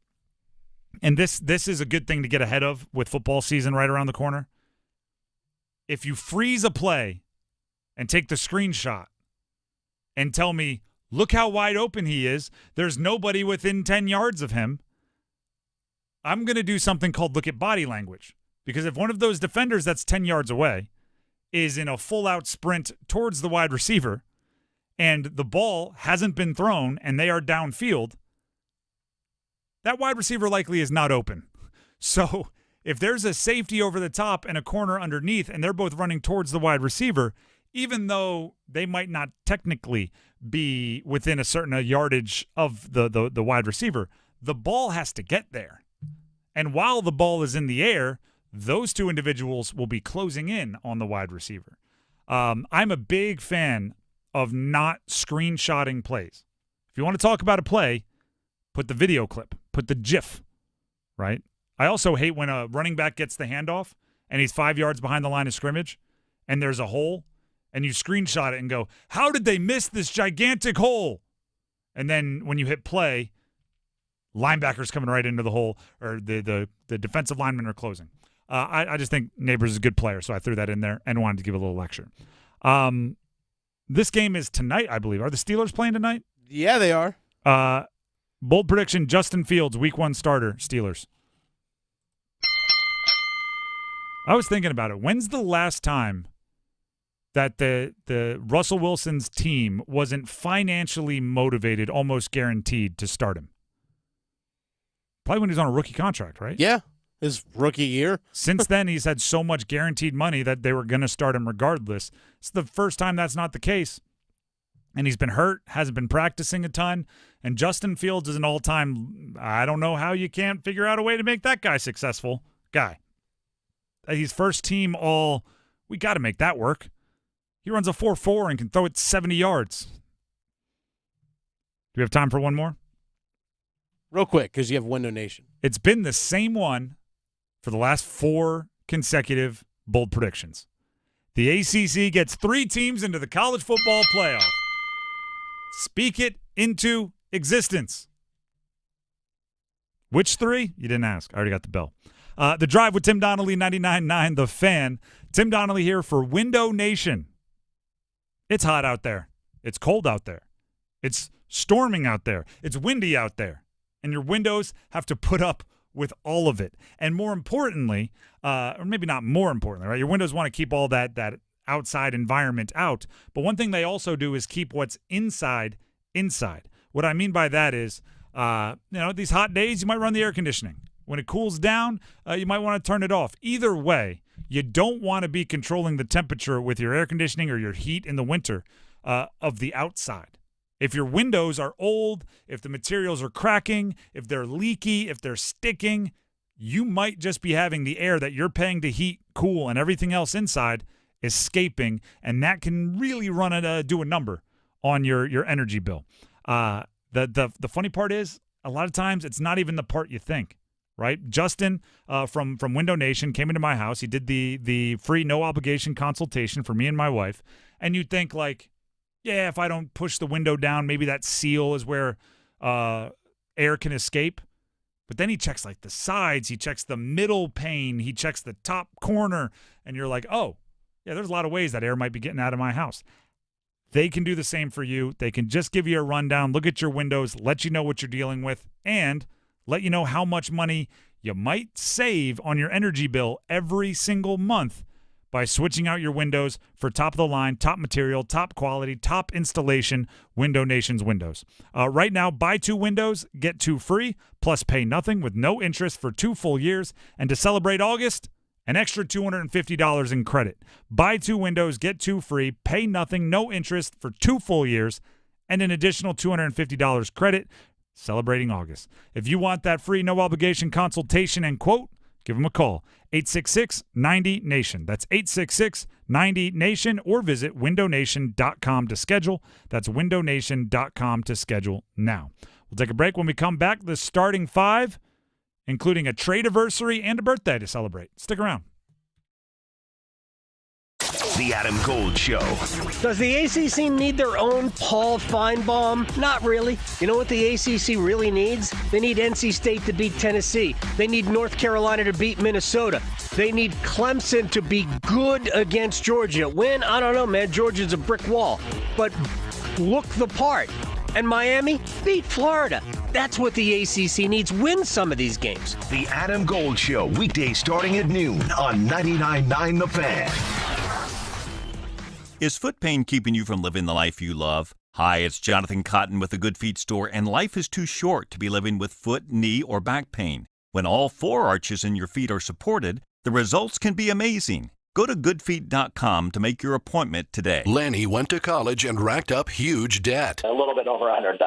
And this is a good thing to get ahead of with football season right around the corner. If you freeze a play and take the screenshot and tell me, look how wide open he is, there's nobody within 10 yards of him, I'm going to do something called look at body language. Because if one of those defenders that's 10 yards away is in a full-out sprint towards the wide receiver and the ball hasn't been thrown and they are downfield, that wide receiver likely is not open. So if there's a safety over the top and a corner underneath and they're both running towards the wide receiver, even though they might not technically be within a certain yardage of the wide receiver, the ball has to get there. And while the ball is in the air, those 2 individuals will be closing in on the wide receiver. I'm a big fan of not screenshotting plays. If you want to talk about a play, put the video clip, put the GIF, right? I also hate when a running back gets the handoff and he's 5 yards behind the line of scrimmage and there's a hole and you screenshot it and go, how did they miss this gigantic hole? And then when you hit play, linebackers coming right into the hole, or the defensive linemen are closing. I just think Neighbors is a good player, so I threw that in there and wanted to give a little lecture. This game is tonight, I believe. Are the Steelers playing tonight? Yeah, they are. Bold prediction, Justin Fields, week 1 starter, Steelers. I was thinking about it. When's the last time that the Russell Wilson's team wasn't financially motivated, almost guaranteed to start him? Probably when he's on a rookie contract, right? Yeah, his rookie year. Since then, he's had so much guaranteed money that they were going to start him regardless. It's the first time that's not the case. And he's been hurt, hasn't been practicing a ton. And Justin Fields is an all-time, I don't know how you can't figure out a way to make that guy successful guy. He's first team all, we got to make that work. He runs a 4.4 and can throw it 70 yards. Do we have time for one more? Real quick, because you have Window Nation. It's been the same one for the last 4 consecutive bold predictions. The ACC gets 3 teams into the college football playoff. Speak it into existence. Which 3? You didn't ask. I already got the bell. The Drive with Tim Donnelly, 99.9 The Fan. Tim Donnelly here for Window Nation. It's hot out there. It's cold out there. It's storming out there. It's windy out there. And your windows have to put up with all of it. And more importantly, or maybe not more importantly, right? Your windows want to keep all that outside environment out. But one thing they also do is keep what's inside. What I mean by that is, these hot days, you might run the air conditioning. When it cools down, you might want to turn it off. Either way, you don't want to be controlling the temperature with your air conditioning or your heat in the winter of the outside. If your windows are old, if the materials are cracking, if they're leaky, if they're sticking, you might just be having the air that you're paying to heat, cool, and everything else inside escaping, and that can really do a number on your energy bill. The funny part is, a lot of times it's not even the part you think. Right, Justin from Window Nation came into my house. He did the free no obligation consultation for me and my wife, and you'd think like, yeah, if I don't push the window down, maybe that seal is where air can escape. But then he checks like the sides, he checks the middle pane, he checks the top corner, and you're like, oh, yeah, there's a lot of ways that air might be getting out of my house. They can do the same for you. They can just give you a rundown, look at your windows, let you know what you're dealing with, and let you know how much money you might save on your energy bill every single month by switching out your windows for top-of-the-line, top material, top quality, top installation, Window Nation's windows. Right now, buy 2 windows, get 2 free, plus pay nothing with no interest for 2 full years. And to celebrate August, an extra $250 in credit. Buy 2 windows, get 2 free, pay nothing, no interest for 2 full years, and an additional $250 credit celebrating August. If you want that free no obligation consultation and quote, give them a call. 866-90-NATION. That's 866-90-NATION, or visit windownation.com to schedule. That's windownation.com to schedule now. We'll take a break. When we come back, the starting 5, including a trade anniversary and a birthday to celebrate. Stick around. The Adam Gold Show. Does the ACC need their own Paul Feinbaum? Not really. You know what the ACC really needs? They need NC State to beat Tennessee. They need North Carolina to beat Minnesota. They need Clemson to be good against Georgia. Win? I don't know, man. Georgia's a brick wall. But look the part. And Miami? Beat Florida. That's what the ACC needs. Win some of these games. The Adam Gold Show, weekdays starting at noon on 99.9 The Fan. Is foot pain keeping you from living the life you love? Hi, it's Jonathan Cotton with the Good Feet store, and life is too short to be living with foot, knee, or back pain. When all 4 arches in your feet are supported, the results can be amazing. Go to goodfeet.com to make your appointment today. Lenny went to college and racked up huge debt. A little bit over $100,000.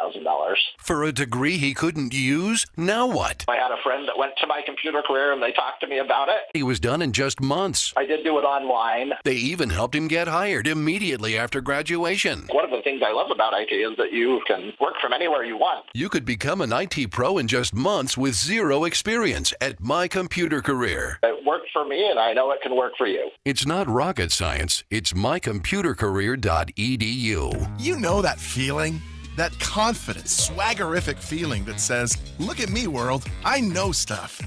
For a degree he couldn't use? Now what? I had a friend that went to my computer career and they talked to me about it. He was done in just months. I did do it online. They even helped him get hired immediately after graduation. One of the things I love about IT is that you can work from anywhere you want. You could become an IT pro in just months with 0 experience at My Computer Career. It worked for me and I know it can work for you. It's not rocket science. It's mycomputercareer.edu. You know that feeling? That confident, swaggerific feeling that says, look at me, world, I know stuff.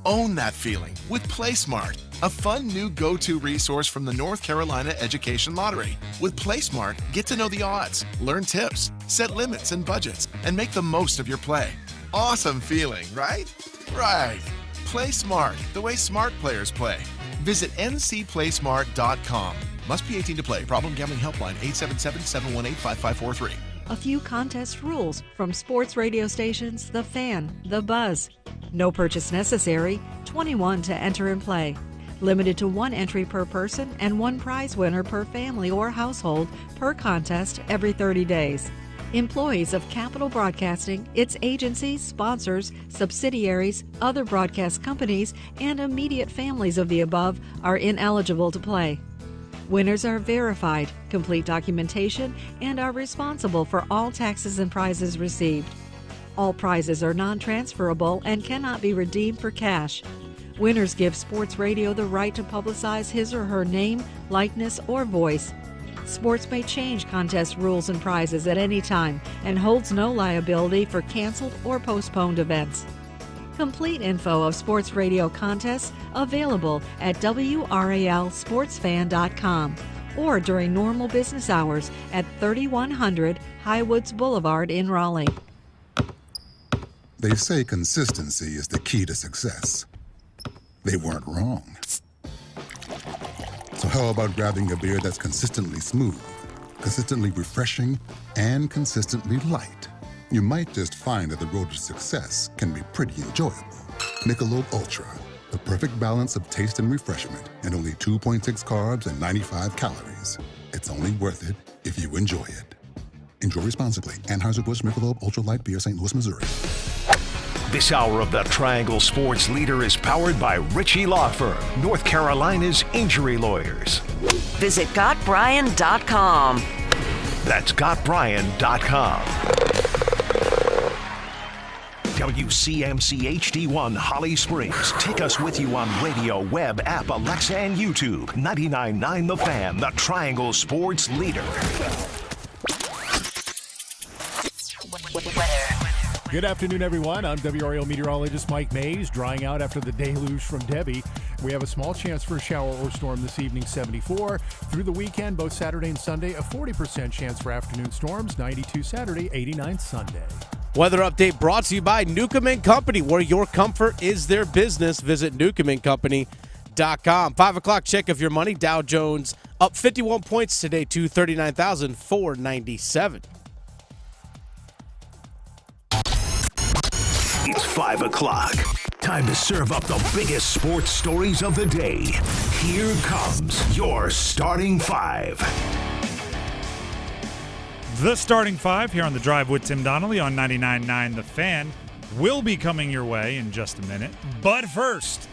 Own that feeling with PlaySmart, a fun new go-to resource from the North Carolina Education Lottery. With PlaySmart, get to know the odds, learn tips, set limits and budgets, and make the most of your play. Awesome feeling, right? Right. Play smart, the way smart players play. Visit ncplaysmart.com. Must be 18 to play. Problem gambling helpline 877-718-5543. A few contest rules from sports radio stations The Fan, The Buzz. No purchase necessary, 21 to enter and play. Limited to 1 entry per person and 1 prize winner per family or household per contest every 30 days. Employees of Capital Broadcasting, its agencies, sponsors, subsidiaries, other broadcast companies, and immediate families of the above are ineligible to play. Winners are verified, complete documentation, and are responsible for all taxes and prizes received. All prizes are non-transferable and cannot be redeemed for cash. Winners give sports radio the right to publicize his or her name, likeness, or voice. Sports may change contest rules and prizes at any time and holds no liability for canceled or postponed events. Complete info of sports radio contests available at WRALSportsFan.com or during normal business hours at 3100 Highwoods Boulevard in Raleigh. They say consistency is the key to success. They weren't wrong. So how about grabbing a beer that's consistently smooth, consistently refreshing, and consistently light? You might just find that the road to success can be pretty enjoyable. Michelob Ultra, the perfect balance of taste and refreshment, and only 2.6 carbs and 95 calories. It's only worth it if you enjoy it. Enjoy responsibly. Anheuser-Busch Michelob Ultra Light Beer, St. Louis, Missouri. This hour of the Triangle Sports Leader is powered by Ritchie Law Firm, North Carolina's injury lawyers. Visit GotBrian.com. That's GotBrian.com. WCMC HD1 Holly Springs. Take us with you on radio, web, app, Alexa, and YouTube. 99.9 The Fan, the Triangle Sports Leader. Good afternoon, everyone. I'm WRAL meteorologist Mike Maye. Drying out after the deluge from Debbie. We have a small chance for a shower or storm this evening, 74. Through the weekend, both Saturday and Sunday, a 40% chance for afternoon storms, 92 Saturday, 89 Sunday. Weather update brought to you by Newcomb & Company, where your comfort is their business. Visit newcombandcompany.com. 5 o'clock check of your money. Dow Jones up 51 points today to 39,497. It's 5 o'clock. Time to serve up the biggest sports stories of the day. Here comes your starting 5. The starting 5 here on The Drive with Tim Donnelly on 99.9 The Fan will be coming your way in just a minute. But first,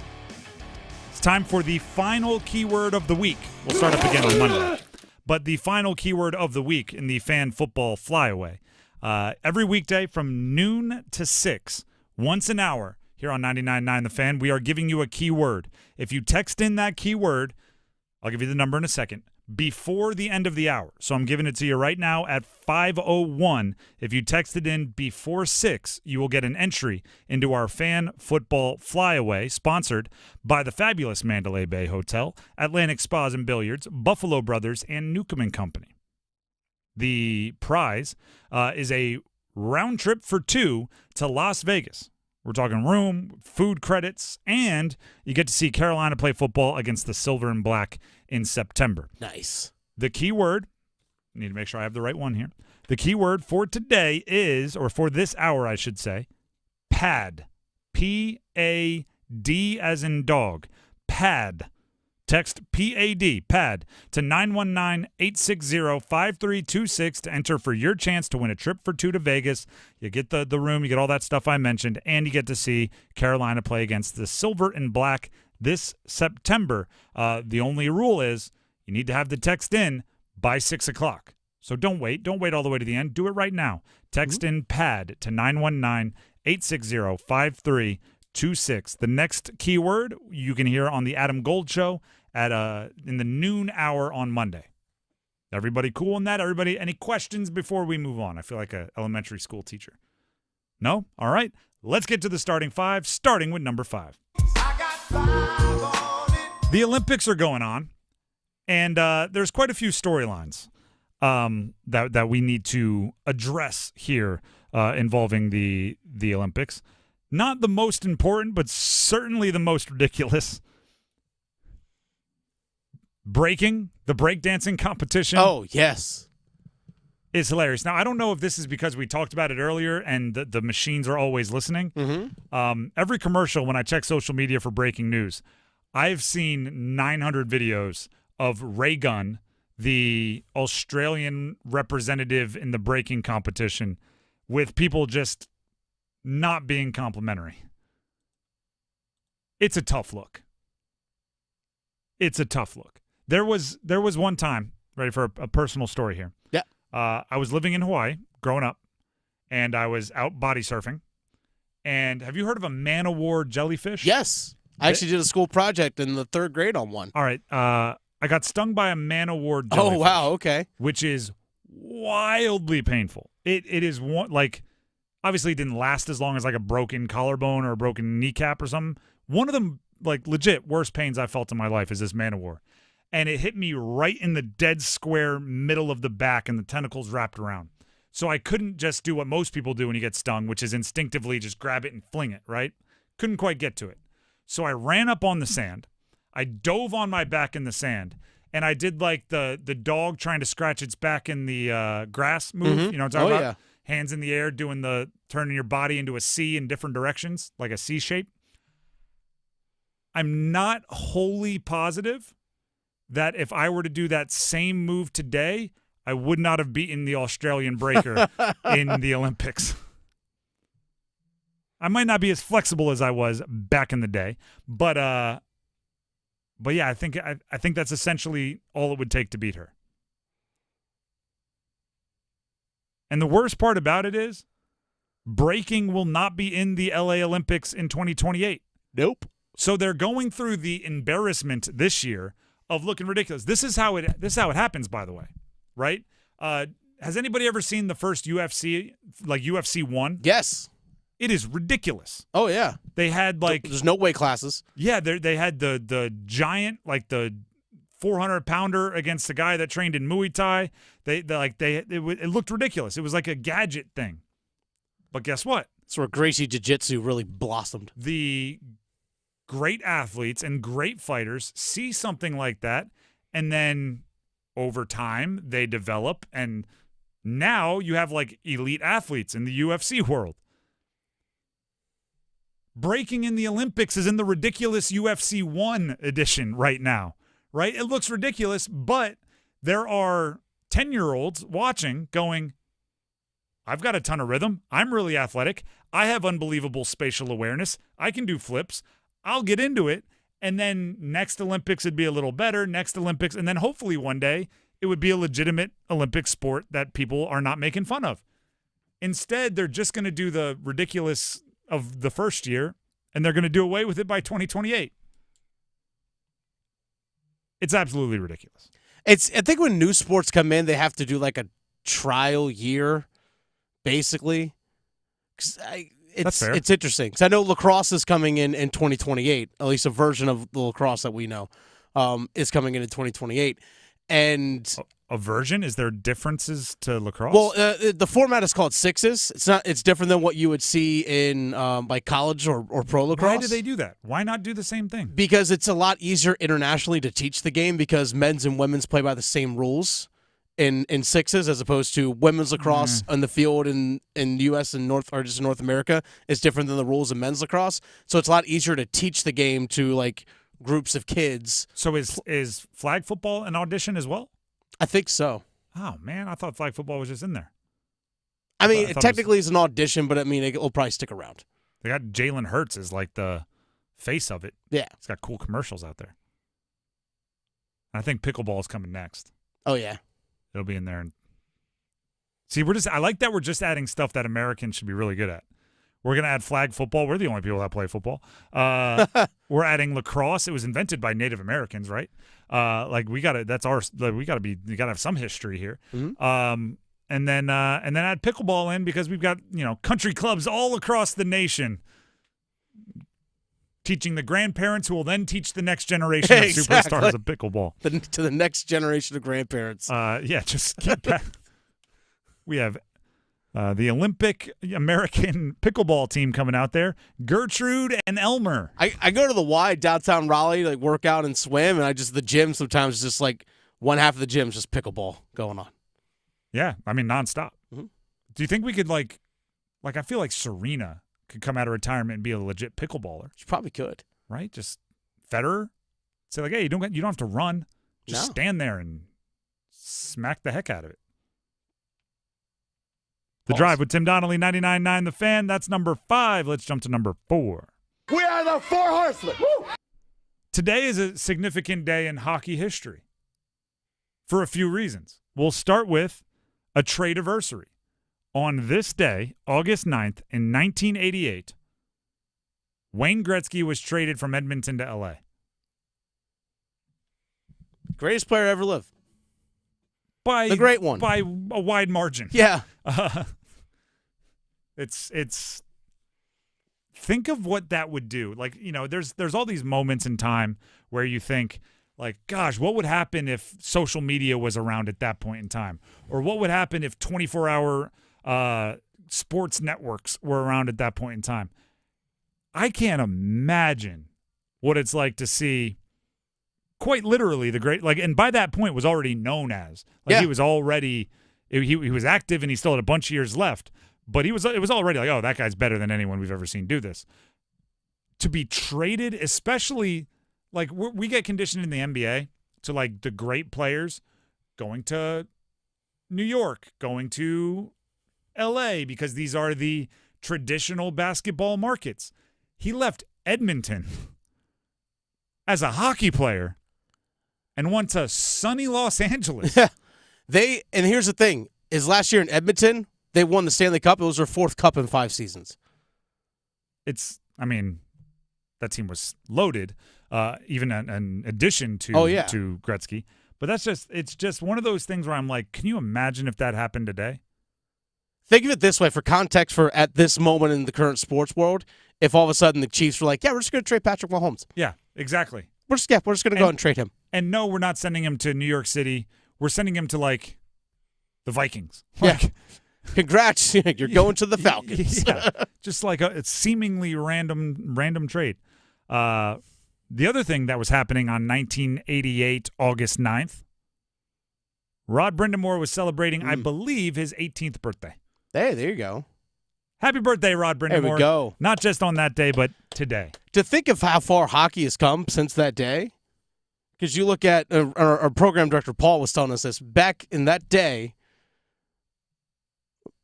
it's time for the final keyword of the week. We'll start up again on Monday. But the final keyword of the week in the Fan Football Flyaway. Every weekday from noon to 6, once an hour here on 99.9 The Fan, we are giving you a keyword. If you text in that keyword, I'll give you the number in a second, before the end of the hour. So I'm giving it to you right now at 5:01. If you text it in before 6, you will get an entry into our Fan Football Flyaway, sponsored by the fabulous Mandalay Bay Hotel, Atlantic Spas and Billiards, Buffalo Brothers, and Newcomb & Company. The prize is a round trip for 2 to Las Vegas. We're talking room, food credits, and you get to see Carolina play football against the Silver and Black in September. Nice. The key word, I need to make sure I have the right one here. The key word for today is, or for this hour, I should say, PAD. P-A-D as in dog. PAD. Text PAD, PAD, to 919-860-5326 to enter for your chance to win a trip for 2 to Vegas. You get the room, you get all that stuff I mentioned, and you get to see Carolina play against the Silver and Black this September. The only rule is you need to have the text in by 6 o'clock. So don't wait. Don't wait all the way to the end. Do it right now. Text in PAD to 919-860-5326. The next keyword you can hear on the Adam Gold Show at in the noon hour on Monday. Everybody cool on that? Everybody, any questions before we move on? I feel like an elementary school teacher. No? All right. Let's get to the starting five, starting with number 5. The Olympics are going on, and there's quite a few storylines that we need to address here involving the Olympics. Not the most important, but certainly the most ridiculous. Breaking, the breakdancing competition. Oh, yes. Is hilarious. Now, I don't know if this is because we talked about it earlier and the machines are always listening. Mm-hmm. Every commercial, when I check social media for breaking news, I've seen 900 videos of Ray Gunn, the Australian representative in the breaking competition, with people just not being complimentary. It's a tough look. It's a tough look. There was one time, ready for a personal story here. Yeah. I was living in Hawaii growing up, and I was out body surfing. And have you heard of a man-o-war jellyfish? Yes. I actually did a school project in the 3rd grade on one. All right. I got stung by a man-o-war jellyfish. Oh, wow. Okay. Which is wildly painful. It is one, like, obviously it didn't last as long as like a broken collarbone or a broken kneecap or something. One of them, like, legit worst pains I felt in my life is this man-o-war. And it hit me right in the dead square middle of the back, and the tentacles wrapped around. So I couldn't just do what most people do when you get stung, which is instinctively just grab it and fling it, right? Couldn't quite get to it. So I ran up on the sand. I dove on my back in the sand, and I did like the dog trying to scratch its back in the grass move. Mm-hmm. You know what I'm talking about? Yeah. Hands in the air, doing the turning your body into a C in different directions, like a C shape. I'm not wholly positive that if I were to do that same move today, I would not have beaten the Australian breaker in the Olympics. I might not be as flexible as I was back in the day, but yeah, I think that's essentially all it would take to beat her. And the worst part about it is, breaking will not be in the LA Olympics in 2028. Nope. So they're going through the embarrassment this year of looking ridiculous. This is how it happens, by the way, right? Has anybody ever seen the first UFC, like UFC 1? Yes. It is ridiculous. Oh, yeah. They had like... There's no weight classes. Yeah, they had the giant, like the 400-pounder against the guy that trained in Muay Thai. It looked ridiculous. It was like a gadget thing. But guess what? That's where Gracie Jiu-Jitsu really blossomed. The great athletes and great fighters see something like that, and then over time they develop, and now you have like elite athletes in the UFC world. Breaking in the Olympics is in the ridiculous UFC 1 edition right now, right? It looks ridiculous, but there are 10-year-olds watching going, I've got a ton of rhythm. I'm really athletic. I have unbelievable spatial awareness. I can do flips. I'll get into it. And then next Olympics would be a little better. Next Olympics. And then hopefully one day it would be a legitimate Olympic sport that people are not making fun of. Instead, they're just going to do the ridiculous of the first year, and they're going to do away with it by 2028. It's absolutely ridiculous. I think when new sports come in, they have to do like a trial year, basically. That's fair. It's interesting because I know lacrosse is coming in 2028. At least a version of the lacrosse that we know is coming in 2028. And a version? Is there differences to lacrosse? Well, the format is called sixes. It's different than what you would see in like college or pro lacrosse. Why do they do that? Why not do the same thing? Because it's a lot easier internationally to teach the game because men's and women's play by the same rules in sixes as opposed to women's lacrosse on the field in the U.S. and North America is different than the rules of men's lacrosse. So it's a lot easier to teach the game to like groups of kids. So is flag football an audition as well? I think so. Oh, man. I thought flag football was just in there. I mean, it technically is an audition, but I mean, it'll probably stick around. They got Jalen Hurts as like the face of it. Yeah. He's got cool commercials out there. I think pickleball is coming next. Oh, yeah. It'll be in there. See, I like that we're just adding stuff that Americans should be really good at. We're going to add flag football. We're the only people that play football. We're adding lacrosse. It was invented by Native Americans, right? We got to have some history here. Mm-hmm. And then add pickleball in because we've got, country clubs all across the nation teaching the grandparents who will then teach the next generation of superstars of pickleball. To the next generation of grandparents. Just keep that. We have the Olympic American pickleball team coming out there, Gertrude and Elmer. I go to the Y downtown Raleigh, work out and swim, and the gym sometimes is just one half of the gym is just pickleball going on. Yeah, nonstop. Mm-hmm. Do you think we could I feel like Serena could come out of retirement and be a legit pickleballer? She probably could, right? Just Federer, say hey, you don't have to run, just stand there and smack the heck out of it. The Drive with Tim Donnelly, 99.9 The Fan. That's number 5. Let's jump to number 4. We are the Four Horsemen. Woo! Today is a significant day in hockey history for a few reasons. We'll start with a trade-iversary. On this day, August 9th, in 1988, Wayne Gretzky was traded from Edmonton to L.A. Greatest player ever lived. By the great one. By a wide margin. Yeah. It's think of what that would do. There's all these moments in time where you think, gosh, what would happen if social media was around at that point in time? Or what would happen if 24-hour sports networks were around at that point in time? I can't imagine what it's like to see quite literally the great, and by that point was already known as. He was already, he was active and he still had a bunch of years left, but it was already oh, that guy's better than anyone we've ever seen do this. To be traded, especially, we get conditioned in the NBA to, the great players going to New York, going to L.A., because these are the traditional basketball markets. He left Edmonton as a hockey player and went to sunny Los Angeles. And here's the thing, is last year in Edmonton, they won the Stanley Cup. It was their 4th cup in 5 seasons. That team was loaded, even an addition to Gretzky. But it's just one of those things where I'm can you imagine if that happened today? Think of it this way, for context, for at this moment in the current sports world, if all of a sudden the Chiefs were we're just going to trade Patrick Mahomes. Yeah, exactly. We're just going to go and trade him. And no, we're not sending him to New York City. We're sending him to, the Vikings. Yeah. Congrats, you're going to the Falcons. Yeah. Just a seemingly random trade. The other thing that was happening on 1988, August 9th, Rod Brind'Amour was celebrating, I believe, his 18th birthday. Hey, there you go. Happy birthday, Rod Brind'Amour. There we go. Not just on that day, but today. To think of how far hockey has come since that day, because you look at our program director, Paul, was telling us this. Back in that day,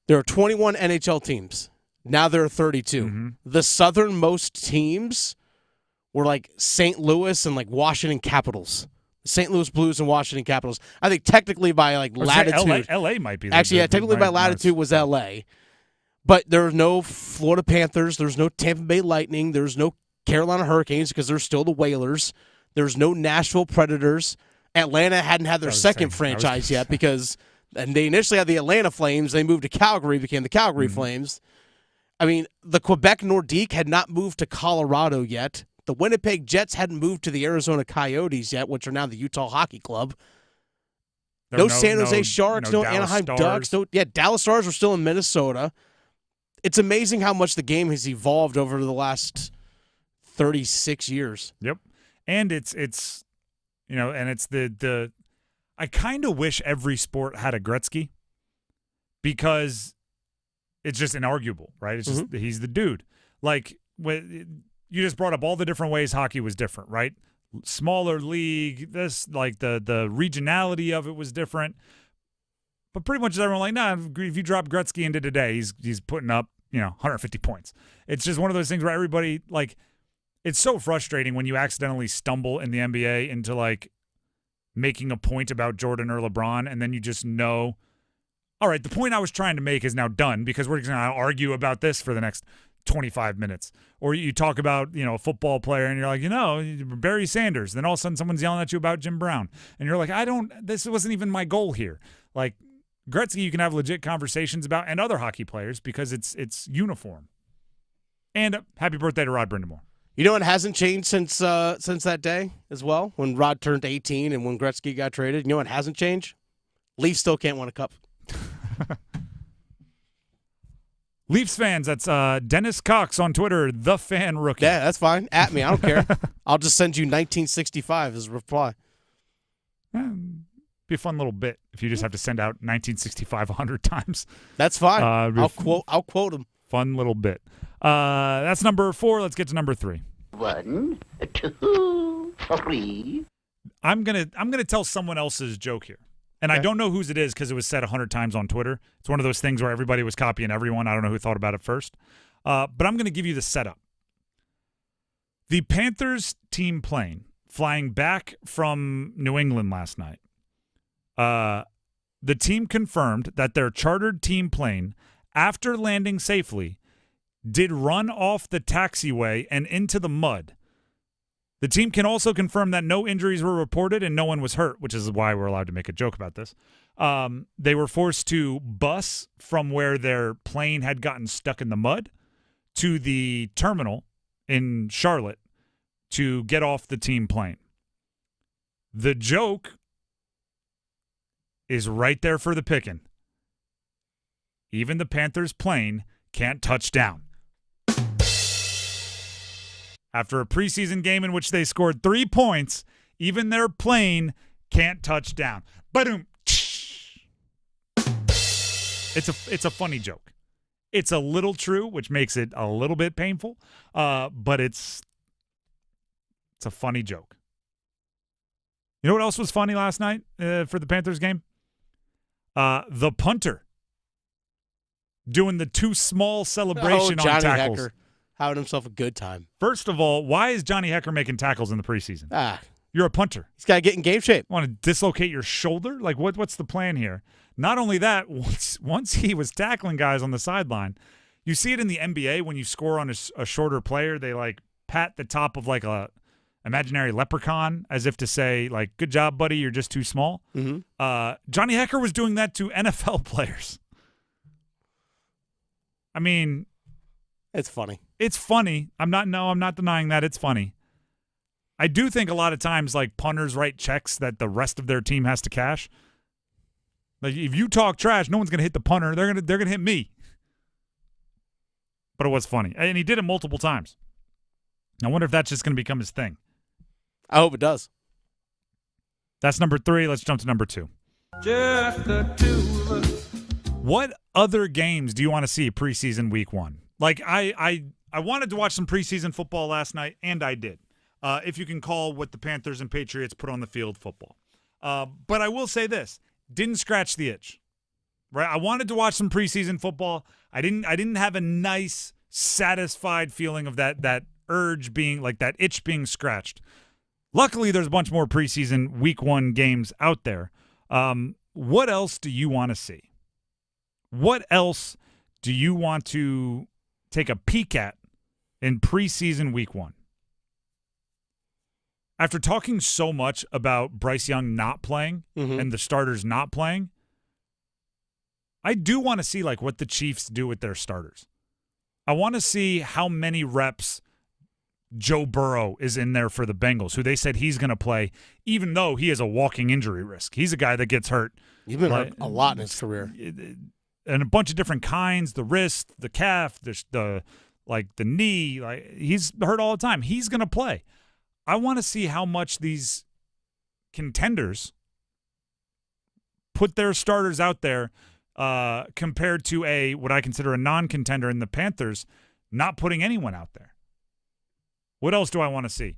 there are 21 NHL teams. Now there are 32. Mm-hmm. The southernmost teams were St. Louis and Washington Capitals. St. Louis Blues and Washington Capitals. I think technically by latitude. LA might be. Technically by latitude was LA. But there are no Florida Panthers. There's no Tampa Bay Lightning. There's no Carolina Hurricanes because there's still the Whalers. There's no Nashville Predators. Atlanta hadn't had their second franchise yet because they initially had the Atlanta Flames. They moved to Calgary, became the Calgary Flames. The Quebec Nordique had not moved to Colorado yet. The Winnipeg Jets hadn't moved to the Arizona Coyotes yet, which are now the Utah Hockey Club. No San Jose Sharks, no Anaheim Ducks. Dallas Stars were still in Minnesota. It's amazing how much the game has evolved over the last 36 years. Yep. And it's the I kind of wish every sport had a Gretzky because it's just inarguable, right? It's just he's the dude. You just brought up all the different ways hockey was different, right? Smaller league, the regionality of it was different. But pretty much everyone if you drop Gretzky into today, he's putting up, 150 points. It's just one of those things where everybody, it's so frustrating when you accidentally stumble in the NBA into, making a point about Jordan or LeBron, and then you just know, all right, the point I was trying to make is now done because we're just going to argue about this for the next 25 minutes. Or you talk about, a football player and you're like, Barry Sanders. Then all of a sudden someone's yelling at you about Jim Brown. And you're like, this wasn't even my goal here. Like Gretzky, you can have legit conversations about, and other hockey players, because it's uniform. And happy birthday to Rod Brind'Amour. You know what hasn't changed since that day as well, when Rod turned 18 and when Gretzky got traded? You know what hasn't changed? Leafs still can't win a cup. Leafs fans, that's Dennis Cox on Twitter, the fan rookie. Yeah, that's fine. At me, I don't care. I'll just send you 1965 as a reply. Be a fun little bit if you just have to send out 1965 100 times. That's fine. I'll quote him. Fun little bit. That's number 4. Let's get to number 3. 1, 2, 3. I'm gonna tell someone else's joke here. And I don't know whose it is because it was said 100 times on Twitter. It's one of those things where everybody was copying everyone. I don't know who thought about it first. But I'm going to give you the setup. The Panthers team plane flying back from New England last night. The team confirmed that their chartered team plane, after landing safely, did run off the taxiway and into the mud. The team can also confirm that no injuries were reported and no one was hurt, which is why we're allowed to make a joke about this. They were forced to bus from where their plane had gotten stuck in the mud to the terminal in Charlotte to get off the team plane. The joke is right there for the picking. Even the Panthers plane can't touch down. After a preseason game in which they scored 3 points, even their plane can't touch down. Ba-doom. It's a funny joke. It's a little true, which makes it a little bit painful, but it's a funny joke. You know what else was funny last night for the Panthers game? The punter doing the too small celebration on Johnny tackles. Hecker having himself a good time. First of all, why is Johnny Hecker making tackles in the preseason? You're a punter. He's got to get in game shape. Want to dislocate your shoulder? Like, what's the plan here? Not only that, once he was tackling guys on the sideline, you see it in the NBA when you score on a shorter player, they like pat the top of like a imaginary leprechaun as if to say, like, good job, buddy, you're just too small. Mm-hmm. Johnny Hecker was doing that to NFL players. I mean, it's funny. It's funny. I'm not denying that. It's funny. I do think a lot of times, like, punters write checks that the rest of their team has to cash. Like, if you talk trash, no one's gonna hit the punter. They're gonna hit me. But it was funny, and he did it multiple times. I wonder if that's just gonna become his thing. I hope it does. That's number 3. Let's jump to number 2. Just the two of us. What other games do you want to see preseason week 1? Like, I wanted to watch some preseason football last night, and I did. If you can call what the Panthers and Patriots put on the field football. But I will say this. Didn't scratch the itch. Right? I wanted to watch some preseason football. I didn't have a nice, satisfied feeling of that urge being, like, that itch being scratched. Luckily, there's a bunch more preseason week 1 games out there. What else do you want to see? What else do you want to take a peek at in preseason week 1? After talking so much about Bryce Young not playing and the starters not playing, I do want to see, like, what the Chiefs do with their starters. I want to see how many reps Joe Burrow is in there for the Bengals, who they said he's going to play, even though he is a walking injury risk. He's a guy that gets hurt. He's been hurt a lot in his career. And a bunch of different kinds, the wrist, the calf, the knee. Like, he's hurt all the time. He's going to play. I want to see how much these contenders put their starters out there compared to what I consider a non-contender in the Panthers not putting anyone out there. What else do I want to see?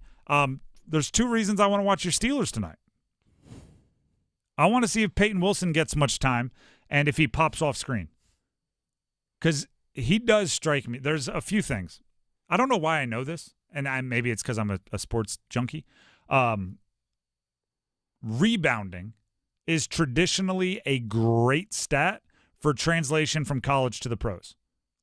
There's 2 reasons I want to watch your Steelers tonight. I want to see if Peyton Wilson gets much time and if he pops off screen. Because he does strike me. There's a few things. I don't know why I know this, and maybe it's because I'm a sports junkie. Rebounding is traditionally a great stat for translation from college to the pros.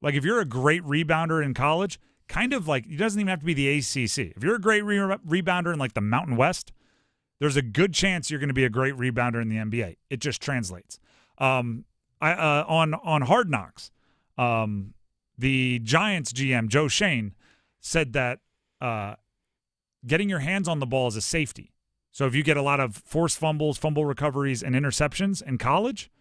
Like if you're a great rebounder in college, kind of like it doesn't even have to be the ACC. If you're a great rebounder in like the Mountain West, there's a good chance you're going to be a great rebounder in the NBA. It just translates. On Hard Knocks, the Giants GM Joe Shane said that getting your hands on the ball is a safety. So if you get a lot of forced fumbles, fumble recoveries, and interceptions in college,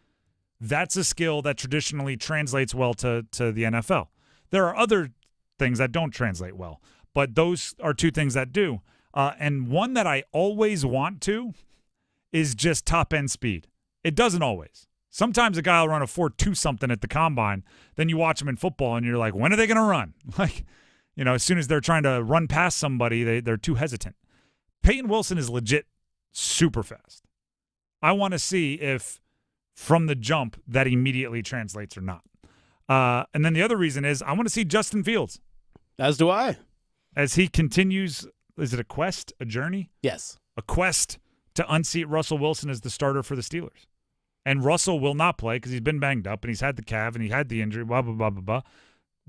that's a skill that traditionally translates well to the NFL. There are other things that don't translate well, but those are two things that do. And one that I always want to is just top-end speed. It doesn't always. Sometimes a guy will run a 4.2 something at the combine, then you watch him in football and you're like, when are they going to run? Like, you know, as soon as they're trying to run past somebody, they're too hesitant. Peyton Wilson is legit super fast. I want to see if from the jump that immediately translates or not. And then the other reason is I want to see Justin Fields. As do I. As he continues, is it a quest, a journey? Yes. A quest to unseat Russell Wilson as the starter for the Steelers. And Russell will not play because he's been banged up and he's had the calf and he had the injury, blah, blah, blah, blah, blah.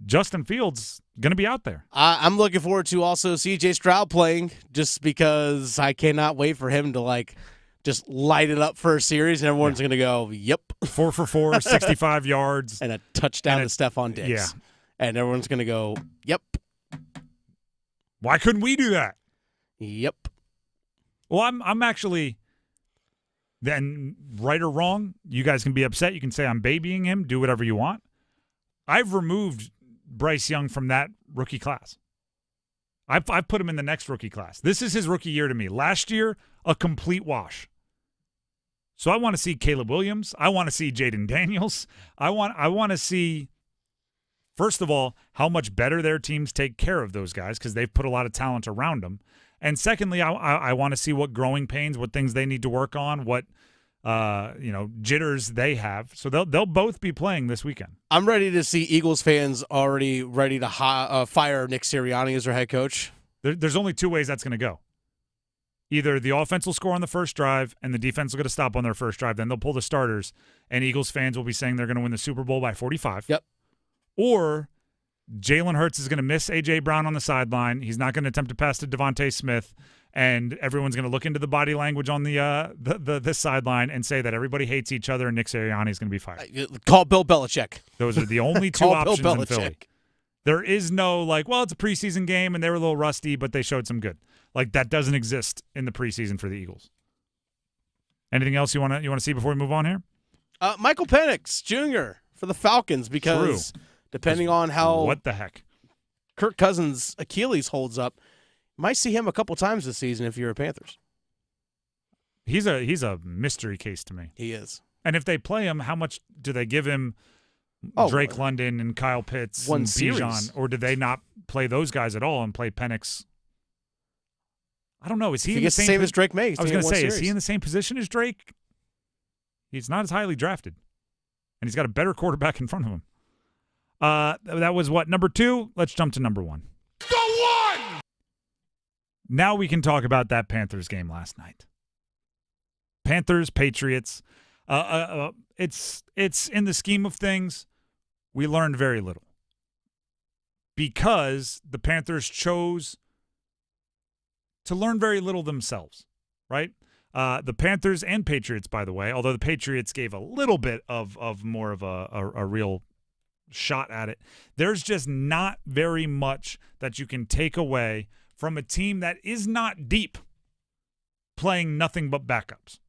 Justin Fields going to be out there. I'm looking forward to also C.J. Stroud playing just because I cannot wait for him to, like, just light it up for a series and everyone's going to go, yep. 4 for 4, 65 yards. And a touchdown to Stephon Diggs. Yeah. And everyone's going to go, yep. Why couldn't we do that? Yep. Well, I'm actually, then right or wrong, you guys can be upset. You can say I'm babying him. Do whatever you want. I've removed Bryce Young from that rookie class. I've put him in the next rookie class. This is his rookie year to me. Last year, a complete wash. So I want to see Caleb Williams. I want to see Jaden Daniels. I want to see, first of all, how much better their teams take care of those guys because they've put a lot of talent around them. And secondly, I want to see what growing pains, what things they need to work on, what jitters they have. So they'll both be playing this weekend. I'm ready to see Eagles fans already ready to fire Nick Sirianni as their head coach. There's only two ways that's going to go. Either the offense will score on the first drive and the defense will get a stop on their first drive, then they'll pull the starters, and Eagles fans will be saying they're going to win the Super Bowl by 45. Yep. Or Jalen Hurts is going to miss A.J. Brown on the sideline. He's not going to attempt to pass to Devontae Smith, and everyone's going to look into the body language on this sideline and say that everybody hates each other and Nick Sirianni is going to be fired. Call Bill Belichick. Those are the only two options in Philly. There is no it's a preseason game and they were a little rusty, but they showed some good. Like that doesn't exist in the preseason for the Eagles. Anything else you want to see before we move on here? Michael Penix Jr. for the Falcons because depending on how what the heck Kirk Cousins' Achilles holds up, you might see him a couple times this season if you're a Panthers. He's a mystery case to me. He is. And if they play him, how much do they give him? Drake London and Kyle Pitts one and series. Bijan, or did they not play those guys at all and play Penix? I don't know. Is he in the same as Drake Maye? I was going to say, is he in the same position as Drake? He's not as highly drafted, and he's got a better quarterback in front of him. That was what, number 2? Let's jump to number 1. The one! Now we can talk about that Panthers game last night. Panthers, Patriots. It's in the scheme of things, we learned very little because the Panthers chose to learn very little themselves, right? The Panthers and Patriots, by the way, although the Patriots gave a little bit of more of a real shot at it, there's just not very much that you can take away from a team that is not deep playing nothing but backups.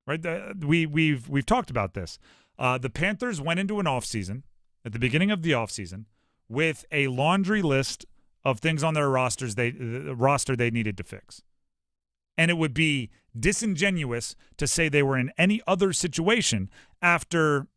Right, we've talked about this. The Panthers went into an offseason, at the beginning of the offseason, with a laundry list of things on their roster they needed to fix. And it would be disingenuous to say they were in any other situation after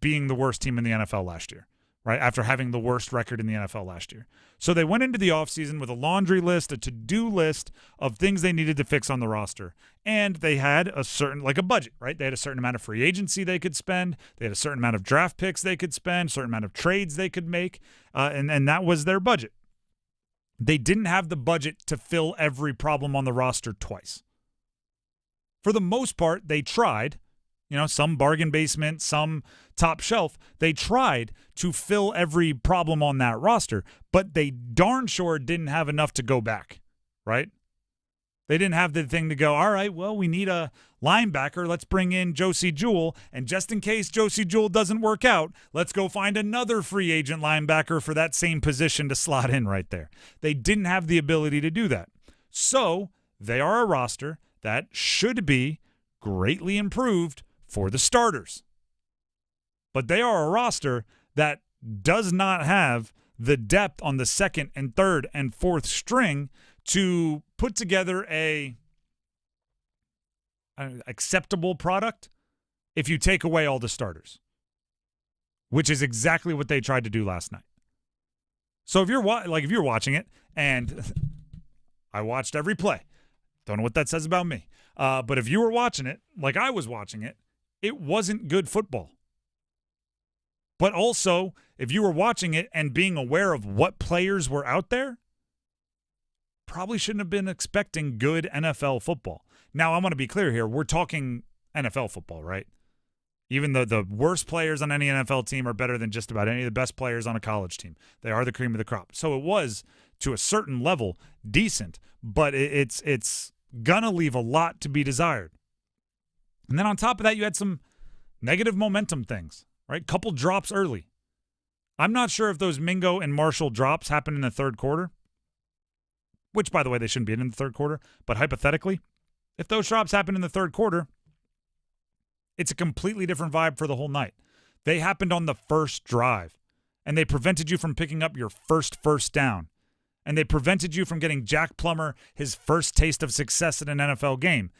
being the worst team in the NFL last year, right? After having the worst record in the NFL last year. So they went into the offseason with a laundry list, a to-do list of things they needed to fix on the roster. And they had a certain, like a budget, right? They had a certain amount of free agency they could spend. They had a certain amount of draft picks they could spend, a certain amount of trades they could make, and that was their budget. They didn't have the budget to fill every problem on the roster twice. For the most part, they tried, some bargain basement, some top shelf. They tried to fill every problem on that roster, but they darn sure didn't have enough to go back, right? They didn't have the thing to go, all right, well, we need a linebacker. Let's bring in Josie Jewell. And just in case Josie Jewell doesn't work out, let's go find another free agent linebacker for that same position to slot in right there. They didn't have the ability to do that. So they are a roster that should be greatly improved for the starters. But they are a roster that does not have the depth on the second and third and fourth string to put together a acceptable product if you take away all the starters, which is exactly what they tried to do last night. So if you're watching it, and I watched every play, don't know what that says about me, but if you were watching it like I was watching it, it wasn't good football. But also, if you were watching it and being aware of what players were out there, probably shouldn't have been expecting good NFL football. Now, I want to be clear here. We're talking NFL football, right? Even though the worst players on any NFL team are better than just about any of the best players on a college team. They are the cream of the crop. So it was, to a certain level, decent, but it's going to leave a lot to be desired. And then on top of that, you had some negative momentum things, right? Couple drops early. I'm not sure if those Mingo and Marshall drops happened in the third quarter, which, by the way, they shouldn't be in the third quarter. But hypothetically, if those drops happen in the third quarter, it's a completely different vibe for the whole night. They happened on the first drive, and they prevented you from picking up your first down. And they prevented you from getting Jack Plummer his first taste of success in an NFL game.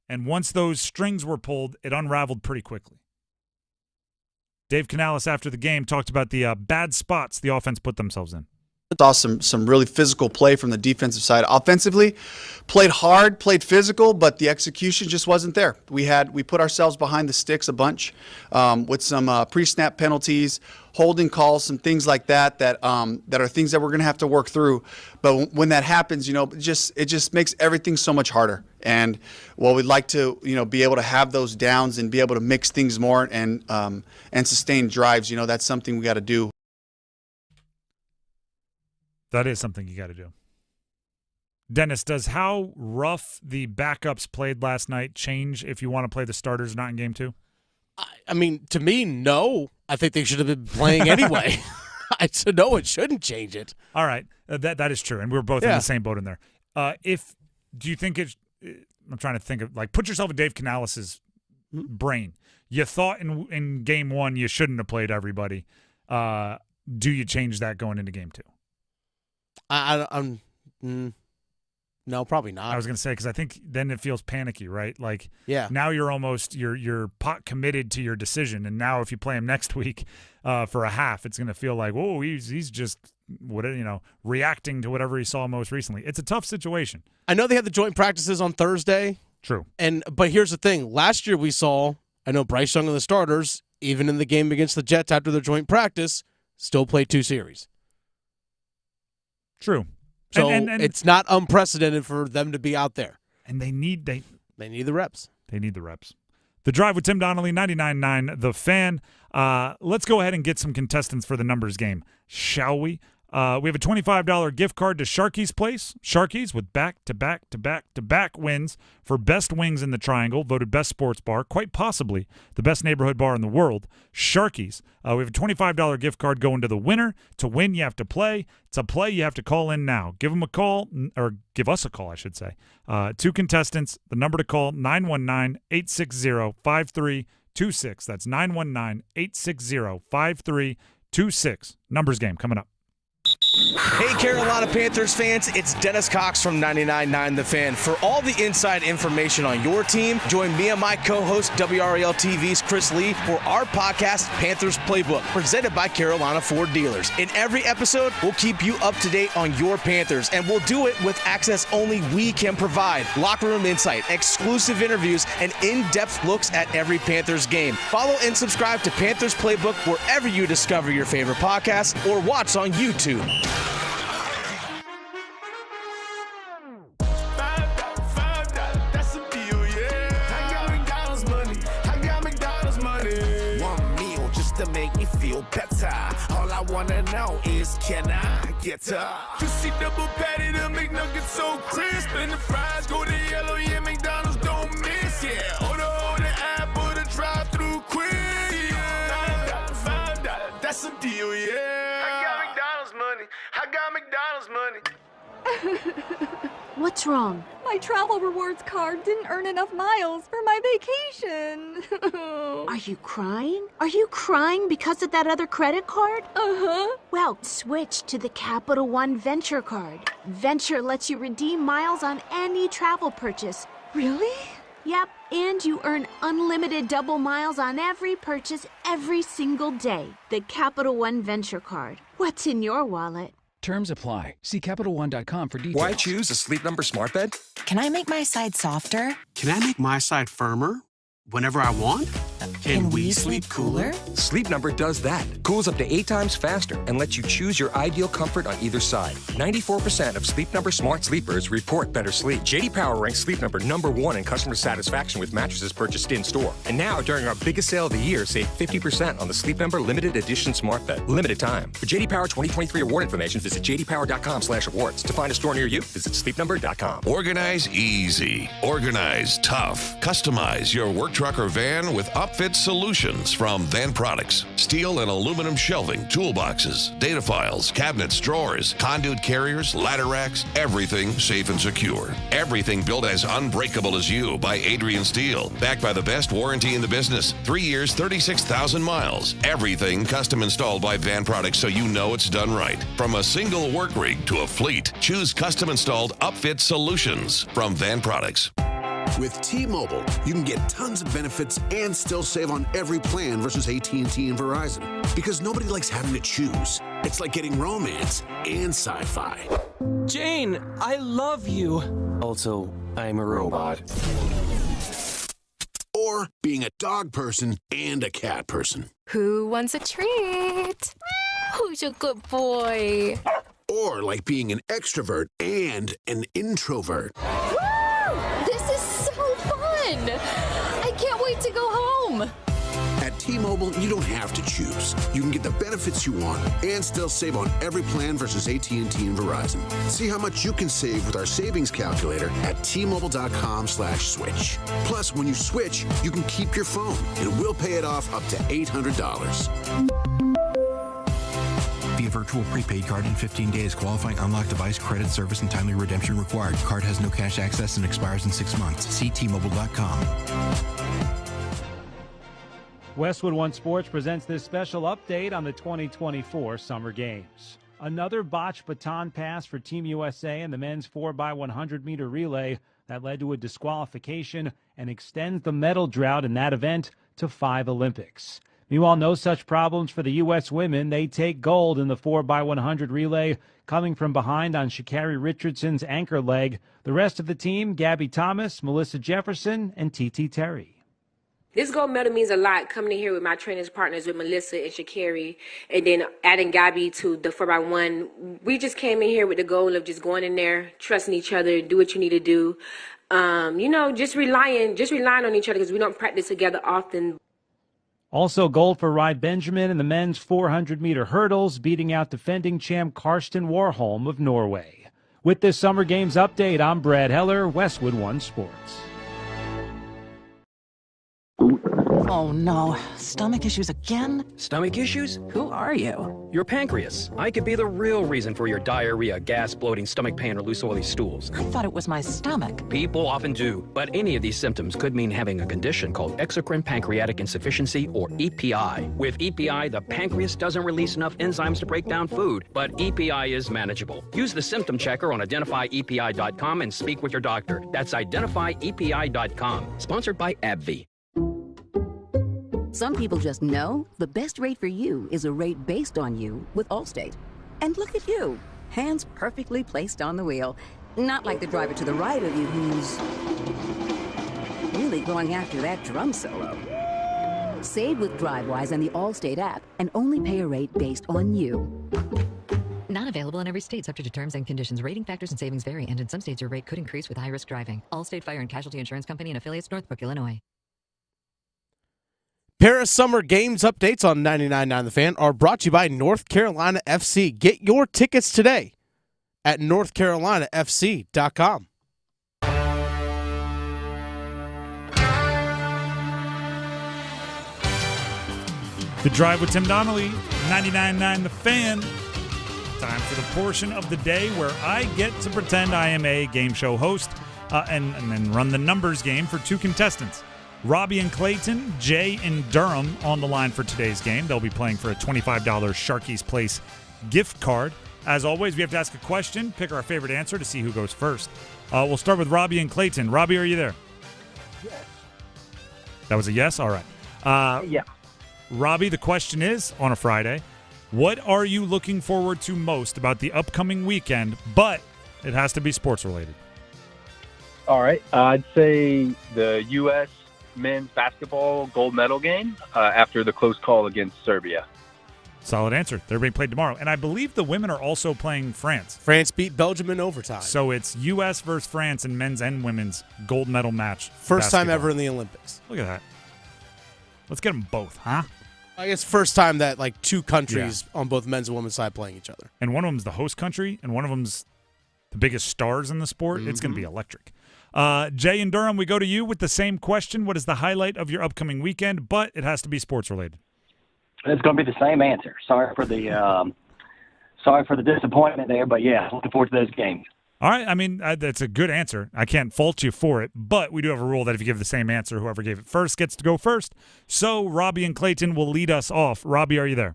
And once those strings were pulled, it unraveled pretty quickly. Dave Canales, after the game, talked about the bad spots the offense put themselves in. Saw some really physical play from the defensive side. Offensively, played hard, played physical, but the execution just wasn't there. We put ourselves behind the sticks a bunch with some pre-snap penalties, holding calls, some things like that are things that we're going to have to work through. But when that happens, it just makes everything so much harder. And we'd like to be able to have those downs and be able to mix things more and sustain drives. That's something we got to do. That is something you got to do. Dennis, does how rough the backups played last night change if you want to play the starters not in game 2? I mean, to me, no. I think they should have been playing anyway. No, it shouldn't change it. All right. That is true, and we're both in the same boat in there. Do you think I'm trying to think of, put yourself in Dave Canales' brain. You thought in game 1 you shouldn't have played everybody. Do you change that going into game 2? No, probably not. I was going to say, because I think then it feels panicky, right? Now you're almost you're pot committed to your decision, and now if you play him next week for a half, it's going to feel like, whoa, he's just reacting to whatever he saw most recently. It's a tough situation. I know they had the joint practices on Thursday. True. But here's the thing: last year we saw, I know Bryce Young and the starters, even in the game against the Jets after their joint practice, still played 2 series. True. So it's not unprecedented for them to be out there. And they need the reps. They need the reps. The Drive with Tim Donnelly, 99.9 The Fan. Let's go ahead and get some contestants for the numbers game, shall we? We have a $25 gift card to Sharky's Place. Sharky's with back-to-back-to-back-to-back wins for best wings in the Triangle, voted best sports bar, quite possibly the best neighborhood bar in the world. Sharky's. We have a $25 gift card going to the winner. To win, you have to play. To play, you have to call in now. Give them a call, or give us a call, I should say. 2 contestants. The number to call, 919-860-5326. That's 919-860-5326. Numbers game coming up. Hey, Carolina Panthers fans, it's Dennis Cox from 99.9 The Fan. For all the inside information on your team, join me and my co-host, WRAL TV's Chris Lee, for our podcast, Panthers Playbook, presented by Carolina Ford Dealers. In every episode, we'll keep you up to date on your Panthers, and we'll do it with access only we can provide. Locker room insight, exclusive interviews, and in-depth looks at every Panthers game. Follow and subscribe to Panthers Playbook wherever you discover your favorite podcasts or watch on YouTube. to make me feel better. All I wanna know is, can I get her? You see double patty, the McNuggets so crisp, and the fries go to yellow, yeah, McDonald's don't miss, yeah. Order apple, the drive-through quick, yeah. $5, that's a deal, yeah. I got McDonald's money. What's wrong? My travel rewards card didn't earn enough miles for my vacation. Are you crying? Are you crying because of that other credit card? Uh-huh. Well, switch to the Capital One Venture card. Venture lets you redeem miles on any travel purchase. Really? Yep, and you earn unlimited double miles on every purchase every single day. The Capital One Venture card. What's in your wallet? Terms apply. See CapitalOne.com for details. Why choose a Sleep Number smart bed? Can I make my side softer? Can I make my side firmer whenever I want? Can we sleep cooler? Sleep Number does that. Cools up to 8 times faster and lets you choose your ideal comfort on either side. 94% of Sleep Number smart sleepers report better sleep. J.D. Power ranks Sleep Number #1 in customer satisfaction with mattresses purchased in-store. And now, during our biggest sale of the year, save 50% on the Sleep Number Limited Edition Smart Bed. Limited time. For J.D. Power 2023 award information, visit jdpower.com/awards. To find a store near you, visit sleepnumber.com. Organize easy. Organize tough. Customize your work truck or van with upfit solutions from Van Products. Steel and aluminum shelving, toolboxes, data files, cabinets, drawers, conduit carriers, ladder racks, everything safe and secure. Everything built as unbreakable as you by Adrian Steel. Backed by the best warranty in the business. 3 years, 36,000 miles. Everything custom installed by Van Products so you know it's done right. From a single work rig to a fleet, choose custom installed upfit solutions from Van Products. With T-Mobile, you can get tons of benefits and still save on every plan versus AT&T and Verizon. Because nobody likes having to choose. It's like getting romance and sci-fi. Jane, I love you. Also, I'm a robot. Or being a dog person and a cat person. Who wants a treat? Who's a good boy? Or like being an extrovert and an introvert. I can't wait to go home. At T-Mobile, you don't have to choose. You can get the benefits you want and still save on every plan versus AT&T and Verizon. See how much you can save with our savings calculator at T-Mobile.com/switch. Plus, when you switch, you can keep your phone and we'll pay it off up to $800. Via virtual prepaid card in 15 days. Qualifying unlocked device, credit, service, and timely redemption required. Card has no cash access and expires in 6 months. See T-Mobile.com. Westwood One Sports presents this special update on the 2024 Summer Games. Another botched baton pass for Team USA in the men's 4x100-meter relay that led to a disqualification and extends the medal drought in that event to 5 Olympics. Meanwhile, no such problems for the U.S. women. They take gold in the 4x100 relay, coming from behind on Sha'Carri Richardson's anchor leg. The rest of the team, Gabby Thomas, Melissa Jefferson, and T.T. Terry. This gold medal means a lot, coming in here with my training partners, with Melissa and Sha'Carri, and then adding Gabby to the 4x1. We just came in here with the goal of just going in there, trusting each other, do what you need to do. Just relying on each other because we don't practice together often. Also gold for Rod Benjamin in the men's 400-meter hurdles, beating out defending champ Karsten Warholm of Norway. With this Summer Games update, I'm Brad Heller, Westwood One Sports. Oh no, stomach issues again? Stomach issues? Who are you? Your pancreas. I could be the real reason for your diarrhea, gas, bloating, stomach pain, or loose oily stools. I thought it was my stomach. People often do, but any of these symptoms could mean having a condition called exocrine pancreatic insufficiency, or EPI. With EPI, the pancreas doesn't release enough enzymes to break down food, but EPI is manageable. Use the symptom checker on identifyepi.com and speak with your doctor. That's identifyepi.com. Sponsored by AbbVie. Some people just know the best rate for you is a rate based on you with Allstate. And look at you, hands perfectly placed on the wheel. Not like the driver to the right of you who's really going after that drum solo. Save with DriveWise and the Allstate app and only pay a rate based on you. Not available in every state, subject to terms and conditions. Rating factors and savings vary, and in some states your rate could increase with high-risk driving. Allstate Fire and Casualty Insurance Company and affiliates, Northbrook, Illinois. Pair of summer games updates on 99.9 The Fan are brought to you by North Carolina FC. Get your tickets today at northcarolinafc.com. The Drive with Tim Donnelly, 99.9 The Fan. Time for the portion of the day where I get to pretend I am a game show host and then run the numbers game for two contestants. Robbie and Clayton, Jay and Durham on the line for today's game. They'll be playing for a $25 Sharky's Place gift card. As always, we have to ask a question, pick our favorite answer to see who goes first. We'll start with Robbie and Clayton. Robbie, are you there? Yes. That was a yes? All right. Yeah. Robbie, the question is, on a Friday, what are you looking forward to most about the upcoming weekend, but it has to be sports related? All right. I'd say the U.S. men's basketball gold medal game after the close call against Serbia. Solid answer. They're being played tomorrow. And I believe the women are also playing France. France beat Belgium in overtime. So it's U.S. versus France in men's and women's gold medal match. First time ever in the Olympics. Look at that. Let's get them both, huh? I guess first time that like two countries on both men's and women's side playing each other. And one of them's the host country, and one of them's the biggest stars in the sport. Mm-hmm. It's going to be electric. Jay and Durham, we go to you with the same question. What is the highlight of your upcoming weekend? But it has to be sports related. It's going to be the same answer. Sorry for the disappointment there, but yeah, looking forward to those games. All right. I mean, that's a good answer. I can't fault you for it, but we do have a rule that if you give the same answer, whoever gave it first gets to go first. So Robbie and Clayton will lead us off. Robbie, are you there?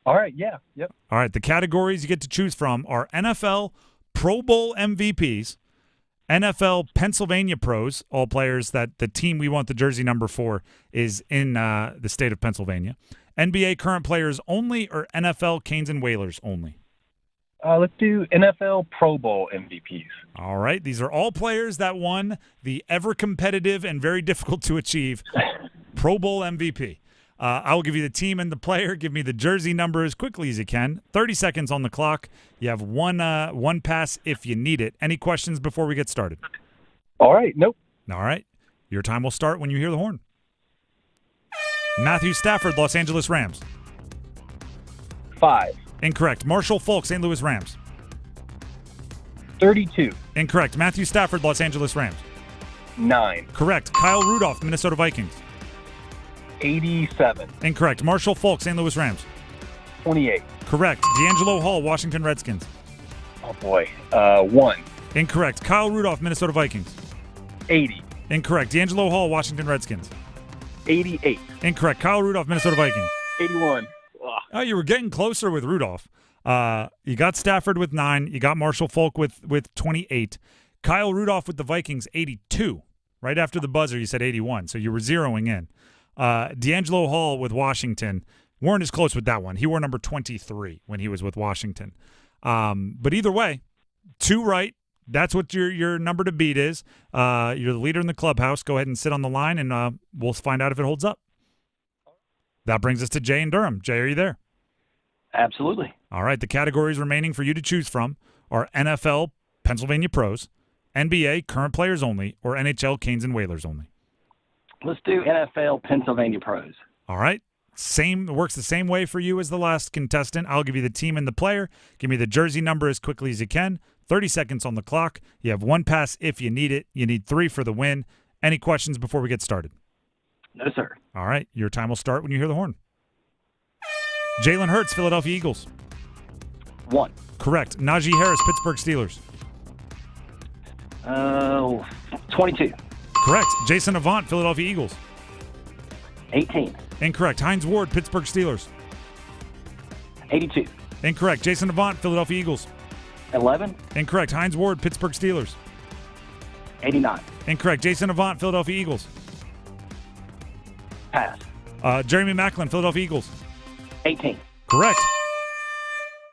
All right. Yeah. Yep. All right. The categories you get to choose from are NFL Pro Bowl MVPs, NFL Pennsylvania Pros, all players that the team we want the jersey number for is in the state of Pennsylvania, NBA current players only, or NFL Canes and Whalers only? Let's do NFL Pro Bowl MVPs. All right. These are all players that won the ever-competitive and very difficult to achieve Pro Bowl MVP. I will give you the team and the player. Give me the jersey number as quickly as you can. 30 seconds on the clock. You have one pass if you need it. Any questions before we get started? All right. Nope. All right. Your time will start when you hear the horn. Matthew Stafford, Los Angeles Rams. 5. Incorrect. Marshall Faulk, St. Louis Rams. 32. Incorrect. Matthew Stafford, Los Angeles Rams. 9. Correct. Kyle Rudolph, Minnesota Vikings. 87. Incorrect. Marshall Faulk, St. Louis Rams. 28. Correct. D'Angelo Hall, Washington Redskins. Oh, boy. 1. Incorrect. Kyle Rudolph, Minnesota Vikings. 80. Incorrect. D'Angelo Hall, Washington Redskins. 88. Incorrect. Kyle Rudolph, Minnesota Vikings. 81. Oh, you were getting closer with Rudolph. You got Stafford with 9. You got Marshall Faulk with 28. Kyle Rudolph with the Vikings, 82. Right after the buzzer, you said 81, so you were zeroing in. D'Angelo Hall with Washington. Weren't as close with that one. He wore number 23 when he was with Washington. But either way, 2 right. That's what your number to beat is. You're the leader in the clubhouse. Go ahead and sit on the line, and we'll find out if it holds up. That brings us to Jay and Durham. Jay, are you there? Absolutely. All right. The categories remaining for you to choose from are NFL Pennsylvania Pros, NBA current players only, or NHL Canes and Whalers only. Let's do NFL Pennsylvania Pros. All right. Works the same way for you as the last contestant. I'll give you the team and the player. Give me the jersey number as quickly as you can. 30 seconds on the clock. You have 1 pass if you need it. You need 3 for the win. Any questions before we get started? No, sir. All right. Your time will start when you hear the horn. Jalen Hurts, Philadelphia Eagles. 1. Correct. Najee Harris, Pittsburgh Steelers. 22. Correct. Jason Avant, Philadelphia Eagles. 18. Incorrect. Hines Ward, Pittsburgh Steelers. 82. Incorrect. Jason Avant, Philadelphia Eagles. 11. Incorrect. Hines Ward, Pittsburgh Steelers. 89. Incorrect. Jason Avant, Philadelphia Eagles. Pass. Jeremy Maclin, Philadelphia Eagles. 18. Correct.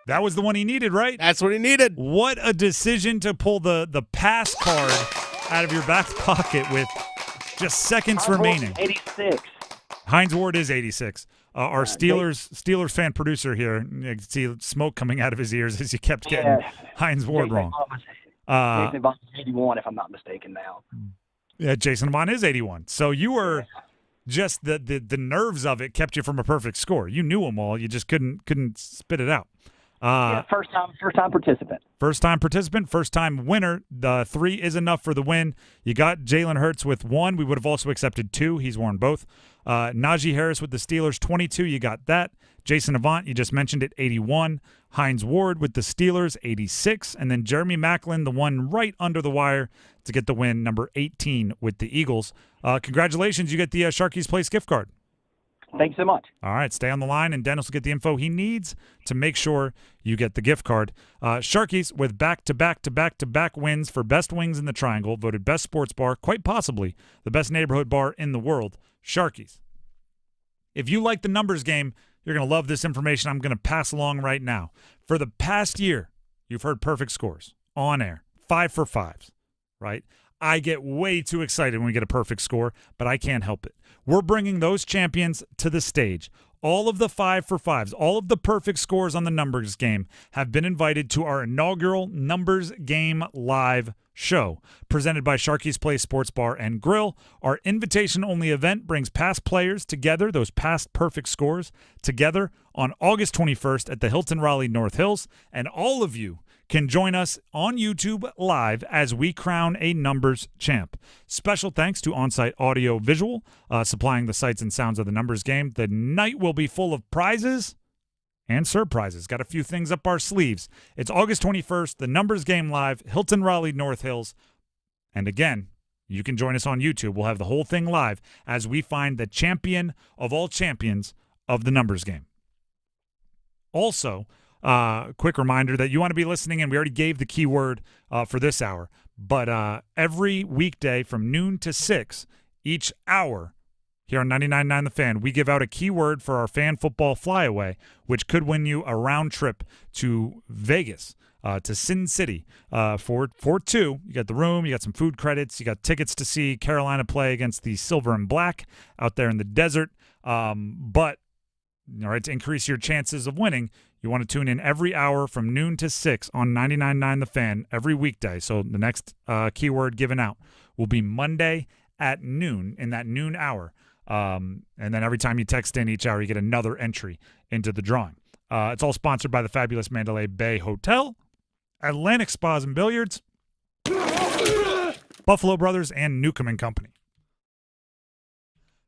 That was the one he needed, right? That's what he needed. What a decision to pull the pass card out of your back pocket with just seconds remaining. 86. Hines Ward is 86. Our Steelers fan producer here, you can see smoke coming out of his ears as you kept getting Hines Ward wrong. Jason Vaughn is 81, if I'm not mistaken now. Yeah, Jason Vaughn is 81. So you were just the nerves of it kept you from a perfect score. You knew them all. You just couldn't spit it out. First time participant. First-time participant, first-time winner. The 3 is enough for the win. You got Jalen Hurts with 1. We would have also accepted 2. He's worn both. Najee Harris with the Steelers, 22. You got that. Jason Avant, you just mentioned it, 81. Hines Ward with the Steelers, 86. And then Jeremy Maclin, the one right under the wire to get the win, number 18 with the Eagles. Congratulations. You get the Sharky's Place gift card. Thanks so much. All right, stay on the line, and Dennis will get the info he needs to make sure you get the gift card. Sharky's with back-to-back-to-back-to-back wins for Best Wings in the Triangle, voted Best Sports Bar, quite possibly the best neighborhood bar in the world, Sharky's. If you like the numbers game, you're going to love this information I'm going to pass along right now. For the past year, you've heard perfect scores on air, 5 for 5s, right? I get way too excited when we get a perfect score, but I can't help it. We're bringing those champions to the stage. All of the 5 for 5s, all of the perfect scores on the numbers game have been invited to our inaugural Numbers Game Live show, presented by Sharky's Place Sports Bar and Grill. Our invitation-only event brings past players together, those past perfect scores, together on August 21st at the Hilton Raleigh North Hills, and all of you can join us on YouTube live as we crown a numbers champ. Special thanks to On-Site Audio Visual, supplying the sights and sounds of the numbers game. The night will be full of prizes and surprises. Got a few things up our sleeves. It's August 21st, the numbers game live, Hilton Raleigh North Hills. And again, you can join us on YouTube. We'll have the whole thing live as we find the champion of all champions of the numbers game. Also, quick reminder that you want to be listening, and we already gave the keyword for this hour, but every weekday from noon to 6, each hour here on 99.9 The Fan, we give out a keyword for our fan football flyaway, which could win you a round trip to Vegas, to Sin City for 2. You got the room, you got some food credits, you got tickets to see Carolina play against the Silver and Black out there in the desert. But all right, to increase your chances of winning, you want to tune in every hour from noon to 6 on 99.9 The Fan every weekday. So the next keyword given out will be Monday at noon, in that noon hour. And then every time you text in each hour, you get another entry into the drawing. It's all sponsored by the fabulous Mandalay Bay Hotel, Atlantic Spas and Billiards, Buffalo Brothers, and Newcomb & Company.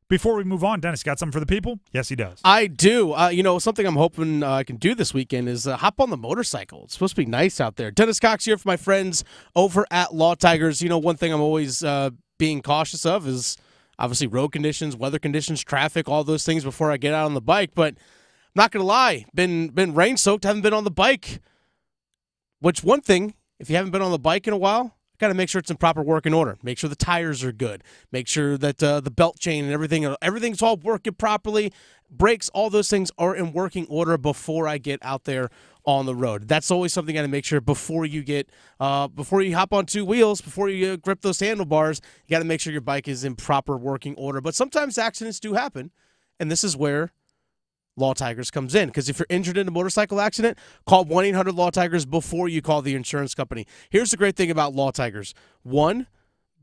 Before we move on, Dennis, got something for the people? Yes, he does. I do. Something I'm hoping I can do this weekend is hop on the motorcycle. It's supposed to be nice out there. Dennis Cox here for my friends over at Law Tigers. One thing I'm always being cautious of is obviously road conditions, weather conditions, traffic, all those things before I get out on the bike. But I'm not going to lie, been rain-soaked, haven't been on the bike. Which one thing, if you haven't been on the bike in a while, got to make sure it's in proper working order. Make sure the tires are good. Make sure that the belt chain and everything's all working properly. Brakes, all those things are in working order before I get out there on the road. That's always something I got to make sure before you hop on 2 wheels, before you grip those handlebars. You got to make sure your bike is in proper working order. But sometimes accidents do happen, and this is where Law Tigers comes in, because if you're injured in a motorcycle accident, call 1-800-LAW-TIGERS before you call the insurance company. Here's the great thing about Law Tigers. One,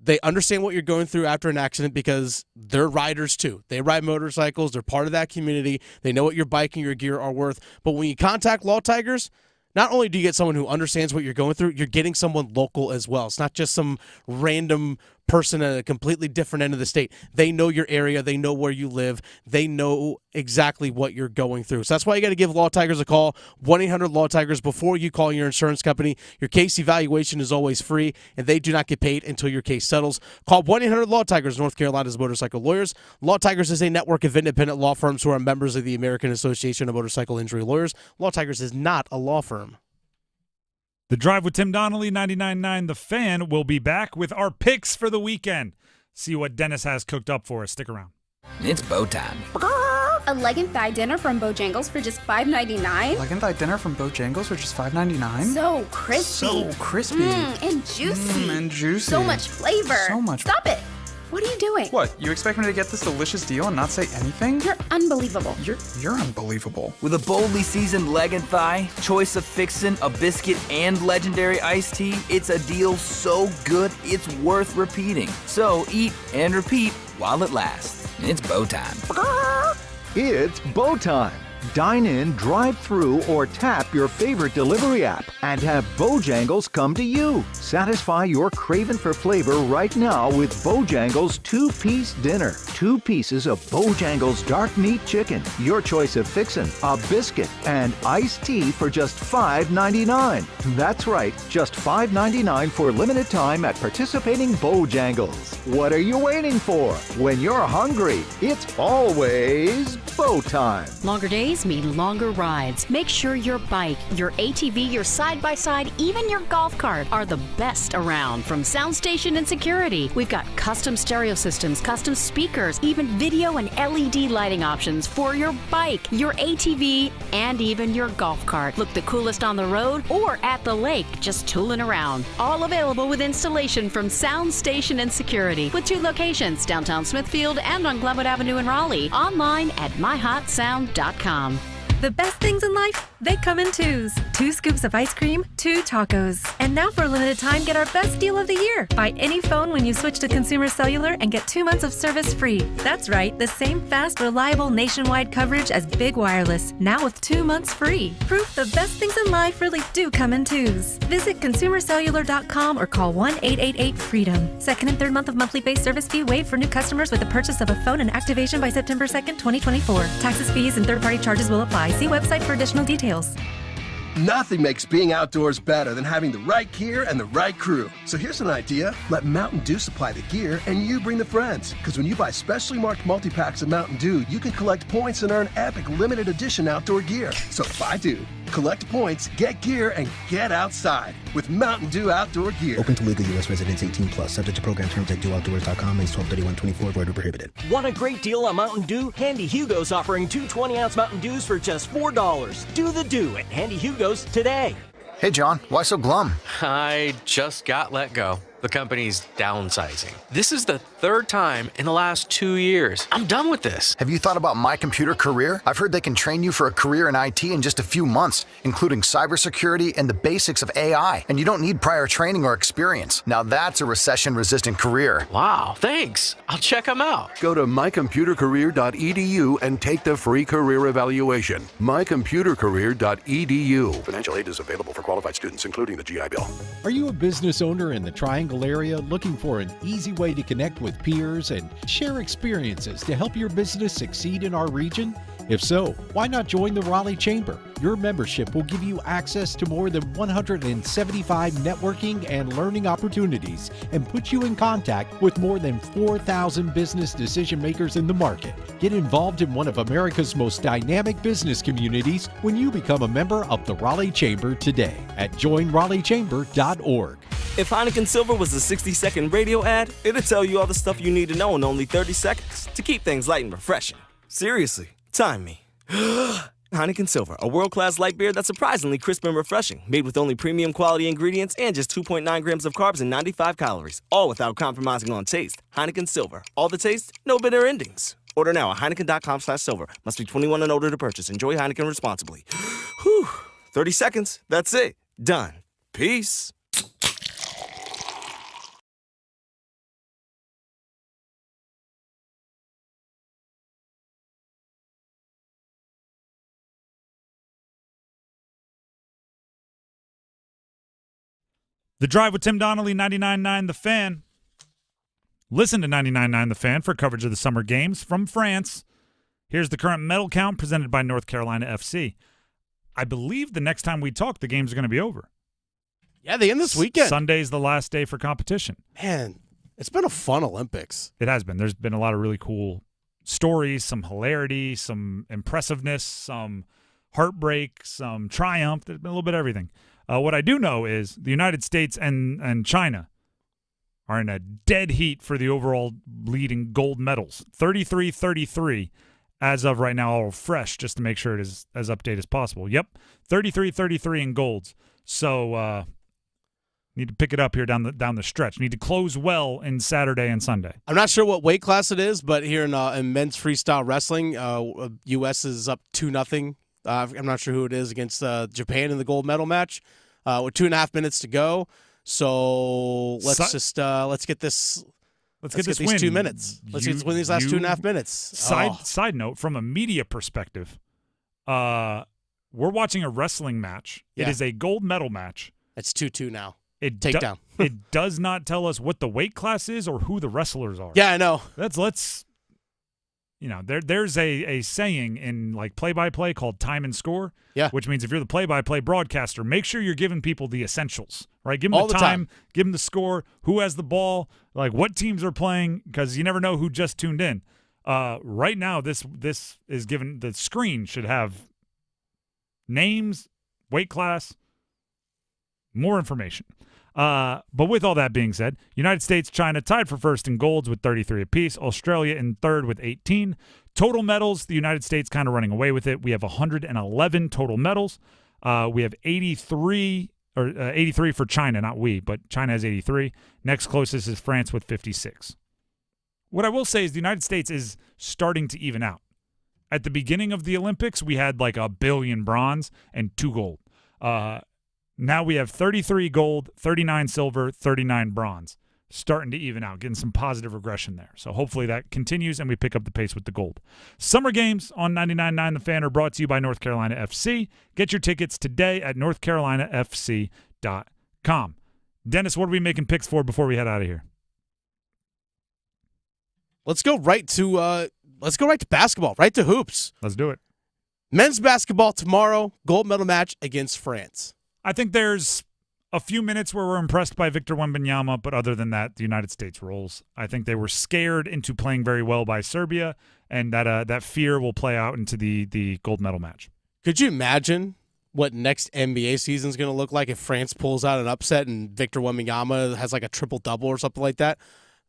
they understand what you're going through after an accident because they're riders too. They ride motorcycles. They're part of that community. They know what your bike and your gear are worth. But when you contact Law Tigers, not only do you get someone who understands what you're going through, you're getting someone local as well. It's not just some random person at a completely different end of the state. They know your area. They know where you live. They know exactly what you're going through. So that's why you got to give Law Tigers a call, 1-800-LAW-TIGERS, before you call your insurance company. Your case evaluation is always free, and they do not get paid until your case settles. Call 1-800-LAW-TIGERS, North Carolina's motorcycle lawyers. Law Tigers is a network of independent law firms who are members of the American Association of Motorcycle Injury Lawyers. Law Tigers is not a law firm. The Drive with Tim Donnelly, 99.9 The Fan, will be back with our picks for the weekend. See what Dennis has cooked up for us. Stick around. It's bow time. A leg and thigh dinner from Bojangles for just $5.99? Leg and thigh dinner from Bojangles for just $5.99? So crispy. So crispy. And juicy. And juicy. So much flavor. So much. Stop it. What are you doing? What, you expect me to get this delicious deal and not say anything? You're unbelievable. You're unbelievable. With a boldly seasoned leg and thigh, choice of fixin', a biscuit, and legendary iced tea, it's a deal so good it's worth repeating. So eat and repeat while it lasts. It's bow time. It's bow time. Dine in, drive through, or tap your favorite delivery app and have Bojangles come to you. Satisfy your craving for flavor right now with Bojangles 2-piece dinner. 2 pieces of Bojangles dark meat chicken, your choice of fixin', a biscuit, and iced tea for just $5.99. That's right, just $5.99 for limited time at participating Bojangles. What are you waiting for? When you're hungry, it's always bow time. Longer days mean longer rides. Make sure your bike, your ATV, your side-by-side, even your golf cart are the best around. From sound station and security, we've got custom stereo systems, custom speakers, even video and LED lighting options for your bike, your ATV, and even your golf cart. Look the coolest on the road or at the lake, just tooling around. All available with installation from sound station and security, with 2 locations, downtown Smithfield and on Glenwood Avenue in Raleigh. Online at myhotsound.com. The best things in life, they come in 2s. 2 scoops of ice cream, 2 tacos. And now for a limited time, get our best deal of the year. Buy any phone when you switch to Consumer Cellular and get 2 months of service free. That's right, the same fast, reliable nationwide coverage as Big Wireless, now with 2 months free. Proof the best things in life really do come in 2s. Visit consumercellular.com or call 1-888-FREEDOM. Second and third month of monthly base service fee waived for new customers with the purchase of a phone and activation by September 2nd, 2024. Taxes, fees, and third-party charges will apply. See website for additional details. Nothing makes being outdoors better than having the right gear and the right crew. So here's an idea. Let Mountain Dew supply the gear and you bring the friends. Because when you buy specially marked multi-packs of Mountain Dew, you can collect points and earn epic limited edition outdoor gear. So buy Dew, collect points, get gear, and get outside with Mountain Dew outdoor gear. Open to legal U.S. residents 18+. Subject to program terms at dewoutdoors.com. Age 12/31/24. Void or prohibited. Want a great deal on Mountain Dew? Handy Hugo's offering 2 20-ounce Mountain Dews for just $4. Do the Dew at Handy Hugo's today. Hey, John, why so glum? I just got let go. The company's downsizing. This is the 3rd time in the last 2 years. I'm done with this. Have you thought about My Computer Career? I've heard they can train you for a career in IT in just a few months, including cybersecurity and the basics of AI. And you don't need prior training or experience. Now that's a recession-resistant career. Wow, thanks. I'll check them out. Go to mycomputercareer.edu and take the free career evaluation. mycomputercareer.edu. Financial aid is available for qualified students, including the GI Bill. Are you a business owner in the Triangle area looking for an easy way to connect with peers and share experiences to help your business succeed in our region? If so, why not join the Raleigh Chamber? Your membership will give you access to more than 175 networking and learning opportunities and put you in contact with more than 4,000 business decision makers in the market. Get involved in one of America's most dynamic business communities when you become a member of the Raleigh Chamber today at joinraleighchamber.org. If Heineken Silver was a 60-second radio ad, it'd tell you all the stuff you need to know in only 30 seconds to keep things light and refreshing. Seriously, time me. Heineken Silver, a world-class light beer that's surprisingly crisp and refreshing, made with only premium quality ingredients and just 2.9 grams of carbs and 95 calories, all without compromising on taste. Heineken Silver, all the taste, no bitter endings. Order now at Heineken.com/silver. Must be 21 and older to purchase. Enjoy Heineken responsibly. Whew, 30 seconds, that's it. Done. Peace. The Drive with Tim Donnelly, 99.9 The Fan. Listen to 99.9 The Fan for coverage of the summer games from France. Here's the current medal count presented by North Carolina FC. I believe the next time we talk, the games are going to be over. Yeah, they end this weekend. Sunday's the last day for competition. Man, it's been a fun Olympics. It has been. There's been a lot of really cool stories, some hilarity, some impressiveness, some heartbreak, some triumph. There's been a little bit of everything. What I do know is the United States and China are in a dead heat for the overall leading gold medals. 33-33 as of right now, all fresh, just to make sure it is as up to date as possible. Yep, 33-33 in golds. So need to pick it up here down the stretch. Need to close well in Saturday and Sunday. I'm not sure what weight class it is, but here in men's freestyle wrestling, U.S. is up 2-0. I'm not sure who it is against Japan in the gold medal match with 2.5 minutes to go. So let's get this Let's get this these win. 2 minutes. Let's win these last 2.5 minutes. Side note, from a media perspective, we're watching a wrestling match. Yeah. It is a gold medal match. It's 2-2 now. Takedown. It does not tell us what the weight class is or who the wrestlers are. Yeah, I know. Let's there's a saying in like play-by-play called time and score. Yeah. Which means if you're the play-by-play broadcaster, make sure you're giving people the essentials, right? Give them All the the time, time. give them the score, who has the ball, like what teams are playing, because you never know who just tuned in. Right now, this is given, the screen should have names, weight class, more information. But with all that being said, United States, China tied for first in golds with 33 apiece. Australia in third with 18. Total medals, the United States kind of running away with it. We have 111 total medals. We have 83 for China, not we, but China has 83. Next closest is France with 56. What I will say is the United States is starting to even out. At the beginning of the Olympics, we had like 1 billion bronze and 2 gold. Now we have 33 gold, 39 silver, 39 bronze. Starting to even out, getting some positive regression there. So hopefully that continues and we pick up the pace with the gold. Summer games on 99.9 The Fan are brought to you by North Carolina FC. Get your tickets today at northcarolinafc.com. Dennis, what are we making picks for before we head out of here? Let's go right to basketball, right to hoops. Let's do it. Men's basketball tomorrow, gold medal match against France. I think there's a few minutes where we're impressed by Victor Wembanyama, but other than that, the United States rolls. I think they were scared into playing very well by Serbia, and that fear will play out into the gold medal match. Could you imagine what next NBA season is going to look like if France pulls out an upset and Victor Wembanyama has like a triple-double or something like that?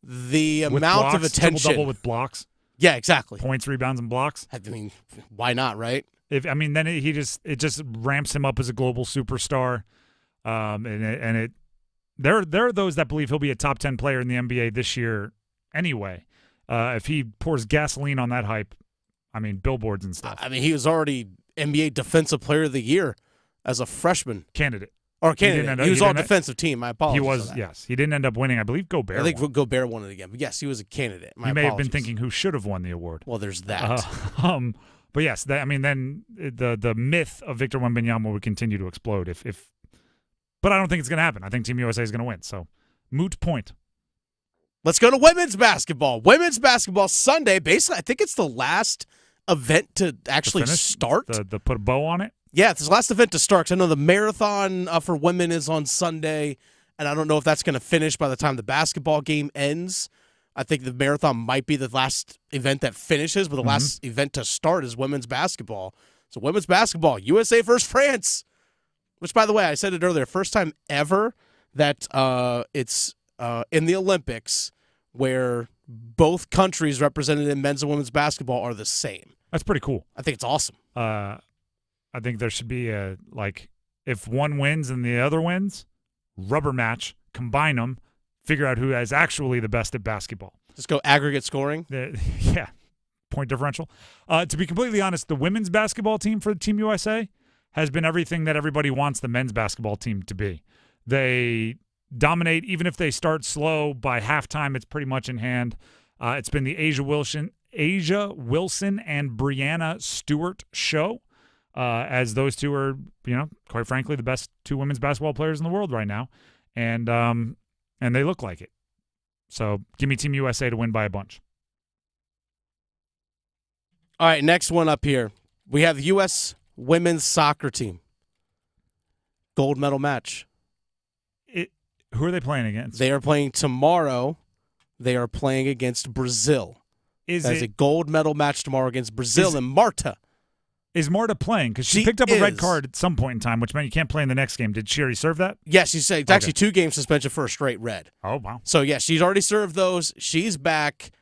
The amount of attention. Triple-double with blocks. Yeah, exactly. Points, rebounds, and blocks. I mean, why not, right? Then it just ramps him up as a global superstar. There are those that believe he'll be a top 10 player in the NBA this year anyway. If he pours gasoline on that hype, billboards and stuff. He was already NBA Defensive Player of the Year as a freshman. Candidate. Or candidate. He was all defensive team. I apologize. He was, yes. He didn't end up winning. I believe Gobert I think won. Gobert won it again. But yes, he was a candidate. You may have been thinking who should have won the award. Well, there's that. But yes, then the myth of Victor Wembanyama would continue to explode but I don't think it's going to happen. I think Team USA is going to win. So, moot point. Let's go to women's basketball. Women's basketball Sunday. Basically, I think it's the last event to actually start. The put a bow on it? Yeah, it's the last event to start. 'Cause I know the marathon for women is on Sunday, and I don't know if that's going to finish by the time the basketball game ends. I think the marathon might be the last event that finishes, but the last event to start is women's basketball. So women's basketball, USA versus France. Which, by the way, I said it earlier, first time ever that it's in the Olympics where both countries represented in men's and women's basketball are the same. That's pretty cool. I think it's awesome. I think there should be if one wins and the other wins, rubber match, combine them, figure out who is actually the best at basketball. Just go aggregate scoring? Yeah, point differential. To be completely honest, the women's basketball team for Team USA has been everything that everybody wants the men's basketball team to be. They dominate, even if they start slow. By halftime, it's pretty much in hand. It's been the Asia Wilson and Brianna Stewart show, as those two are, quite frankly, the best two women's basketball players in the world right now, and they look like it. So give me Team USA to win by a bunch. All right, next one up here. We have the U.S. women's soccer team. Gold medal match. Who are they playing against? They are playing tomorrow. They are playing against Brazil. There's a gold medal match tomorrow against Brazil and Marta. Is Marta playing? Because she picked up a red card at some point in time, which meant you can't play in the next game. Did she already serve that? Yes, she said it's actually 2 game suspension for a straight red. Oh, wow. So, yeah, she's already served those. She's back.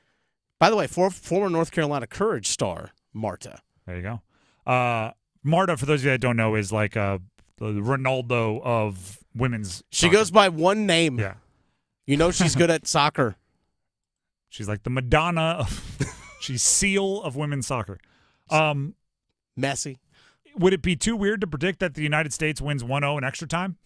By the way, former North Carolina Courage star, Marta. There you go. Marta, for those of you that don't know, is like the Ronaldo of women's She soccer. goes by one name. Yeah. You know she's good at soccer. She's like the Madonna she's Seal of women's soccer. Messy. Would it be too weird to predict that the United States wins 1-0 in extra time?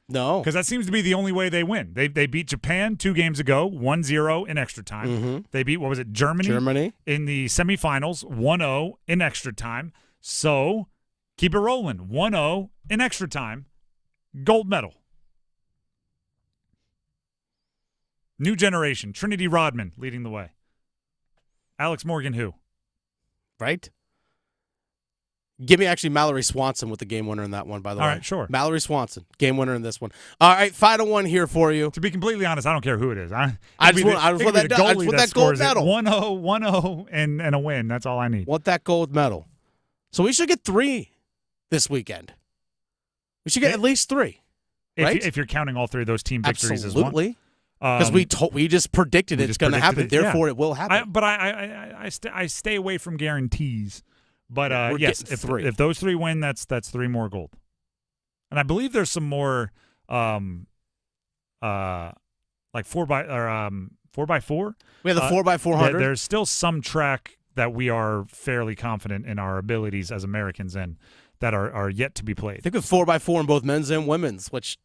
No. Because that seems to be the only way they win. They beat Japan 2 games ago, 1-0 in extra time. Mm-hmm. They beat, what was it, Germany in the semifinals, 1-0 in extra time. So keep it rolling. 1-0 in extra time. Gold medal. New generation. Trinity Rodman leading the way. Alex Morgan, who? Right? Give me actually Mallory Swanson with the game winner in that one, by the way. All right, sure. Mallory Swanson, game winner in this one. All right, final one here for you. To be completely honest, I don't care who it is. I just want that gold medal. 1-0, and a win. That's all I need. Want that gold medal. So we should get 3 this weekend. We should get at least 3, right? If you're counting all 3 of those team victories as one. Absolutely. Because we just predicted it's going to happen. Therefore, it will happen. But I stay away from guarantees. But yes, if those 3 win, that's 3 more gold. And I believe there's some more like 4x4. We have the 4x400. There's still some track that we are fairly confident in our abilities as Americans in that are yet to be played. I think with 4x4 in both men's and women's, which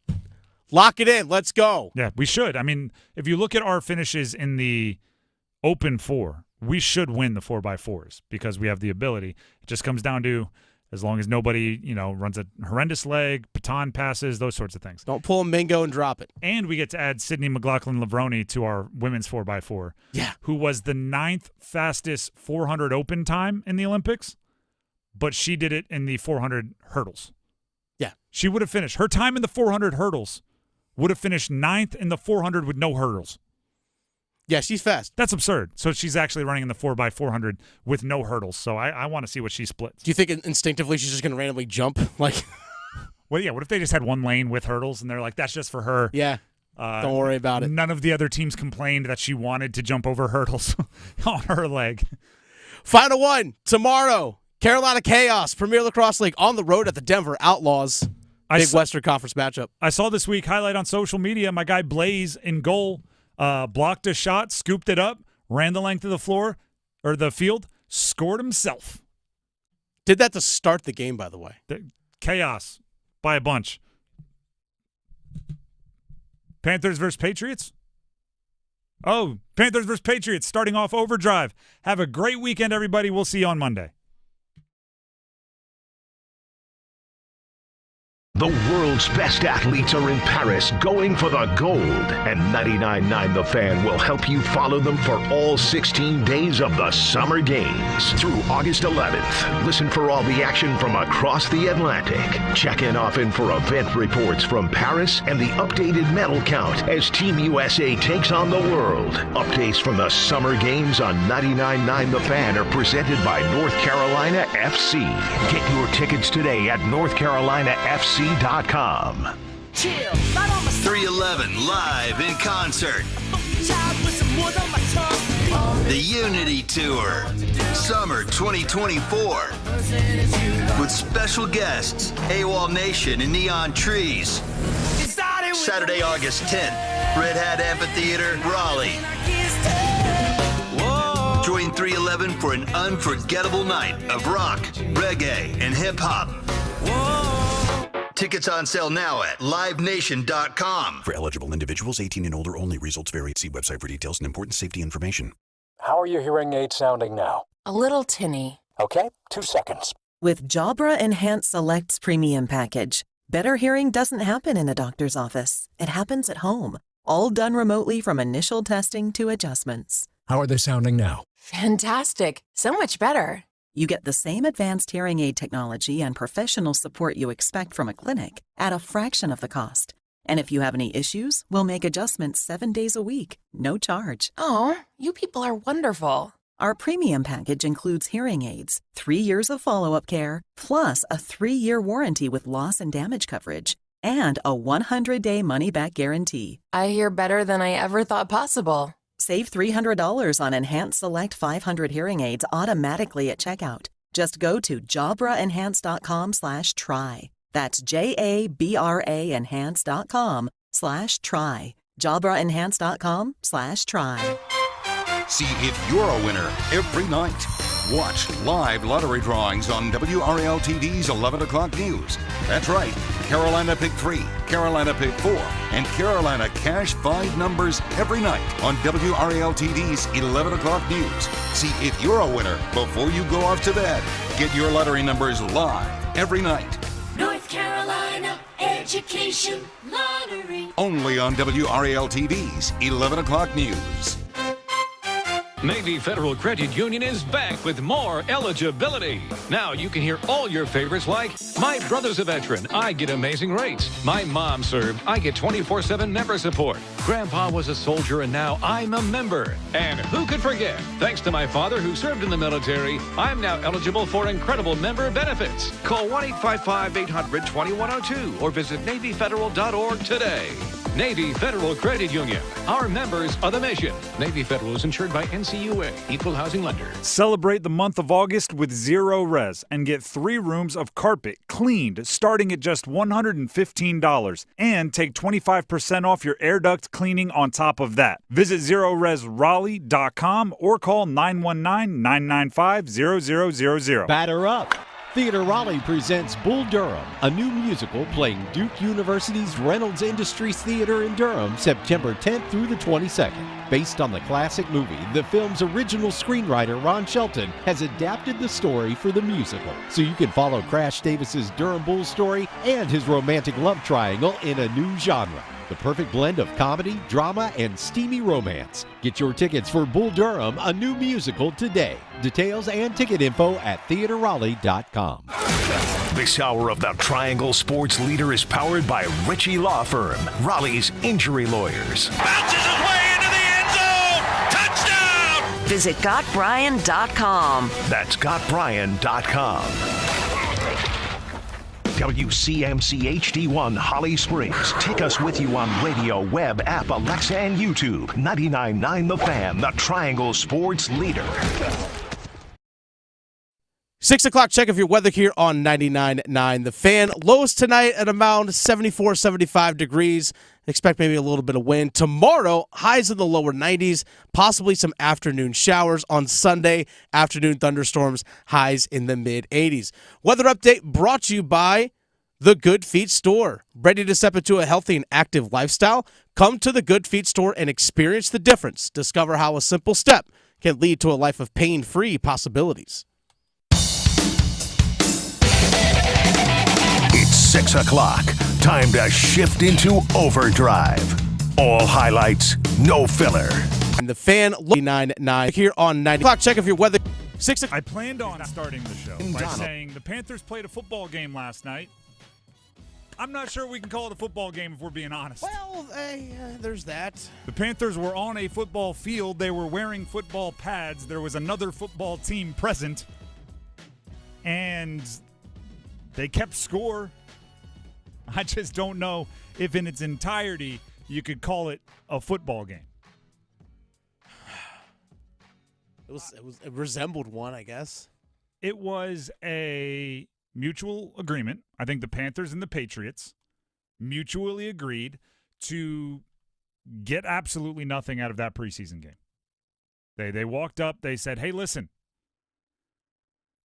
lock it in. Let's go. Yeah, we should. I mean, if you look at our finishes in the Open 4, we should win the 4x4s because we have the ability. It just comes down to as long as nobody, runs a horrendous leg, baton passes, those sorts of things. Don't pull a Mingo and drop it. And we get to add Sydney McLaughlin-Lavroni to our women's 4x4. Yeah. Who was the 9th fastest 400 open time in the Olympics, but she did it in the 400 hurdles. Yeah. She would have finished. Her time in the 400 hurdles would have finished 9th in the 400 with no hurdles. Yeah, she's fast. That's absurd. So she's actually running in the 4x400 with no hurdles. So I want to see what she splits. Do you think instinctively she's just going to randomly jump? Well, yeah, what if they just had one lane with hurdles and they're like, that's just for her? Yeah. Don't worry about it. None of the other teams complained that she wanted to jump over hurdles on her leg. Final one, tomorrow, Carolina Chaos, Premier Lacrosse League, on the road at the Denver Outlaws. Big Western Conference matchup. I saw this week, highlight on social media, my guy Blaze in goal. Blocked a shot, scooped it up, ran the length of the floor or the field, scored himself. Did that to start the game, by the way. Chaos by a bunch. Panthers versus Patriots? Oh, Panthers versus Patriots starting off Overdrive. Have a great weekend, everybody. We'll see you on Monday. The world's best athletes are in Paris going for the gold, and 99.9 The Fan will help you follow them for all 16 days of the Summer Games through August 11th. Listen for all the action from across the Atlantic. Check in often for event reports from Paris and the updated medal count as Team USA takes on the world. Updates from the Summer Games on 99.9 The Fan are presented by North Carolina FC. Get your tickets today at NorthCarolinaFC.com. 311 live in concert. The Unity Tour, Summer 2024. With special guests, AWOL Nation and Neon Trees. Saturday, August 10th, Red Hat Amphitheater, Raleigh. Join 311 for an unforgettable night of rock, reggae, and hip-hop. Tickets on sale now at livenation.com. For eligible individuals, 18 and older only. Results vary. See website for details and important safety information. How are your hearing aids sounding now? A little tinny. Okay, 2 seconds. With Jabra Enhanced Select's premium package, better hearing doesn't happen in a doctor's office. It happens at home, all done remotely from initial testing to adjustments. How are they sounding now? Fantastic. So much better. You get the same advanced hearing aid technology and professional support you expect from a clinic at a fraction of the cost. And if you have any issues, we'll make adjustments 7 days a week, no charge. Oh, you people are wonderful. Our premium package includes hearing aids, 3 years of follow-up care, plus a 3-year warranty with loss and damage coverage, and a 100-day money-back guarantee. I hear better than I ever thought possible. Save $300 on Enhanced Select 500 hearing aids automatically at checkout. Just go to jabraenhance.com/try. That's JABRA enhance.com/try. jabraenhance.com/try. See if you're a winner every night. Watch live lottery drawings on WRAL TV's 11 o'clock news. That's right. Carolina Pick 3, Carolina Pick 4, and Carolina Cash 5 numbers every night on WRAL-TV's 11 o'clock news. See if you're a winner before you go off to bed. Get your lottery numbers live every night. North Carolina Education Lottery. Only on WRAL-TV's 11 o'clock news. Navy Federal Credit Union is back with more eligibility. Now you can hear all your favorites like, my brother's a veteran, I get amazing rates. My mom served, I get 24/7 member support. Grandpa was a soldier and now I'm a member. And who could forget, thanks to my father who served in the military, I'm now eligible for incredible member benefits. Call 1-855-800-2102 or visit NavyFederal.org today. Navy Federal Credit Union. Our members are the mission. Navy Federal is insured by NCUA, Equal Housing Lender. Celebrate the month of August with Zero Res and get 3 rooms of carpet cleaned starting at just $115 and take 25% off your air duct cleaning on top of that. Visit ZeroResRaleigh.com or call 919-995-0000. Batter up. Theater Raleigh presents Bull Durham, a new musical playing Duke University's Reynolds Industries Theater in Durham, September 10th through the 22nd. Based on the classic movie, the film's original screenwriter Ron Shelton has adapted the story for the musical, so you can follow Crash Davis's Durham Bulls story and his romantic love triangle in a new genre. The perfect blend of comedy, drama, and steamy romance. Get your tickets for Bull Durham, a new musical, today. Details and ticket info at theaterraleigh.com. This hour of the Triangle Sports Leader is powered by Ritchie Law Firm, Raleigh's injury lawyers. Bounces his way into the end zone. Touchdown! Visit GotBrian.com. That's GotBrian.com. WCMC HD1 Holly Springs. Take us with you on radio, web, app, Alexa, and YouTube. 99.9 The Fan, the Triangle Sports Leader. 6 o'clock check of your weather here on 99.9 The Fan. Lows tonight at around 74, 75 degrees. Expect maybe a little bit of wind. Tomorrow, highs in the lower 90s, possibly some afternoon showers. On Sunday, afternoon thunderstorms, highs in the mid-80s. Weather update brought to you by The Good Feet Store. Ready to step into a healthy and active lifestyle? Come to The Good Feet Store and experience the difference. Discover how a simple step can lead to a life of pain-free possibilities. It's 6 o'clock. Time to shift into overdrive. All highlights, no filler. And The Fan 99.9 here on 90 o'clock check of your weather. 6 o'clock. I planned on starting the show by saying the Panthers played a football game last night. I'm not sure we can call it a football game if we're being honest. Well, there's that. The Panthers were on a football field. They were wearing football pads. There was another football team present. And they kept score. I just don't know if in its entirety you could call it a football game. It resembled one, I guess. It was a mutual agreement. I think the Panthers and the Patriots mutually agreed to get absolutely nothing out of that preseason game. They walked up, they said, hey, listen,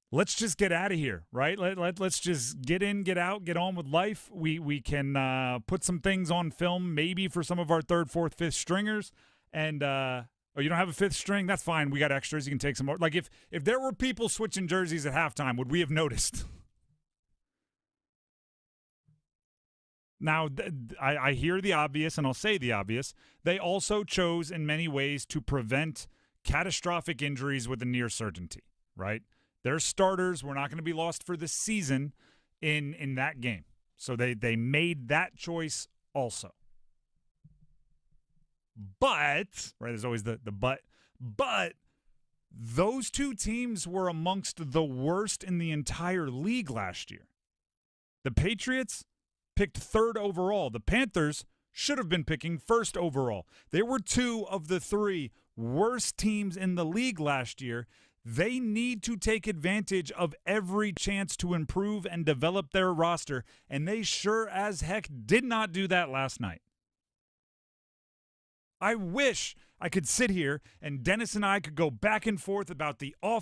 let's just get out of here, right? Let's just get in, get out, get on with life. We can put some things on film maybe for some of our third, fourth, fifth stringers. And you don't have a fifth string? That's fine. We got extras. You can take some more. Like if there were people switching jerseys at halftime, would we have noticed? Now, I hear the obvious, and I'll say the obvious. They also chose in many ways to prevent catastrophic injuries with a near certainty, right? Their starters were not going to be lost for the season in that game. So they made that choice also. But, right, there's always the but those two teams were amongst the worst in the entire league last year. The Patriots picked 3rd overall. The Panthers should have been picking 1st overall. They were 2 of the 3 worst teams in the league last year. They need to take advantage of every chance to improve and develop their roster, and they sure as heck did not do that last night. I wish I could sit here and Dennis and I could go back and forth about the offense